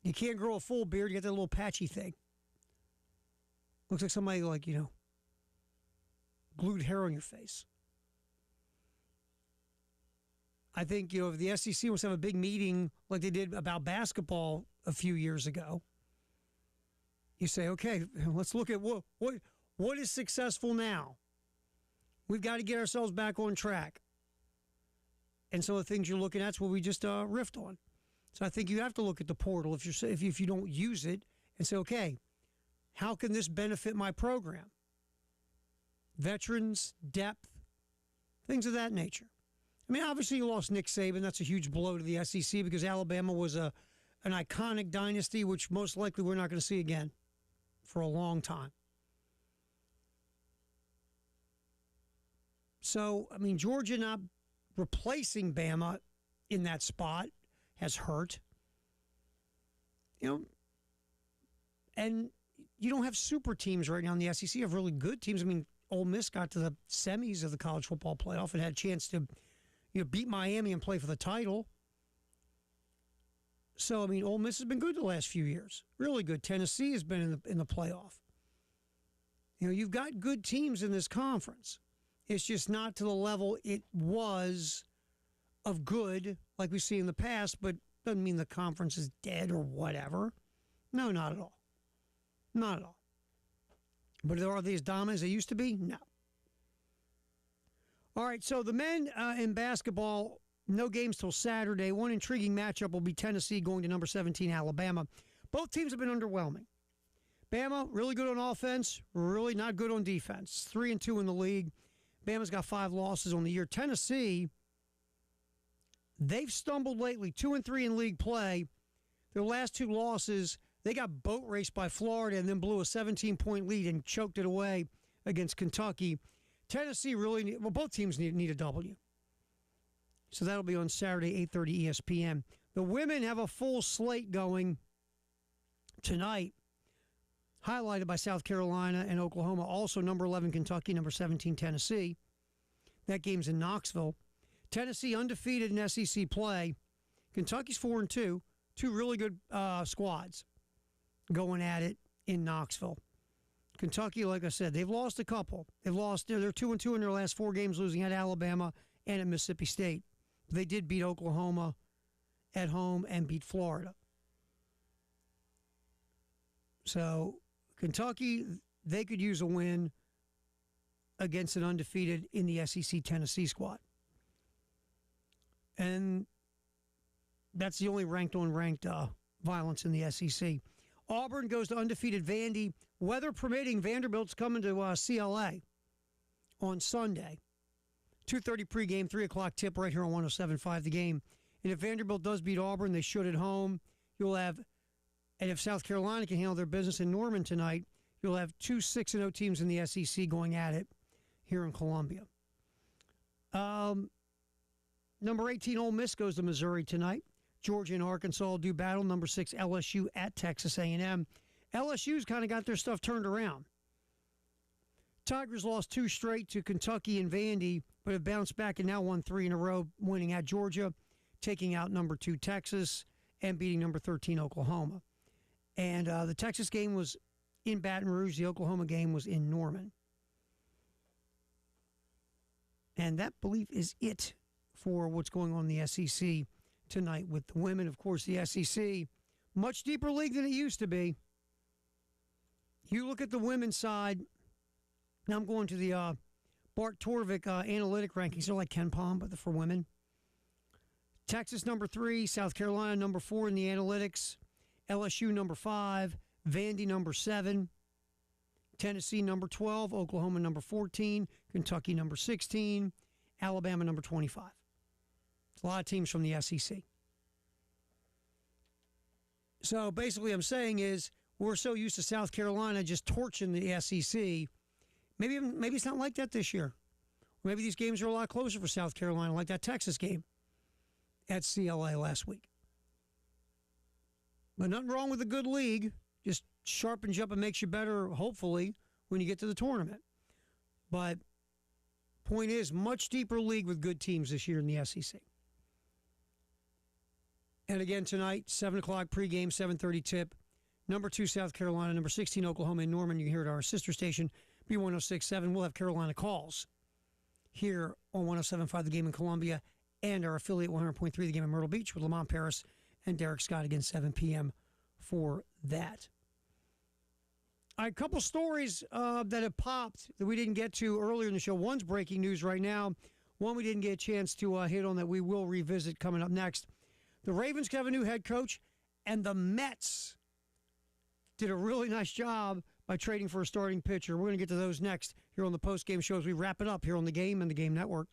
You can't grow a full beard. You got that little patchy thing. Looks like somebody glued hair on your face. I think, if the SEC wants to have a big meeting like they did about basketball a few years ago, you say, okay, let's look at what is successful now. We've got to get ourselves back on track. And some of the things you're looking at is what we just riffed on. So I think you have to look at the portal if you don't use it and say, okay, how can this benefit my program? Veterans, depth, things of that nature. I mean, obviously you lost Nick Saban. That's a huge blow to the SEC because Alabama was an iconic dynasty, which most likely we're not going to see again for a long time. So, I mean, Georgia not replacing Bama in that spot has hurt. And you don't have super teams right now in the SEC. You have really good teams. I mean, Ole Miss got to the semis of the college football playoff and had a chance to, beat Miami and play for the title. So, I mean, Ole Miss has been good the last few years. Really good. Tennessee has been in the playoff. You've got good teams in this conference. It's just not to the level it was of good, like we see in the past, but doesn't mean the conference is dead or whatever. No, not at all. Not at all. But are they as dominant as they used to be? No. All right, so the men in basketball, no games till Saturday. One intriguing matchup will be Tennessee going to number 17, Alabama. Both teams have been underwhelming. Bama, really good on offense, really not good on defense. 3-2 in the league. Bama's got 5 losses on the year. Tennessee, they've stumbled lately, 2-3 in league play. Their last 2 losses, they got boat raced by Florida and then blew a 17-point lead and choked it away against Kentucky. Tennessee really both teams need a W. So that'll be on Saturday, 8:30 ESPN. The women have a full slate going tonight, highlighted by South Carolina and Oklahoma. Also, number 11, Kentucky, number 17, Tennessee. That game's in Knoxville. Tennessee undefeated in SEC play. Kentucky's 4-2. 2 really good squads going at it in Knoxville. Kentucky, like I said, they've lost a couple. They're 2-2 in their last 4 games, losing at Alabama and at Mississippi State. They did beat Oklahoma at home and beat Florida. So Kentucky, they could use a win against an undefeated in the SEC Tennessee squad. And that's the only ranked violence in the SEC. Auburn goes to undefeated Vandy. Weather permitting, Vanderbilt's coming to CLA on Sunday. 2:30 pregame, 3 o'clock tip right here on 107.5 The Game. And if Vanderbilt does beat Auburn, they should at home. And if South Carolina can handle their business in Norman tonight, you'll have 2 6-0 teams in the SEC going at it here in Columbia. Number 18, Ole Miss goes to Missouri tonight. Georgia and Arkansas do battle. Number 6, LSU at Texas A&M. LSU's kind of got their stuff turned around. Tigers lost 2 straight to Kentucky and Vandy, but have bounced back and now won 3 in a row, winning at Georgia, taking out number 2 Texas, and beating number 13 Oklahoma. And the Texas game was in Baton Rouge. The Oklahoma game was in Norman. And that, I believe, is it for what's going on in the SEC tonight with the women. Of course, the SEC, much deeper league than it used to be. You look at the women's side. Now I'm going to the Bart Torvik analytic rankings. They're like Ken Palm, but for women. Texas number 3, South Carolina number 4 in the analytics, LSU number 5, Vandy number 7, Tennessee number 12, Oklahoma number 14, Kentucky number 16, Alabama number 25. It's a lot of teams from the SEC. So basically, I'm saying is we're so used to South Carolina just torching the SEC. Maybe it's not like that this year. Maybe these games are a lot closer for South Carolina, like that Texas game at CLA last week. But nothing wrong with a good league. Just sharpens you up and makes you better, hopefully, when you get to the tournament. But point is, much deeper league with good teams this year in the SEC. And again tonight, 7 o'clock pregame, 7:30 tip. Number 2, South Carolina. Number 16, Oklahoma and Norman. You can hear it at our sister station, B1067. We'll have Carolina calls here on 107.5 The Game in Columbia and our affiliate 100.3 The Game in Myrtle Beach with Lamont Paris and Derek Scott again 7 p.m. for that. All right, a couple stories that have popped that we didn't get to earlier in the show. One's breaking news right now. One we didn't get a chance to hit on that we will revisit coming up next. The Ravens could have a new head coach, and the Mets did a really nice job by trading for a starting pitcher. We're going to get to those next here on the postgame show as we wrap it up here on the Game and the Game Network.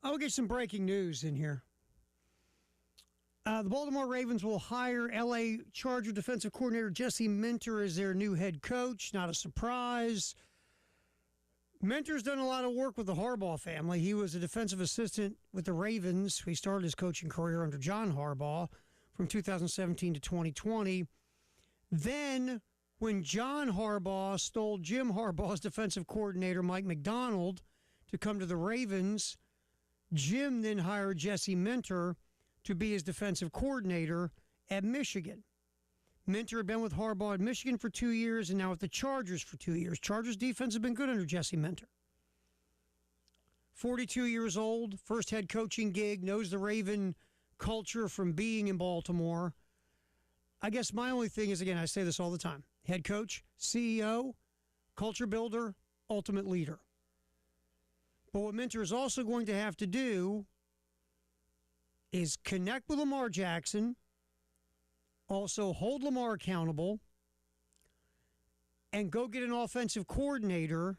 I'll get some breaking news in here. The Baltimore Ravens will hire L.A. Charger defensive coordinator Jesse Minter as their new head coach. Not a surprise. Mentor's done a lot of work with the Harbaugh family. He was a defensive assistant with the Ravens. He started his coaching career under John Harbaugh from 2017 to 2020. Then, when John Harbaugh stole Jim Harbaugh's defensive coordinator, Mike McDonald, to come to the Ravens, Jim then hired Jesse Minter to be his defensive coordinator at Michigan. Minter had been with Harbaugh at Michigan for 2 years and now with the Chargers for 2 years. Chargers defense has been good under Jesse Minter. 42 years old, first head coaching gig, knows the Raven culture from being in Baltimore. I guess my only thing is, again, I say this all the time, head coach, CEO, culture builder, ultimate leader. But what Minter is also going to have to do is connect with Lamar Jackson, also hold Lamar accountable, and go get an offensive coordinator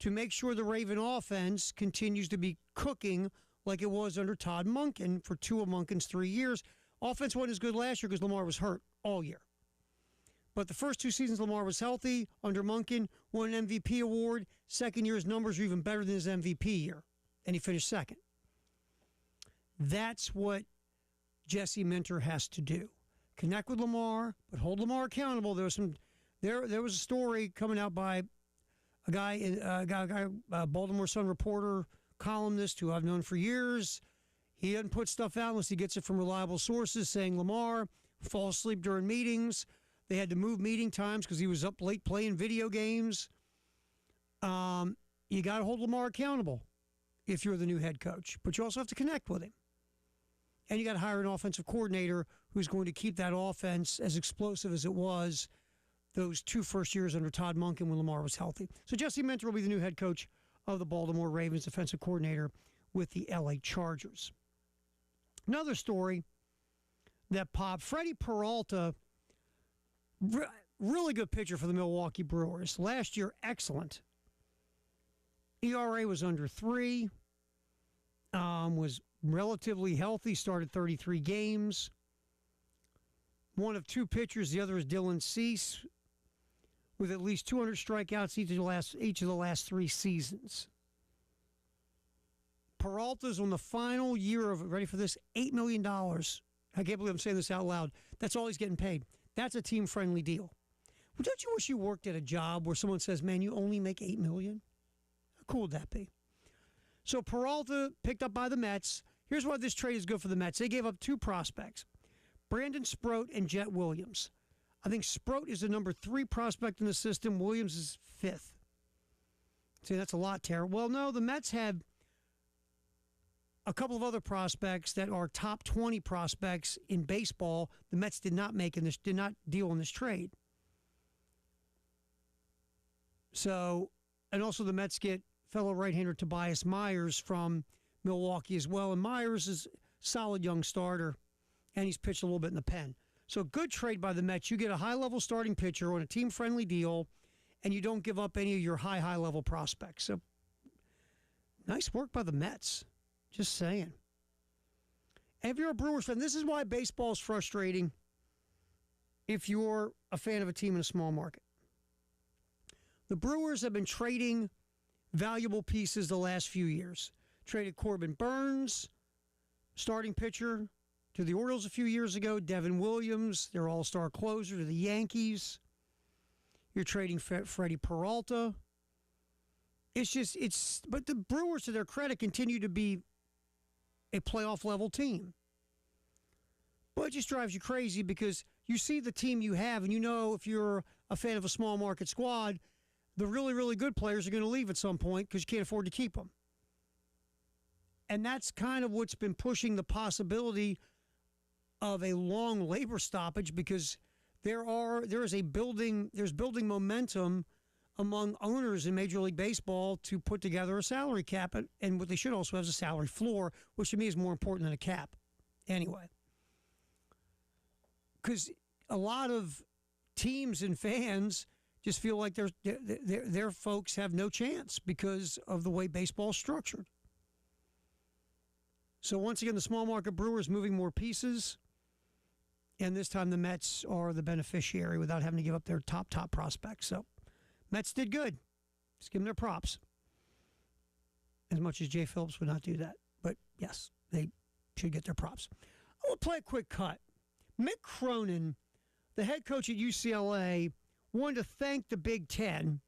to make sure the Raven offense continues to be cooking like it was under Todd Monken for 2 of Monken's 3 years. Offense wasn't as good last year because Lamar was hurt all year. But the first 2 seasons Lamar was healthy under Monken, won an MVP award. Second year's numbers are even better than his MVP year, and he finished second. That's what Jesse Minter has to do. Connect with Lamar, but hold Lamar accountable. There was a story coming out by a guy, Baltimore Sun reporter, columnist who I've known for years. He doesn't put stuff out unless he gets it from reliable sources, saying Lamar falls asleep during meetings. They had to move meeting times because he was up late playing video games. You got to hold Lamar accountable if you're the new head coach, but you also have to connect with him. And you got to hire an offensive coordinator who's going to keep that offense as explosive as it was those 2 first years under Todd Monken when Lamar was healthy. So Jesse Minter will be the new head coach of the Baltimore Ravens, defensive coordinator with the LA Chargers. Another story that popped, Freddie Peralta, really good pitcher for the Milwaukee Brewers. Last year, excellent. ERA was under 3, was relatively healthy, started 33 games. One of 2 pitchers, the other is Dylan Cease, with at least 200 strikeouts each of the last 3 seasons. Peralta's on the final year of, ready for this, $8 million. I can't believe I'm saying this out loud. That's all he's getting paid. That's a team-friendly deal. Well, don't you wish you worked at a job where someone says, man, you only make $8 million? How cool would that be? So Peralta picked up by the Mets. Here's why this trade is good for the Mets. They gave up 2 prospects, Brandon Sproat and Jet Williams. I think Sproat is the number 3 prospect in the system. Williams is 5th. See, that's a lot, Tara. Well, no, the Mets have a couple of other prospects that are top 20 prospects in baseball. The Mets did not deal in this trade. So, and also the Mets get fellow right-hander Tobias Myers from Milwaukee as well. And Myers is a solid young starter, and he's pitched a little bit in the pen. So good trade by the Mets. You get a high-level starting pitcher on a team-friendly deal, and you don't give up any of your high-level prospects. So nice work by the Mets. Just saying. And if you're a Brewers fan, this is why baseball is frustrating if you're a fan of a team in a small market. The Brewers have been trading valuable pieces the last few years. Traded Corbin Burns, starting pitcher, to the Orioles a few years ago. Devin Williams, their all-star closer, to the Yankees. You're trading Freddie Peralta. But the Brewers, to their credit, continue to be a playoff-level team. But it just drives you crazy because you see the team you have, and you know if you're a fan of a small market squad, the really, really good players are going to leave at some point because you can't afford to keep them. And that's kind of what's been pushing the possibility of a long labor stoppage because there's building momentum among owners in Major League Baseball to put together a salary cap, and what they should also have is a salary floor, which to me is more important than a cap. Anyway, because a lot of teams and fans just feel like their folks have no chance because of the way baseball is structured. So once again, the small market Brewers moving more pieces, and this time the Mets are the beneficiary without having to give up their top prospects. So Mets did good. Just give them their props. As much as Jay Phillips would not do that. But, yes, they should get their props. I will play a quick cut. Mick Cronin, the head coach at UCLA, wanted to thank the Big Ten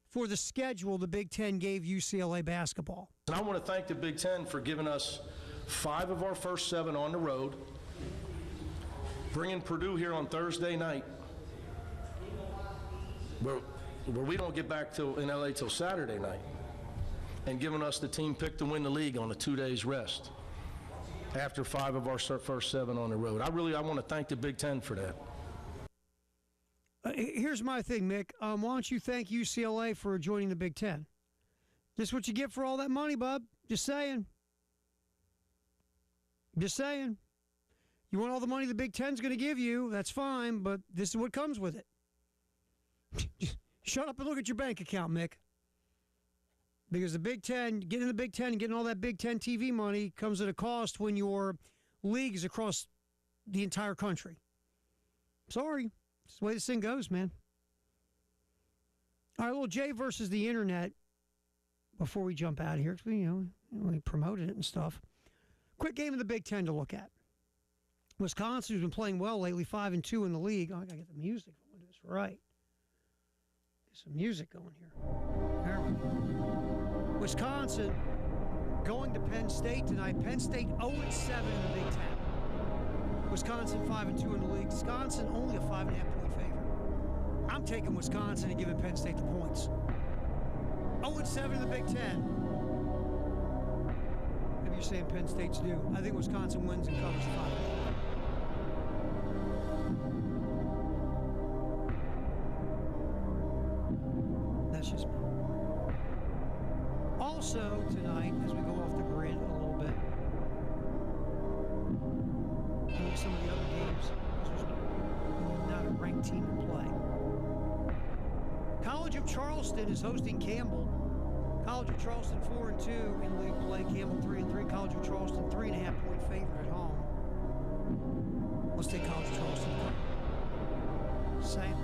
for the schedule the Big Ten gave UCLA basketball. And I want to thank the Big Ten for giving us 5 of our first 7 on the road, bringing Purdue here on Thursday night, where we don't get back in LA till Saturday night, and giving us the team pick to win the league on a 2 days rest after 5 of our first 7 on the road. I want to thank the Big Ten for that. Here's my thing, Mick. Why don't you thank UCLA for joining the Big Ten? Just what you get for all that money, bub. Just saying. Just saying. You want all the money the Big Ten's going to give you, that's fine, but this is what comes with it. Shut up and look at your bank account, Mick. Because the Big Ten, getting in the Big Ten and getting all that Big Ten TV money comes at a cost when your league is across the entire country. Sorry. It's the way this thing goes, man. All right, little Jay versus the internet before we jump out of here, because we promoted it and stuff. Quick game of the Big Ten to look at. Wisconsin, who's been playing well lately, 5-2 in the league. Oh, I got to get the music. I want to do this right. Get some music going here. There we go. Wisconsin going to Penn State tonight. Penn State 0-7 in the Big Ten. Wisconsin 5-2 in the league. Wisconsin only a 5.5-point favorite. I'm taking Wisconsin and giving Penn State the points. 0-7 in the Big Ten. Maybe you're saying Penn State's due. I think Wisconsin wins and covers 5. That's just me. Also tonight, as we go off the grid a little bit, some of the other games, there's not a ranked team in play. College of Charleston is hosting Campbell. College of Charleston 4-2 in league play. Campbell 3-3. College of Charleston 3.5-point favorite at home. Let's take College of Charleston. Same.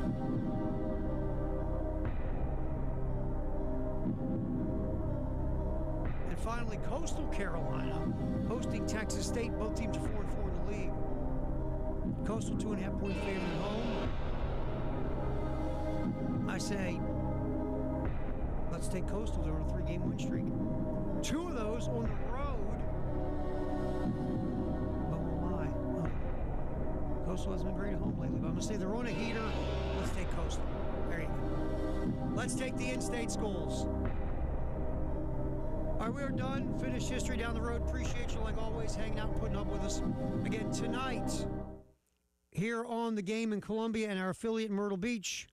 And finally, Coastal Carolina hosting Texas State. Both teams are 4-4 in the league. Coastal 2.5-point favorite at home. I say, let's take Coastal. They're on a 3-game win streak. 2 of those on the road. But we'll lie. Coastal hasn't been great at home lately, but I'm going to say they're on a heater. Let's take Coastal. There you go. Let's take the in-state schools. All right, we are done. Finished history down the road. Appreciate you, like always, hanging out and putting up with us. Again, tonight, here on the game in Columbia and our affiliate in Myrtle Beach,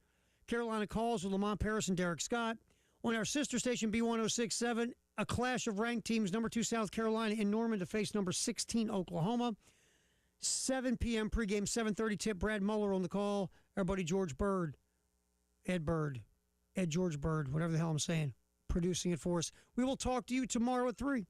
Carolina Calls with Lamont Paris and Derek Scott. On our sister station, B1067, a clash of ranked teams, number 2 South Carolina in Norman to face number 16 Oklahoma. 7 p.m. pregame, 7:30 tip. Brad Muller on the call. Our buddy George Bird, Ed George Bird, whatever the hell I'm saying, producing it for us. We will talk to you tomorrow at 3.